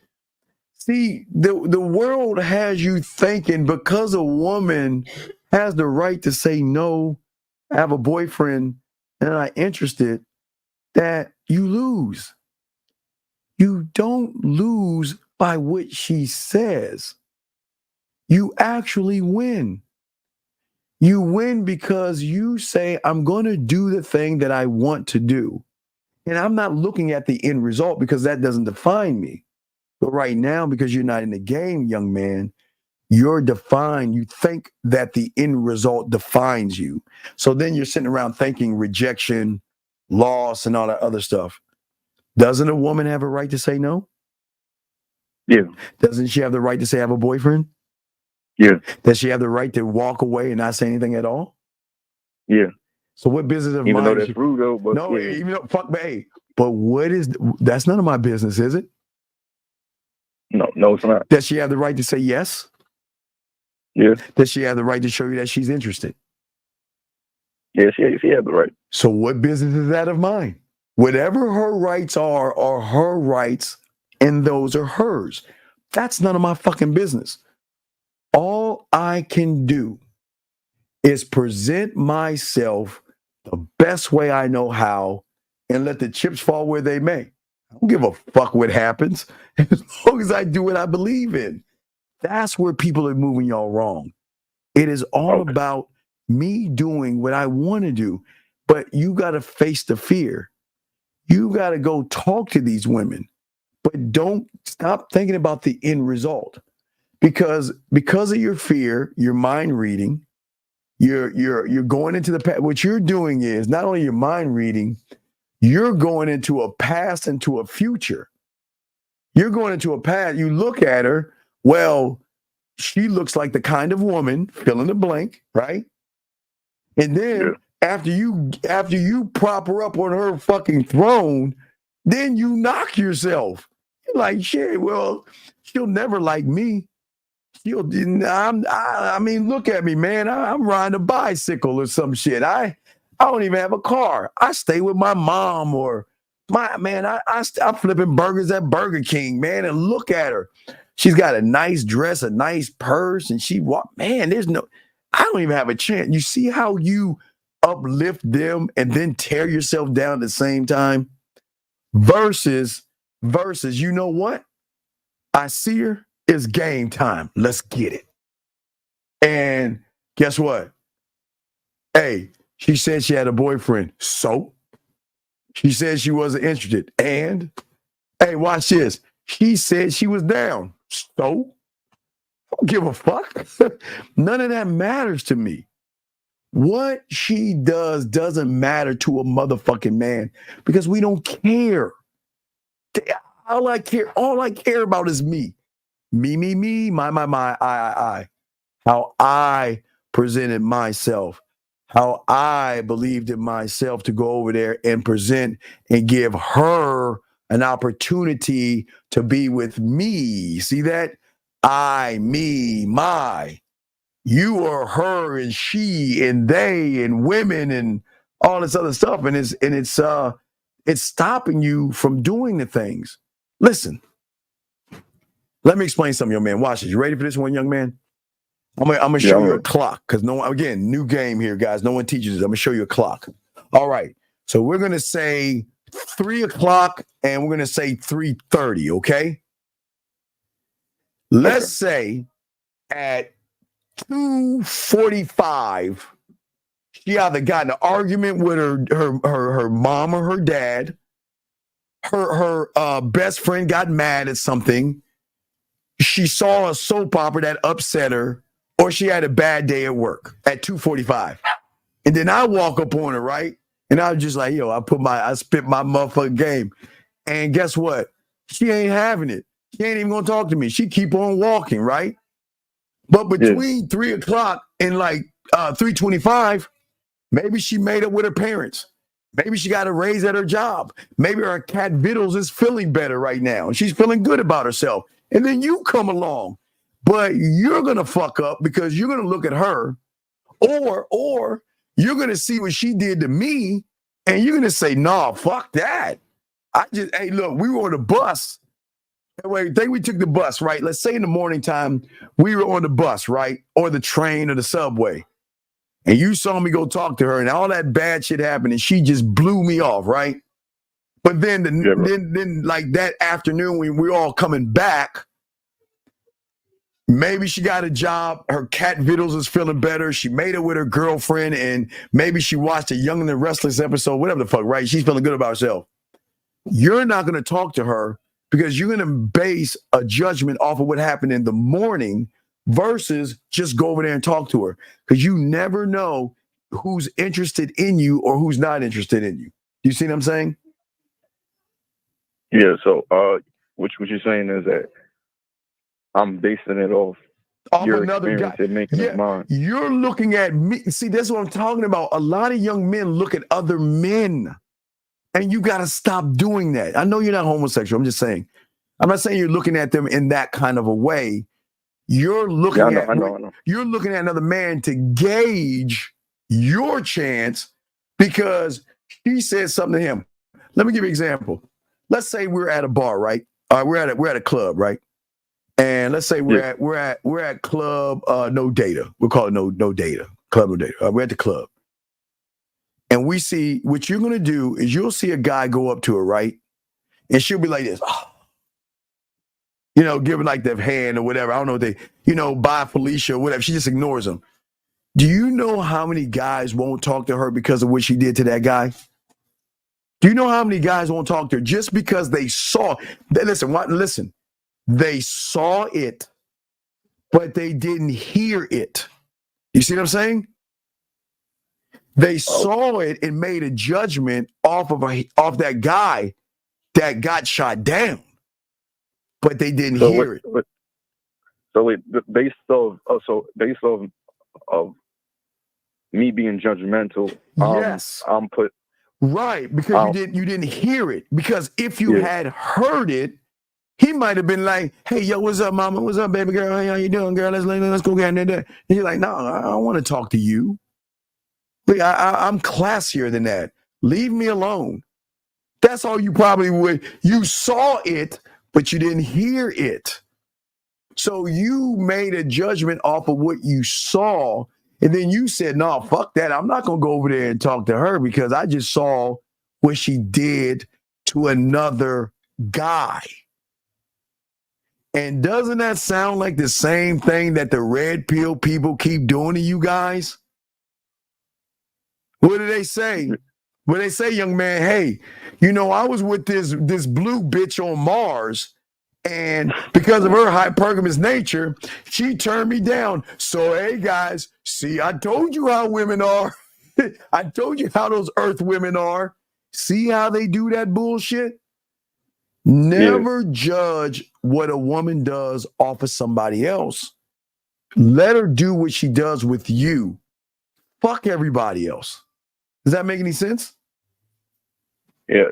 Speaker 11: See, the world has you thinking because a woman has the right to say no, I have a boyfriend, and I'm not interested, that you lose. You don't lose by what she says. You actually win. You win because you say, I'm going to do the thing that I want to do. And I'm not looking at the end result because that doesn't define me. But right now, because you're not in the game, young man, you're defined. You think that the end result defines you. So then you're sitting around thinking rejection, loss, and all that other stuff. Doesn't a woman have a right to say no?
Speaker 21: Yeah.
Speaker 11: Doesn't she have the right to say I have a boyfriend?
Speaker 21: Yeah.
Speaker 11: Does she have the right to walk away and not say anything at all?
Speaker 21: Yeah.
Speaker 11: So what business of
Speaker 21: even
Speaker 11: mine?
Speaker 21: Though that's rude, though. But
Speaker 11: no,
Speaker 21: yeah.
Speaker 11: even though, fuck, hey, but what is, that's none of my business, is it?
Speaker 21: No, it's not.
Speaker 11: Does she have the right to say yes?
Speaker 21: Yeah.
Speaker 11: Does she have the right to show you that she's interested?
Speaker 21: Yeah, she has the right.
Speaker 11: So what business is that of mine? Whatever her rights are her rights, and those are hers. That's none of my fucking business. All I can do is present myself the best way I know how and let the chips fall where they may. I don't give a fuck what happens as long as I do what I believe in. That's where people are moving y'all wrong. It is all about me doing what I want to do, but you got to face the fear. You got to go talk to these women, but don't stop thinking about the end result. because of your fear, your mind reading, you're going into the past. What you're doing is not only your mind reading, you're going into a past, into a future. You're going into a past. You look at her, well, she looks like the kind of woman, fill in the blank, right? And then after you prop her up on her fucking throne, then you knock yourself. You're like, shit, well, she'll never like me. I mean, look at me, man. I'm riding a bicycle or some shit. I don't even have a car. I stay with my mom or I'm flipping burgers at Burger King, man. And look at her. She's got a nice dress, a nice purse, and I don't even have a chance. You see how you uplift them and then tear yourself down at the same time? Versus, you know what? I see her. It's game time. Let's get it. And guess what? Hey, she said she had a boyfriend. So? She said she wasn't interested. And, hey, watch this. She said she was down. So? I don't give a fuck. None of that matters to me. What she does doesn't matter to a motherfucking man because we don't care. All I care about is me. Me, my, I. How I presented myself, how I believed in myself to go over there and present and give her an opportunity to be with me. See that? I, me, my. You are her and she and they and women and all this other stuff. And it's stopping you from doing the things. Listen. Let me explain something, young man. Watch this. You ready for this one, young man? I'm gonna show you a clock because again, new game here, guys. No one teaches this. I'm gonna show you a clock. All right. So we're gonna say 3 o'clock and we're gonna say 3:30. Okay. Let's say at 2:45, she either got in an argument with her mom or her dad. Her best friend got mad at something. She saw a soap opera that upset her, or she had a bad day at work at 2:45. And then I walk up on her, right? And I was just like, yo, I spit my motherfucking game. And guess what? She ain't having it. She ain't even gonna talk to me. She keep on walking, right? But between 3 o'clock and like 3:25, maybe she made up with her parents. Maybe she got a raise at her job. Maybe her cat Vittles is feeling better right now. And she's feeling good about herself. And then you come along, but you're going to fuck up because you're going to look at her or you're going to see what she did to me and you're going to say, nah, fuck that. Hey, look, we were on the bus. Think we took the bus, right? Let's say in the morning time, we were on the bus, right? Or the train or the subway. And you saw me go talk to her and all that bad shit happened and she just blew me off, right? But then, then like that afternoon when we're all coming back, maybe she got a job. Her cat Vittles is feeling better. She made it with her girlfriend, and maybe she watched a Young and the Restless episode, whatever the fuck, right? She's feeling good about herself. You're not going to talk to her because you're going to base a judgment off of what happened in the morning versus just go over there and talk to her because you never know who's interested in you or who's not interested in you. You see what I'm saying?
Speaker 21: Yeah, so what you're saying is that I'm basing it off your
Speaker 11: another guy
Speaker 21: and making it mine.
Speaker 11: You're looking at me. See, that's what I'm talking about. A lot of young men look at other men, and you got to stop doing that. I know you're not homosexual. I'm just saying. I'm not saying you're looking at them in that kind of a way. You're looking I know. You're looking at another man to gauge your chance because she said something to him. Let me give you an example. Let's say we're at a bar, right? We're at a club, right? And let's say we're at club No Data. We'll call it no data. Club No Data. We're at the club. And we see what you're gonna do is you'll see a guy go up to her, right? And she'll be like this, give her like the hand or whatever. I don't know what they, bye Felicia or whatever. She just ignores him. Do you know how many guys won't talk to her because of what she did to that guy? Do you know how many guys won't talk to her just because they saw? Listen. They saw it. but they didn't hear it. You see what I'm saying? They saw it and made a judgment off that guy that got shot down, but they didn't hear it.
Speaker 21: Based off of me being judgmental,
Speaker 11: yes,
Speaker 21: I'm put
Speaker 11: right because you didn't hear it. Because if you had heard it, he might have been like, "Hey, yo, what's up, mama? What's up, baby girl? How you doing, girl? Let's go get in there." And you're like, "No, I don't want to talk to you. I'm classier than that. Leave me alone." That's all you probably would. You saw it, but you didn't hear it. So you made a judgment off of what you saw, and then you said, "No, fuck that. I'm not going to go over there and talk to her because I just saw what she did to another guy." And doesn't that sound like the same thing that the red pill people keep doing to you guys? What do they say? Well, they say, young man, hey, I was with this blue bitch on Mars, and because of her hypergamous nature, she turned me down. So, hey, guys, see, I told you how women are. I told you how those Earth women are. See how they do that bullshit? Never judge what a woman does off of somebody else. Let her do what she does with you. Fuck everybody else. Does that make any sense?
Speaker 21: Yeah,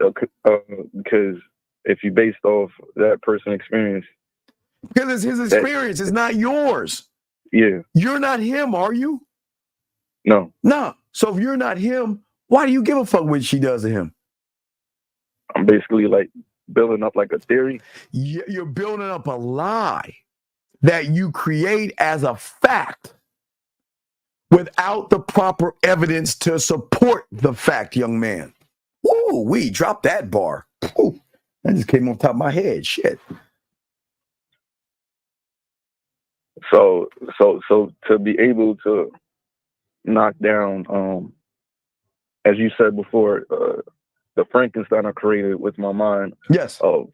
Speaker 21: because if you based off that person's experience.
Speaker 11: Because it's his experience, it's not yours.
Speaker 21: Yeah.
Speaker 11: You're not him, are you?
Speaker 21: No.
Speaker 11: No. So if you're not him, why do you give a fuck what she does to him?
Speaker 21: I'm basically like building up like a theory.
Speaker 11: You're building up a lie that you create as a fact without the proper evidence to support the fact, young man. Ooh, we dropped that bar. Ooh, that just came off the top of my head. Shit.
Speaker 21: So to be able to knock down, as you said before, the Frankenstein I created with my mind.
Speaker 11: Yes.
Speaker 21: Of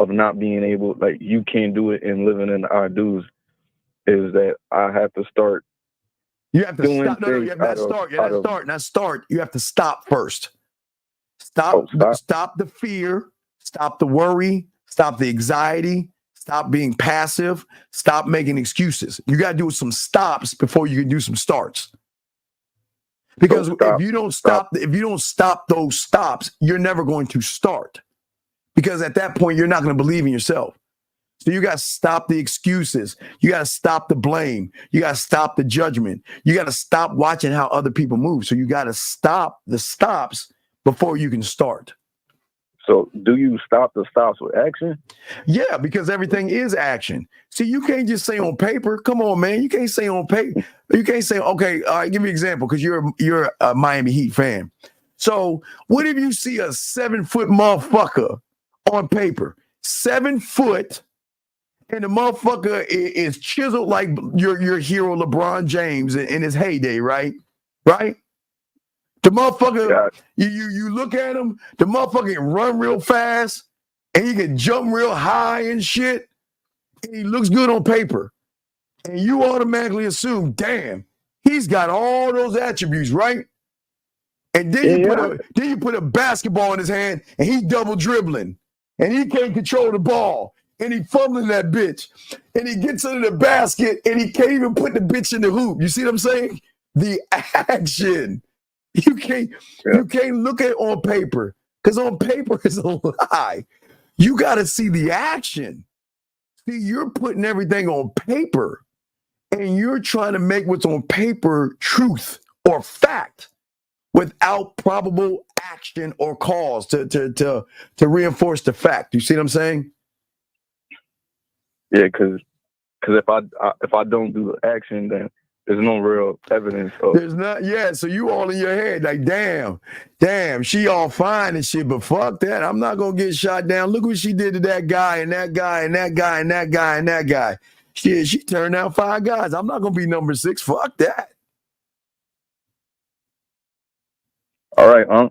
Speaker 21: not being able, like you can't do it and living in the I do's, is that I have to start.
Speaker 11: You have to stop. No, you have to start. You have to start. Not start. You have to stop first. Stop the fear. Stop the worry. Stop the anxiety. Stop being passive. Stop making excuses. You got to do some stops before you can do some starts. Because if you don't stop those stops, you're never going to start. Because at that point, you're not going to believe in yourself. So you got to stop the excuses. You got to stop the blame. You got to stop the judgment. You got to stop watching how other people move. So you got to stop the stops before you can start.
Speaker 21: So do you stop the stops with action?
Speaker 11: Yeah, because everything is action. See, you can't just say on paper. Come on, man. You can't say on paper. You can't say, okay, all right, give me an example because you're a Miami Heat fan. So what if you see a 7-foot motherfucker on paper? 7 foot. And the motherfucker is chiseled like your hero LeBron James in his heyday, right? Right? The motherfucker, you look at him, the motherfucker can run real fast and he can jump real high and shit. And he looks good on paper. And you automatically assume, damn, he's got all those attributes, right? And then you put a basketball in his hand and he's double dribbling and he can't control the ball. And he fumbling that bitch. And he gets under the basket and he can't even put the bitch in the hoop. You see what I'm saying? The action. You can't look at it on paper. Because on paper is a lie. You got to see the action. See, you're putting everything on paper. And you're trying to make what's on paper truth or fact without probable action or cause to reinforce the fact. You see what I'm saying?
Speaker 21: Yeah, because if I don't do the action, then there's no real evidence.
Speaker 11: There's not. Yeah, so you all in your head like, damn, she all fine and shit, but fuck that. I'm not gonna get shot down. Look what she did to that guy and that guy and that guy and that guy and that guy. She turned out 5 guys. I'm not gonna be number 6. Fuck that.
Speaker 21: All right,
Speaker 11: All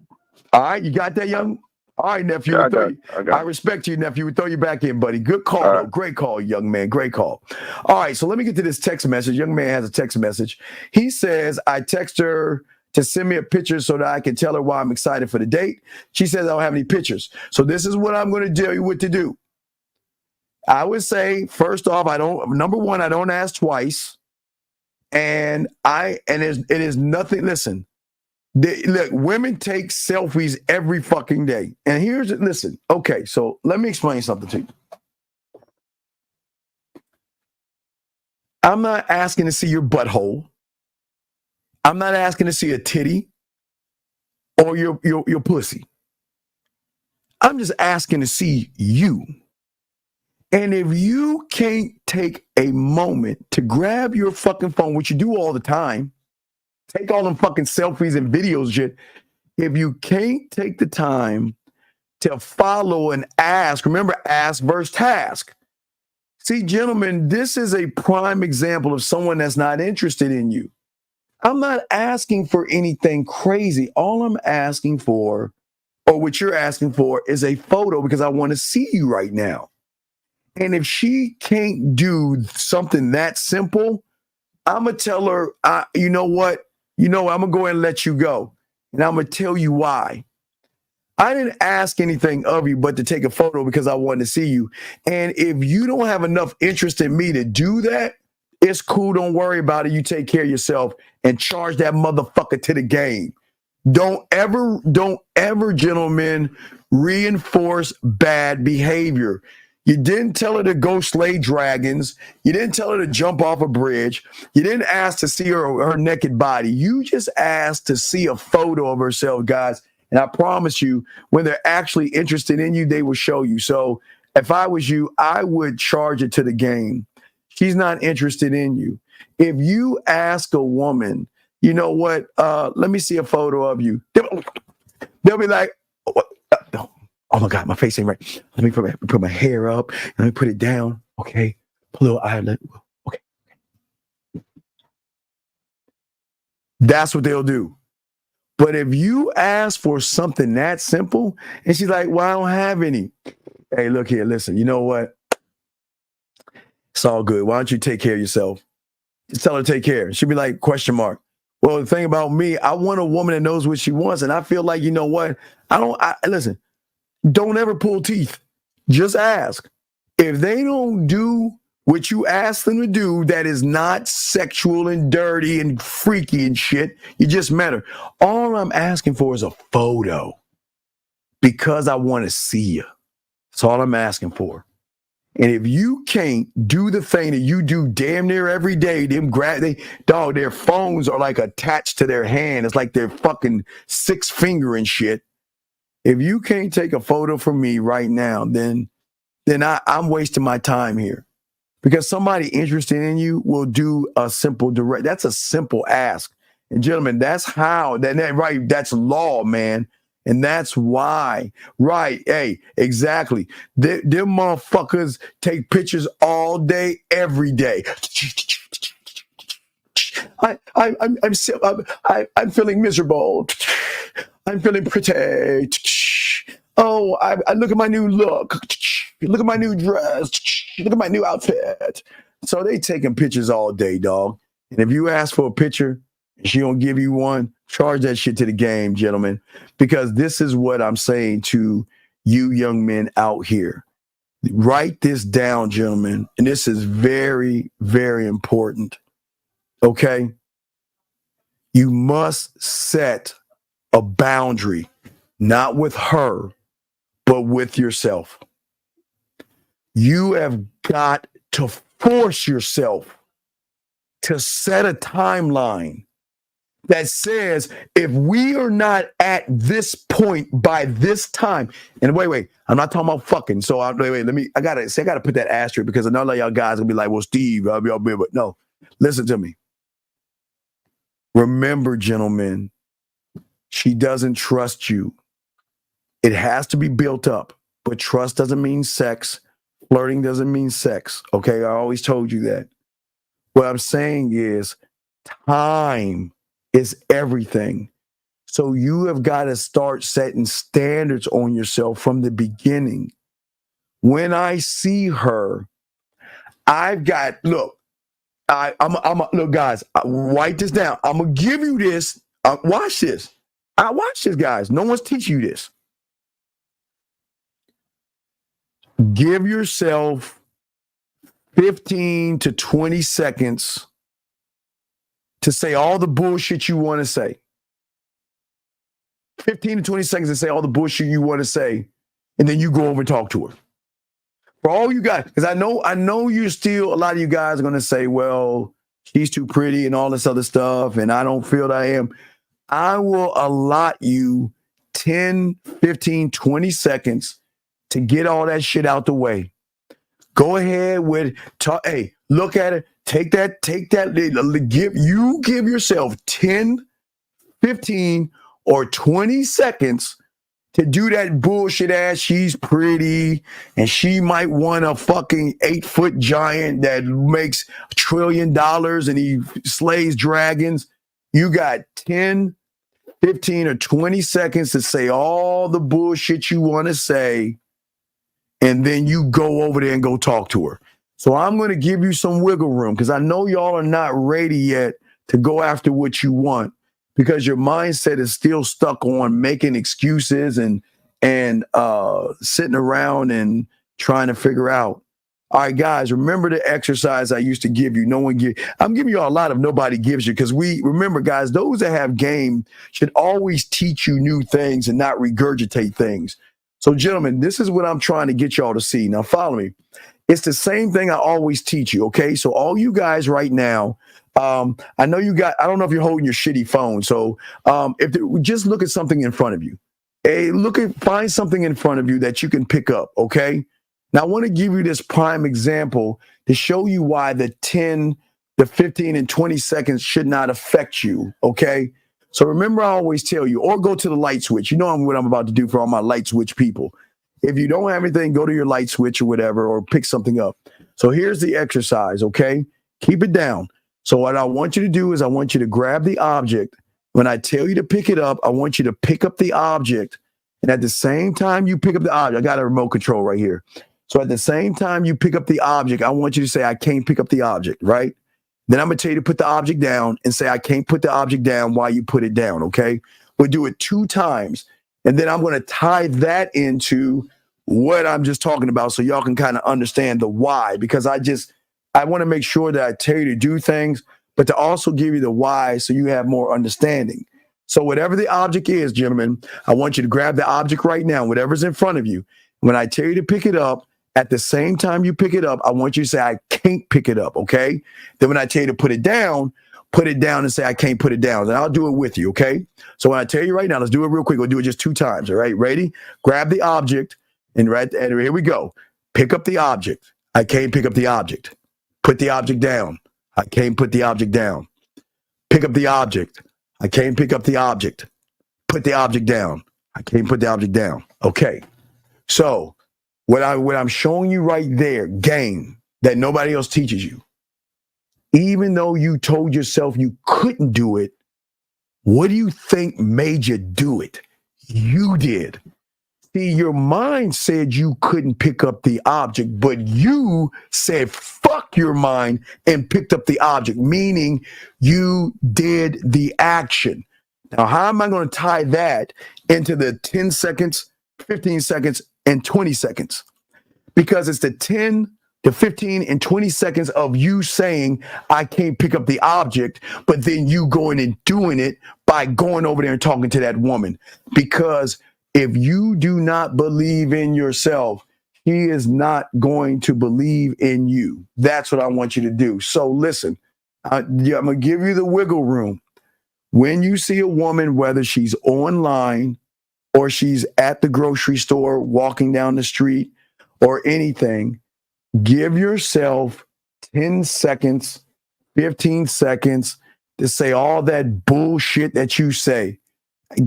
Speaker 11: right, you got that, young? All right, nephew. I respect you, nephew. We throw you back in, buddy. Good call, though. Great call, young man. Great call. All right, so let me get to this text message. Young man has a text message. He says, I text her to send me a picture so that I can tell her why I'm excited for the date. She says I don't have any pictures. So this is what I'm going to tell you what to do. I would say, first off, number one, I don't ask twice. And it is nothing. Listen, look, women take selfies every fucking day. And listen, okay, so let me explain something to you. I'm not asking to see your butthole. I'm not asking to see a titty or your pussy. I'm just asking to see you. And if you can't take a moment to grab your fucking phone, which you do all the time, take all them fucking selfies and videos, shit. If you can't take the time to follow and ask, remember, ask versus task. See, gentlemen, this is a prime example of someone that's not interested in you. I'm not asking for anything crazy. All I'm asking for, or what you're asking for, is a photo because I want to see you right now. And if she can't do something that simple, I'm going to tell her, you know what? I'm going to go ahead and let you go. And I'm going to tell you why. I didn't ask anything of you but to take a photo because I wanted to see you. And if you don't have enough interest in me to do that, it's cool. Don't worry about it. You take care of yourself and charge that motherfucker to the game. Don't ever, gentlemen, reinforce bad behavior. You didn't tell her to go slay dragons. You didn't tell her to jump off a bridge. You didn't ask to see her naked body. You just asked to see a photo of herself, guys. And I promise you, when they're actually interested in you, they will show you. So if I was you, I would charge it to the game. She's not interested in you. If you ask a woman, you know what, let me see a photo of you, they'll be like, oh my God, my face ain't right. Let me put my hair up. Let me put it down. Okay. Pull a little eyelid. Okay. That's what they'll do. But if you ask for something that simple, and she's like, well, I don't have any. Hey, look here, listen, you know what? It's all good. Why don't you take care of yourself? Just tell her to take care. She'll be like, question mark. Well, the thing about me, I want a woman that knows what she wants. And I feel like, you know what? Listen, don't ever pull teeth. Just ask. If they don't do what you ask them to do, that is not sexual and dirty and freaky and shit, you just met her. All I'm asking for is a photo because I want to see you. That's all I'm asking for. And if you can't do the thing that you do damn near every day, their phones are like attached to their hand. It's like their fucking 6 finger and shit. If you can't take a photo from me right now, then I'm wasting my time here. Because somebody interested in you will do a simple direct. That's a simple ask. And gentlemen, that's how, right, that's law, man. And that's why, right, hey, exactly. Them motherfuckers take pictures all day, every day. I'm feeling miserable. I'm feeling pretty. Oh, I look at my new look. Look at my new dress. Look at my new outfit. So they taking pictures all day, dog. And if you ask for a picture, she don't give you one, charge that shit to the game, gentlemen. Because this is what I'm saying to you young men out here. Write this down, gentlemen. And this is very, very important. Okay? You must set a boundary, not with her, but with yourself. You have got to force yourself to set a timeline that says, if we are not at this point by this time, and wait, I'm not talking about fucking. So I gotta put that asterisk because another y'all guys will be like, well, Steve, but no, listen to me. Remember, gentlemen, she doesn't trust you. It has to be built up, but trust doesn't mean sex. Flirting doesn't mean sex. Okay, I always told you that. What I'm saying is time is everything. So you have got to start setting standards on yourself from the beginning. When I see her, I've got, look, look, guys, write this down. I'm going to give you this. Watch this. Watch this, guys. No one's teaching you this. Give yourself 15 to 20 seconds to say all the bullshit you want to say. 15 to 20 seconds to say all the bullshit you want to say, and then you go over and talk to her. For all you guys, because I know you're still, a lot of you guys are going to say, well, she's too pretty and all this other stuff, and I don't feel that I am. I will allot you 10, 15, 20 seconds to get all that shit out the way. Go ahead with, hey, look at it. Take that, give yourself 10, 15, or 20 seconds to do that bullshit ass, she's pretty, and she might want a fucking 8-foot giant that makes $1 trillion and he slays dragons. You got 10, 15, or 20 seconds to say all the bullshit you want to say, and then you go over there and go talk to her. So I'm going to give you some wiggle room because I know y'all are not ready yet to go after what you want because your mindset is still stuck on making excuses and sitting around and trying to figure out. All right, guys, remember the exercise I used to give you. I'm giving you a lot of nobody gives you because remember, guys, those that have game should always teach you new things and not regurgitate things. So, gentlemen, this is what I'm trying to get y'all to see. Now, follow me. It's the same thing I always teach you, okay? So all you guys right now, I know I don't know if you're holding your shitty phone. So just look at something in front of you. Hey, find something in front of you that you can pick up, okay? Now, I want to give you this prime example to show you why the 10, the 15, and 20 seconds should not affect you, okay? So remember, I always tell you, or go to the light switch. You know what I'm about to do for all my light switch people. If you don't have anything, go to your light switch or whatever, or pick something up. So here's the exercise, okay? Keep it down. So what I want you to do is I want you to grab the object. When I tell you to pick it up, I want you to pick up the object. And at the same time you pick up the object, I got a remote control right here. So at the same time you pick up the object, I want you to say, I can't pick up the object, right? Then I'm going to tell you to put the object down and say, I can't put the object down while you put it down, okay? We'll do it 2 times. And then I'm going to tie that into what I'm just talking about so y'all can kind of understand the why, because I want to make sure that I tell you to do things, but to also give you the why so you have more understanding. So whatever the object is, gentlemen, I want you to grab the object right now, whatever's in front of you. When I tell you to pick it up, at the same time you pick it up, I want you to say, I can't pick it up, okay? Then when I tell you to put it down and say, I can't put it down. And I'll do it with you, okay? So when I tell you right now, let's do it real quick. We'll do it just 2 times, all right? Ready? Grab the object, and here we go. Pick up the object. I can't pick up the object. Put the object down. I can't put the object down. Pick up the object. I can't pick up the object. Put the object down. I can't put the object down. Okay. So what I'm showing you right there, game that nobody else teaches you. Even though you told yourself you couldn't do it, what do you think made you do it? You did. See, your mind said you couldn't pick up the object, but you said, fuck your mind, and picked up the object, meaning you did the action. Now, how am I going to tie that into the 10 seconds, 15 seconds, and 20 seconds? Because it's the 10, the 15, and 20 seconds of you saying, I can't pick up the object, but then you going and doing it by going over there and talking to that woman. Because if you do not believe in yourself, he is not going to believe in you. That's what I want you to do. So listen, I'm going to give you the wiggle room. When you see a woman, whether she's online or she's at the grocery store, walking down the street or anything, give yourself 10 seconds, 15 seconds to say all that bullshit that you say.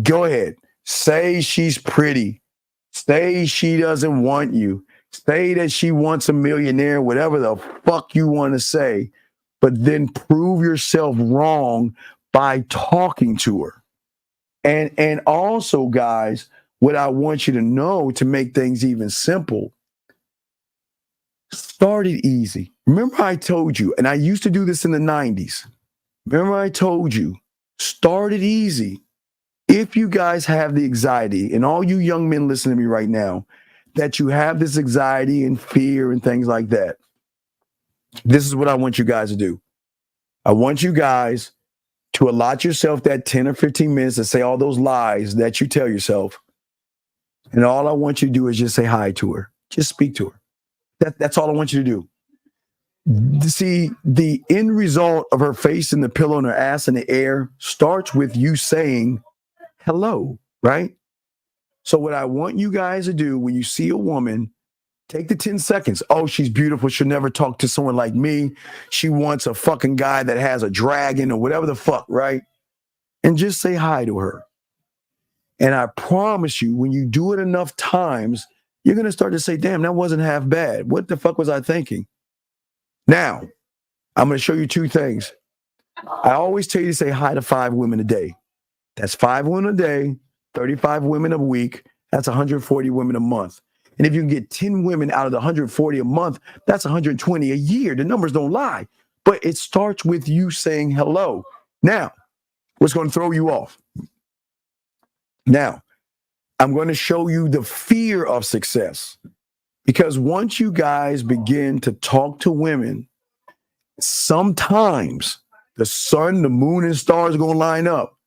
Speaker 11: Go ahead. Say she's pretty. Say she doesn't want you. Say that she wants a millionaire, whatever the fuck you want to say. But then prove yourself wrong by talking to her. And also, guys, what I want you to know to make things even simple, start it easy. Remember I told you, and I used to do this in the 90s. Remember I told you, start it easy. If you guys have the anxiety, and all you young men listening to me right now, that you have this anxiety and fear and things like that, this is what I want you guys to do. I want you guys to allot yourself that 10 or 15 minutes to say all those lies that you tell yourself. And all I want you to do is just say hi to her. Just speak to her. That's all I want you to do. See, the end result of her face in the pillow and her ass in the air starts with you saying hello, right? So what I want you guys to do when you see a woman, take the 10 seconds. Oh, she's beautiful. She'll never talk to someone like me. She wants a fucking guy that has a dragon or whatever the fuck, right? And just say hi to her. And I promise you, when you do it enough times, you're going to start to say, damn, that wasn't half bad. What the fuck was I thinking? Now, I'm going to show you two things. I always tell you to say hi to 5 women a day. That's 5 women a day, 35 women a week. That's 140 women a month. And if you can get 10 women out of the 140 a month, that's 120 a year. The numbers don't lie. But it starts with you saying hello. Now, what's going to throw you off? Now, I'm going to show you the fear of success. Because once you guys begin to talk to women, sometimes the sun, the moon, and stars are going to line up.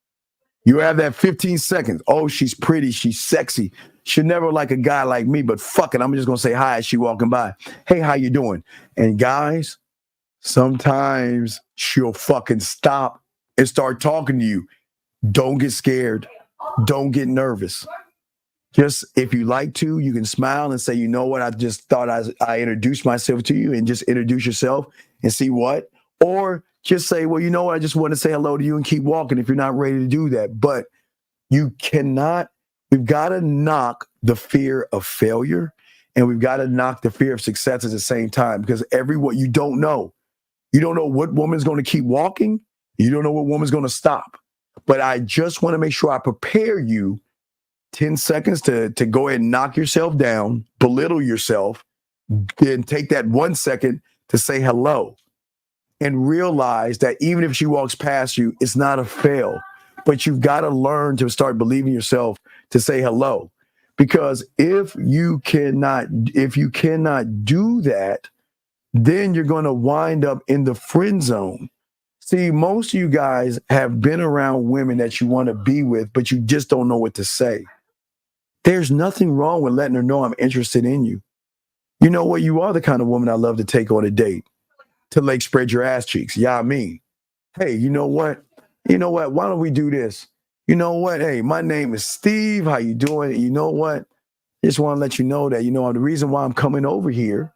Speaker 11: You have that 15 seconds. Oh, she's pretty. She's sexy. She'll never like a guy like me, but fuck it. I'm just going to say hi as she walking by. Hey, how you doing? And guys, sometimes she'll fucking stop and start talking to you. Don't get scared. Don't get nervous. Just if you like to, you can smile and say, you know what? I just thought I introduced myself to you, and just introduce yourself and see what. Or just say, well, you know what? I just want to say hello to you and keep walking if you're not ready to do that. But you cannot, we've got to knock the fear of failure, and we've got to knock the fear of success at the same time, because you don't know. You don't know what woman's going to keep walking. You don't know what woman's going to stop. But I just want to make sure I prepare you 10 seconds to go ahead and knock yourself down, belittle yourself, then take that 1 second to say hello. And realize that even if she walks past you, it's not a fail. But you've got to learn to start believing yourself to say hello. Because if you cannot do that, then you're going to wind up in the friend zone. See, most of you guys have been around women that you want to be with, but you just don't know what to say. There's nothing wrong with letting her know I'm interested in you. You know what? You are the kind of woman I love to take on a date. To like spread your ass cheeks. Yeah, I mean, hey, you know what? Why don't we do this? You know what? Hey, my name is Steve. How you doing? You know what? Just want to let you know that, the reason why I'm coming over here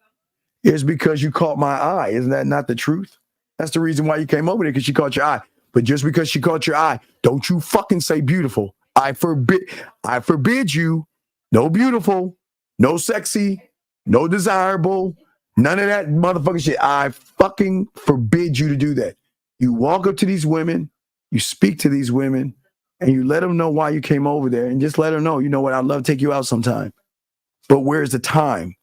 Speaker 11: is because you caught my eye. Isn't that not the truth? That's the reason why you came over there, because she caught your eye. But just because she caught your eye, don't you fucking say beautiful. I forbid you. No beautiful, no sexy, no desirable, none of that motherfucking shit. I fucking forbid you to do that. You walk up to these women, you speak to these women, and you let them know why you came over there, and just let them know, you know what, I'd love to take you out sometime. But where's the time?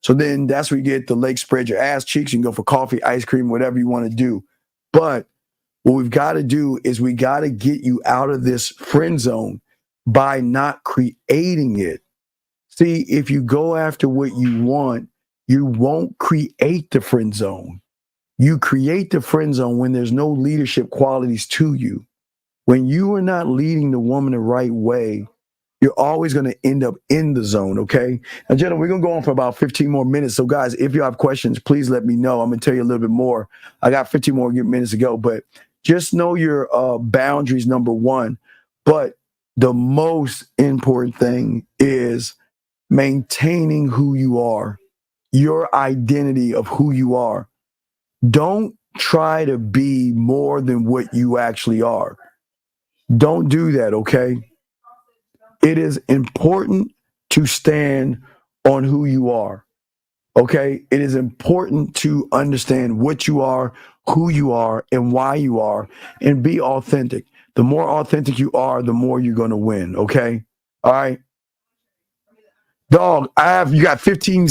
Speaker 11: So then that's where you get the leg spread your ass cheeks. You can go for coffee, ice cream, whatever you want to do. But what we've got to do is we got to get you out of this friend zone by not creating it. See, if you go after what you want, you won't create the friend zone. You create the friend zone when there's no leadership qualities to you. When you are not leading the woman the right way, you're always going to end up in the zone, okay? Now, gentlemen, we're going to go on for about 15 more minutes. So, guys, if you have questions, please let me know. I'm going to tell you a little bit more. I got 15 more minutes to go, but just know your boundaries, number one. But the most important thing is maintaining who you are, your identity of who you are. Don't try to be more than what you actually are. Don't do that, okay? It is important to stand on who you are, okay? It is important to understand what you are, who you are, and why you are, and be authentic. The more authentic you are, the more you're going to win. Okay. All right. Dog, you got 15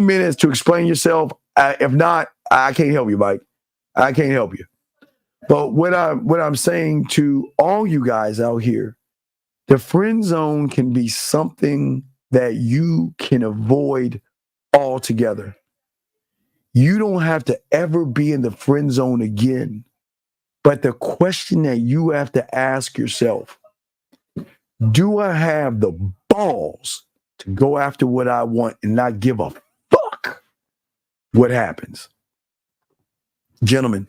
Speaker 11: minutes to explain yourself. If not, I can't help you, Mike. I can't help you. But what I'm saying to all you guys out here, the friend zone can be something that you can avoid altogether. You don't have to ever be in the friend zone again. But the question that you have to ask yourself, do I have the balls to go after what I want and not give a fuck what happens? Gentlemen,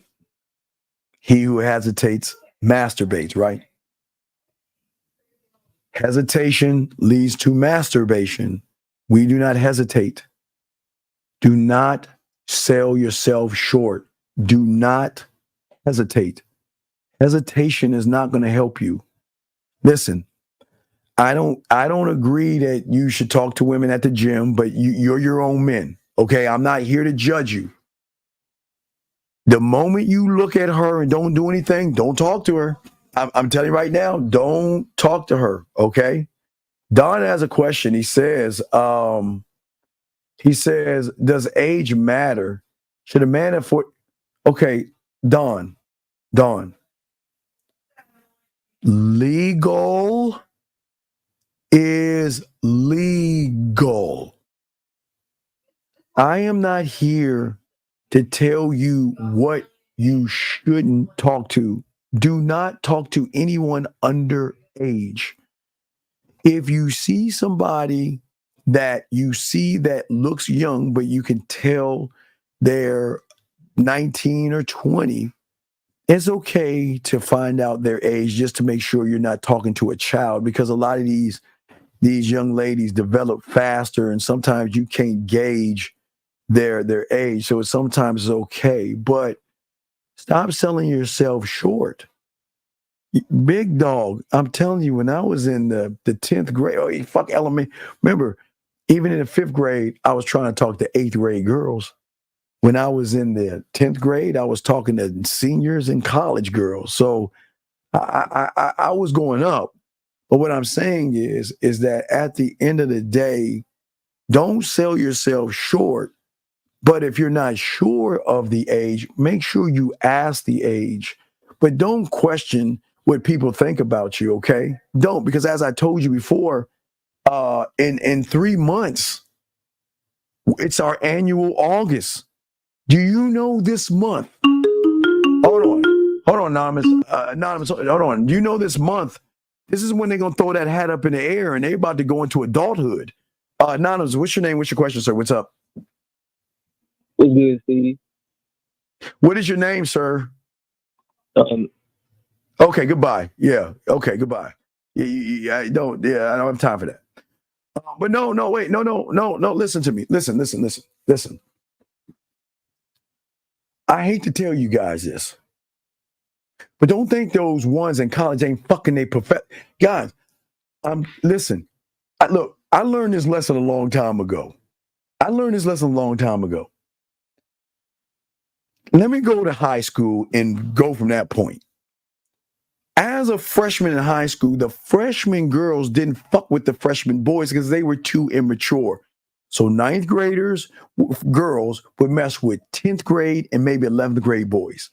Speaker 11: he who hesitates masturbates, right? Hesitation leads to masturbation. We do not hesitate. Do not sell yourself short. Do not hesitate. Hesitation is not going to help you. Listen, I don't agree that you should talk to women at the gym, but you're your own men. Okay, I'm not here to judge you. The moment you look at her and don't do anything, don't talk to her. I'm telling you right now, don't talk to her. Okay. Don has a question. He says, does age matter? Should a man afford? Okay, Don. Legal is legal. I am not here to tell you what you shouldn't talk to. Do not talk to anyone under age. If you see somebody that you see that looks young, but you can tell they're 19 or 20, it's okay to find out their age just to make sure you're not talking to a child, because a lot of these young ladies develop faster and sometimes you can't gauge their age. So sometimes it's okay, but stop selling yourself short. Big dog, I'm telling you, when I was in the 10th grade, fuck element. Remember, even in the 5th grade, I was trying to talk to 8th grade girls. When I was in the 10th grade, I was talking to seniors and college girls. So I was going up. But what I'm saying is that at the end of the day, don't sell yourself short. But if you're not sure of the age, make sure you ask the age. But don't question what people think about you, okay? Don't, because as I told you before, in 3 months, it's our annual August. Do you know this month? Hold on, Anonymous. Hold on. Do you know this month? This is when they're gonna throw that hat up in the air and they're about to go into adulthood. Anonymous, what's your name? What's your question, sir? What's up?
Speaker 21: What's good, Steve?
Speaker 11: What is your name, sir? Okay, goodbye. Yeah. Okay, goodbye. I don't have time for that. But no. Listen to me. Listen. I hate to tell you guys this, but don't think those ones in college ain't fucking they guys. Listen. I learned this lesson a long time ago. Let me go to high school and go from that point. As a freshman in high school, the freshman girls didn't fuck with the freshman boys because they were too immature. So 9th graders, girls, would mess with 10th grade and maybe 11th grade boys.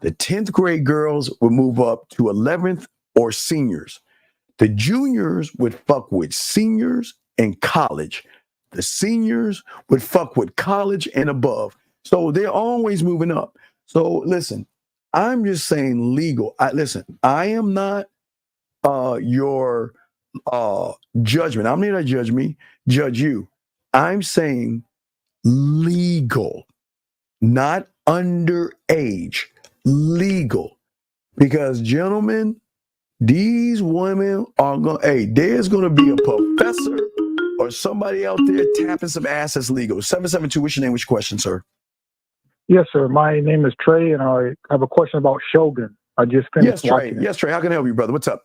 Speaker 11: The 10th grade girls would move up to 11th or seniors. The juniors would fuck with seniors and college. The seniors would fuck with college and above. So they're always moving up. So listen, I'm just saying legal. I am not your judgment. I'm not to judge you. I'm saying legal, not underage, legal. Because gentlemen, these women are there's gonna be a professor or somebody out there tapping some ass that's legal. 772, what's your name? What's your question, sir?
Speaker 4: Yes, sir. My name is Trey, and I have a question about Shogun. I just finished watching it.
Speaker 11: Yes, Trey. How can I help you, brother? What's up?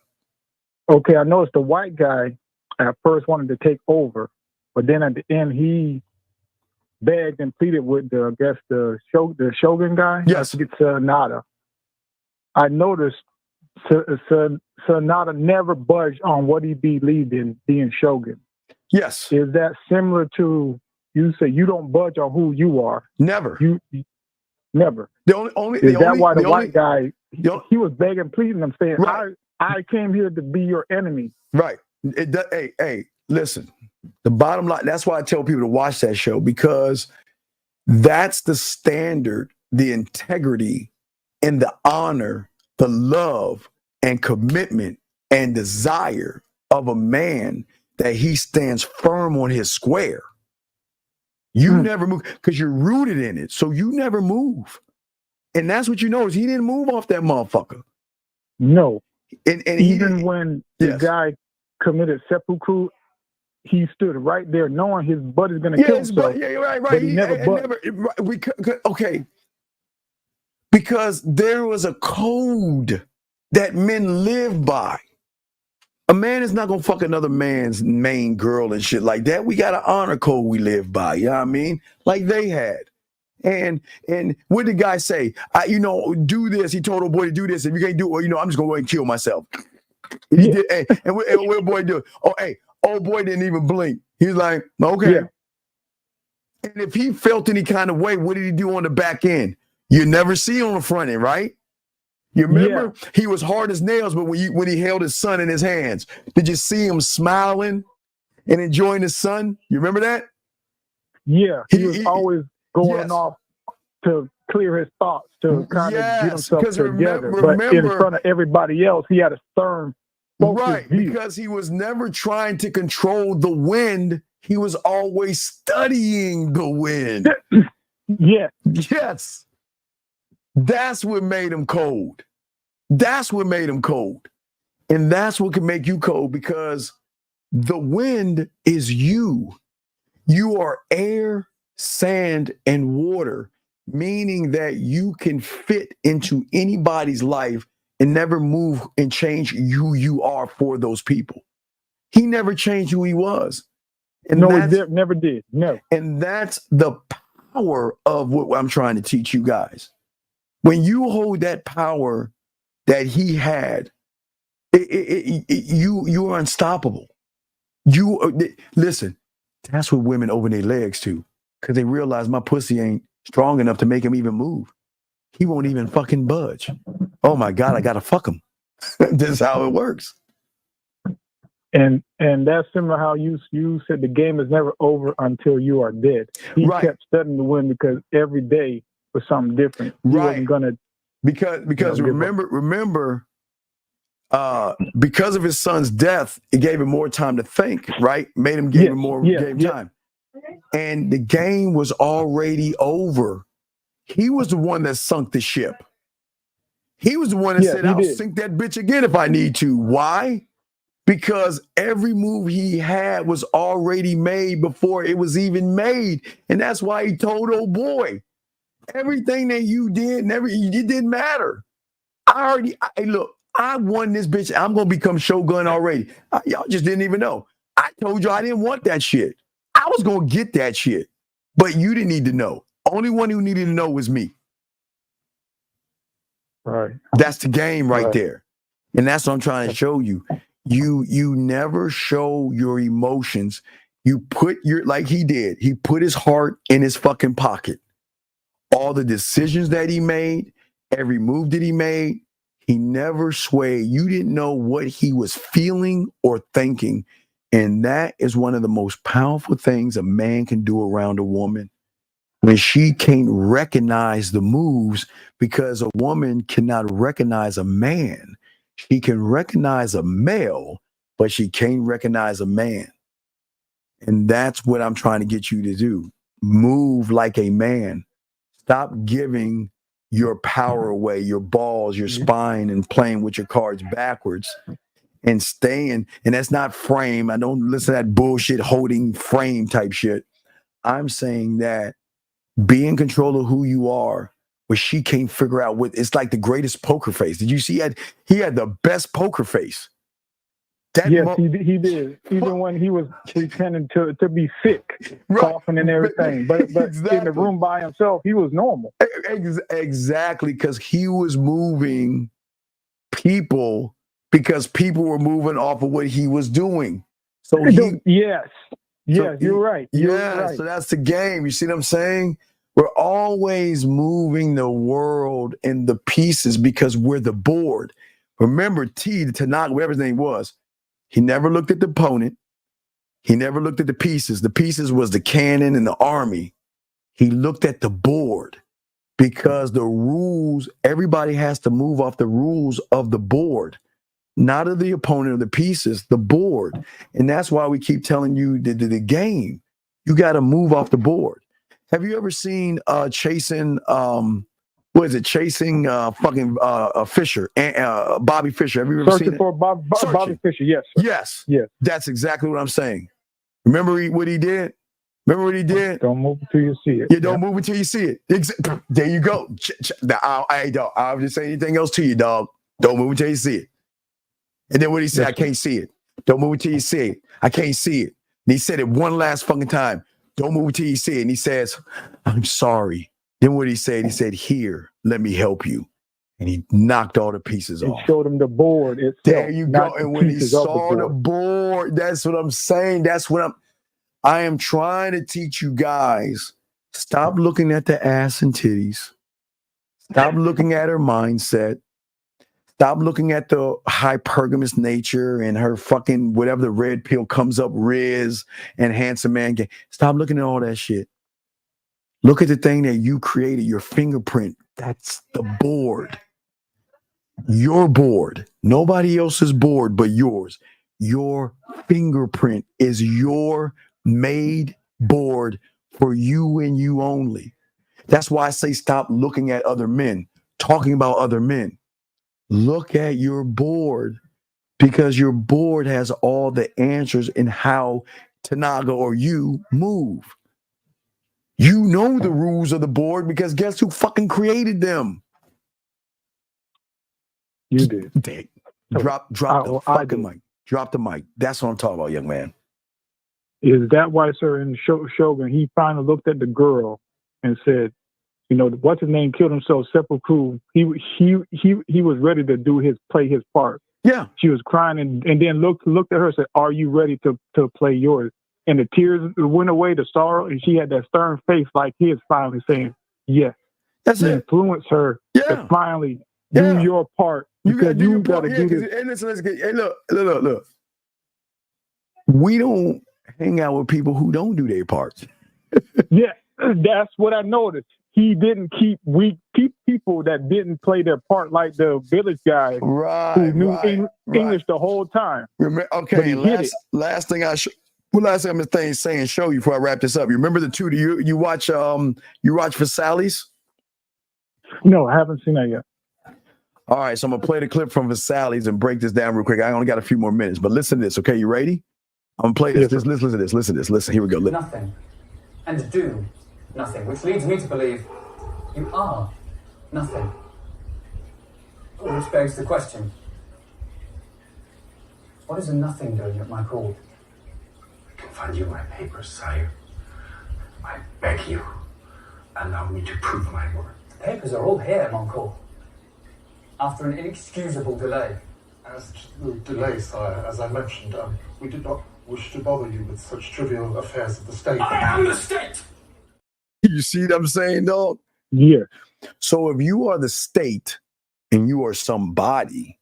Speaker 4: Okay, I noticed the white guy at first wanted to take over, but then at the end he begged and pleaded with the Shogun guy.
Speaker 11: Yes,
Speaker 4: it's Nada. I noticed So Nada never budged on what he believed in, being Shogun.
Speaker 11: Yes.
Speaker 4: Is that similar to you say you don't budge on who you are?
Speaker 11: Never.
Speaker 4: You never.
Speaker 11: Why
Speaker 4: the white guy he was begging, pleading him, saying, right. I came here to be your enemy.
Speaker 11: Right. Hey, listen. The bottom line, that's why I tell people to watch that show, because that's the standard, the integrity, and the honor, the love and commitment and desire of a man, that he stands firm on his square. You never move because you're rooted in it. So you never move. And that's what you know is he didn't move off that motherfucker.
Speaker 4: No.
Speaker 11: And
Speaker 4: even when the guy committed seppuku, he stood right there knowing his buddy's going to kill himself.
Speaker 11: Right.
Speaker 4: But he never
Speaker 11: okay. Because there was a code that men live by. A man is not going to fuck another man's main girl and shit like that. We got an honor code we live by. You know what I mean? Like they had. And what did the guy say? Do this. He told old boy to do this. If you can't do it, I'm just going to go and kill myself. He did, and what did boy do? Old boy didn't even blink. He was like, okay. Yeah. And if he felt any kind of way, what did he do on the back end? You never see on the front end, right? You remember he was hard as nails, but when he held his son in his hands, did you see him smiling and enjoying his son? You remember that?
Speaker 4: Yeah, he was always going off to clear his thoughts, to kind of get himself together. But in front of everybody else, he had a stern focus view.
Speaker 11: Because he was never trying to control the wind. He was always studying the wind. Yes. That's what made him cold. That's what made him cold. And that's what can make you cold, because the wind is you. You are air, sand, and water, meaning that you can fit into anybody's life and never move and change who you are for those people. He never changed who he was. And
Speaker 4: no, he never did. No.
Speaker 11: And that's the power of what I'm trying to teach you guys. When you hold that power that he had, you are unstoppable. Listen, that's what women open their legs to, because they realize my pussy ain't strong enough to make him even move. He won't even fucking budge. Oh my God, I gotta fuck him. This is how it works.
Speaker 4: And that's similar how you said the game is never over until you are dead. He kept studying the wind because every day was something different. He wasn't gonna
Speaker 11: because remember because of his son's death, it gave him more time to think, right? Made him gave him time. And the game was already over. He was the one that sunk the ship. He was the one that said, I'll sink that bitch again if I need to. Why? Because every move he had was already made before it was even made. And that's why he told old boy, everything that you did, it didn't matter. Look, I won this bitch. I'm going to become Shogun already. Y'all just didn't even know. I told you I didn't want that shit. I was going to get that shit. But you didn't need to know. Only one who needed to know was me.
Speaker 4: Right.
Speaker 11: That's the game right there. And that's what I'm trying to show you. You never show your emotions. You put like he did. He put his heart in his fucking pocket. All the decisions that he made, every move that he made, he never swayed. You didn't know what he was feeling or thinking. And that is one of the most powerful things a man can do around a woman. When she can't recognize the moves, because a woman cannot recognize a man. She can recognize a male, but she can't recognize a man. And that's what I'm trying to get you to do. Move like a man. Stop giving your power away, your balls, your spine, and playing with your cards backwards. And staying, and that's not frame. I don't listen to that bullshit holding frame type shit. I'm saying that be in control of who you are, but she can't figure out what it's like. The greatest poker face. Did you see he had the best poker face?
Speaker 4: He did. Even when he was pretending to be sick, coughing and everything. But in the room by himself, he was normal.
Speaker 11: Exactly, because he was moving people because people were moving off of what he was doing. So he,
Speaker 4: yes, you're right.
Speaker 11: So that's the game. You see what I'm saying? We're always moving the world in the pieces because we're the board. Remember, Tanakh, whatever his name was, he never looked at the opponent. He never looked at the pieces. The pieces was the cannon and the army. He looked at the board because the rules, everybody has to move off the rules of the board, not of the opponent or the pieces, the board. And that's why we keep telling you the game. You got to move off the board. Have you ever seen Chasing, Chasing Fisher, Bobby Fisher? Have you ever
Speaker 4: Searching
Speaker 11: seen
Speaker 4: for Bobby Fisher, yes. Sir.
Speaker 11: Yes. That's exactly what I'm saying. Remember what he did? Remember what he did?
Speaker 4: Don't move until you see it.
Speaker 11: Yeah, don't move until you see it. There you go. Hey, dog, I'll just say anything else to you, dog. Don't move until you see it. And then what he said, I can't see it. Don't move until you see it. I can't see it. And he said it one last fucking time. Don't move until you see it. And he says, I'm sorry. Then what he said, here, let me help you. And he knocked all the pieces off.
Speaker 4: He showed him the board itself.
Speaker 11: There you go. And when he saw the board, that's what I'm saying. I am trying to teach you guys, stop looking at the ass and titties. Stop looking at her mindset. Stop looking at the hypergamous nature and her fucking whatever the red pill comes up, Riz and handsome man. Stop looking at all that shit. Look at the thing that you created, your fingerprint. That's the board. Your board. Nobody else's board but yours. Your fingerprint is your made board for you and you only. That's why I say stop looking at other men, talking about other men. Look at your board because your board has all the answers in how Tanaga or you move. You know the rules of the board because guess who fucking created them?
Speaker 4: You did.
Speaker 11: Drop the fucking mic. Drop the mic. That's what I'm talking about, young man.
Speaker 4: Is that why, sir, in Shogun, he finally looked at the girl and said, what's his name killed himself, seppuku. He was ready to play his part.
Speaker 11: Yeah.
Speaker 4: She was crying and then looked at her and said, are you ready to play yours? And the tears went away, the sorrow, and she had that stern face like he is finally saying, yes.
Speaker 11: That's it.
Speaker 4: Influence her to finally do your part.
Speaker 11: You got to do
Speaker 4: this.
Speaker 11: And listen, hey, look. We don't hang out with people who don't do their parts.
Speaker 4: Yeah, that's what I noticed. He didn't keep weak people that didn't play their part, like the village guy who knew English the whole time.
Speaker 11: Okay, last thing I'm saying, show you before I wrap this up. You remember the two? You watch Versailles?
Speaker 4: No, I haven't seen that yet.
Speaker 11: All right, so I'm gonna play the clip from Versailles and break this down real quick. I only got a few more minutes, but listen to this. Okay, you ready? I'm gonna play this. Listen to this. Listen to this. Listen. Here we go.
Speaker 5: Nothing, and do nothing, which leads me to believe you are nothing. Which begs the question: what is a nothing doing at my call?
Speaker 10: I can find you my papers, sire. I beg you, allow me to prove my word.
Speaker 5: The papers are all here, mon cour. After an inexcusable delay.
Speaker 10: As to the delay, sire, as I mentioned, we did not wish to bother you with such trivial affairs of the state.
Speaker 5: I am the state!
Speaker 11: You see what I'm saying, dog?
Speaker 4: Yeah.
Speaker 11: So if you are the state and you are somebody,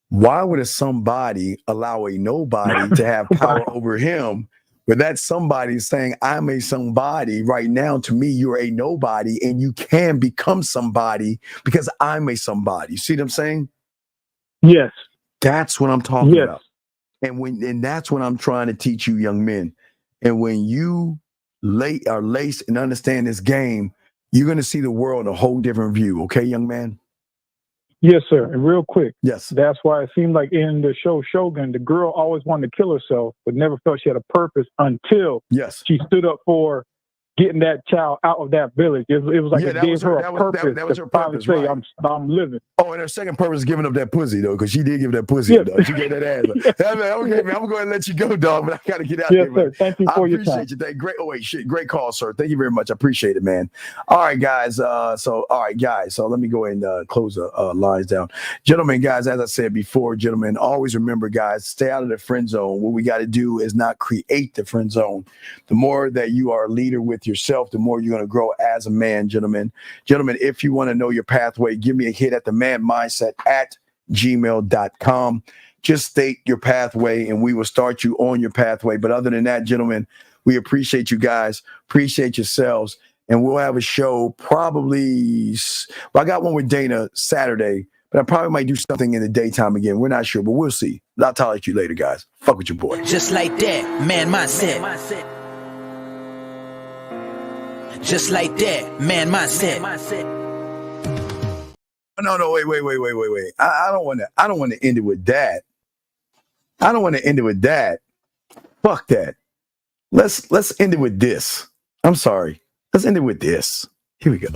Speaker 11: why would a somebody allow a nobody to have power over him? But that somebody is saying, I'm a somebody right now. To me, you're a nobody and you can become somebody because I'm a somebody. You see what I'm saying?
Speaker 4: Yes.
Speaker 11: That's what I'm talking about. And that's what I'm trying to teach you young men. And when you are laced and understand this game, you're going to see the world in a whole different view. Okay, young man?
Speaker 4: Yes, sir. And real quick.
Speaker 11: Yes.
Speaker 4: That's why it seemed like in the show Shogun, the girl always wanted to kill herself, but never felt she had a purpose until
Speaker 11: she
Speaker 4: stood up for getting that child out of that village. It was like it
Speaker 11: that
Speaker 4: gave
Speaker 11: was
Speaker 4: her
Speaker 11: her-
Speaker 4: a
Speaker 11: that was- that-
Speaker 4: purpose
Speaker 11: that was
Speaker 4: to
Speaker 11: her
Speaker 4: finally
Speaker 11: purpose,
Speaker 4: say,
Speaker 11: right.
Speaker 4: I'm living.
Speaker 11: Oh, and her second purpose is giving up that pussy, though, because she did give that pussy up, though. She gave that ass up. I'm like, okay, man, I'm going to let you go, dog, but I got to get out
Speaker 4: Yes,
Speaker 11: here,
Speaker 4: sir.
Speaker 11: man.
Speaker 4: Thank you for your time.
Speaker 11: I appreciate you. Great. Oh, wait, shit. Great call, sir. Thank you very much. I appreciate it, man. All right, guys. So let me go ahead and close the lines down. Gentlemen, guys, as I said before, gentlemen, always remember, guys, stay out of the friend zone. What we got to do is not create the friend zone. The more that you are a leader with yourself, the more you're going to grow as a man, gentlemen. Gentlemen, if you want to know your pathway, give me a hit at themandmindset@gmail.com. Just state your pathway and we will start you on your pathway. But other than that, gentlemen, we appreciate you guys, appreciate yourselves, and we'll have a show probably, I got one with Dana Saturday, but I probably might do something in the daytime again. We're not sure, but we'll see. I'll talk to you later, guys. Fuck with your boy.
Speaker 9: Just like that, man mindset. Just like that, man mindset.
Speaker 11: No, wait. I don't want to end it with that. I don't want to end it with that. Fuck that. Let's end it with this. I'm sorry. Let's end it with this. Here we go.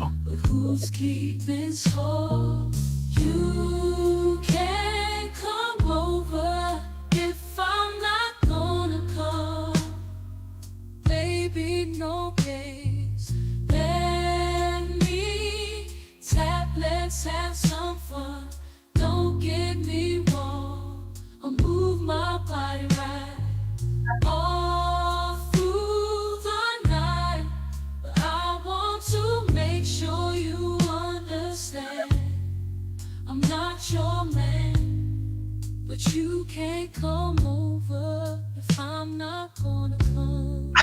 Speaker 10: Who's keeping score? You can't come over if I'm not gonna call. Baby, no games. Let me tap, let's have some fun. Don't get me wrong, I'll move my body right all through the night. But I want to make sure you understand I'm not your man, but you can't come over if I'm not gonna come.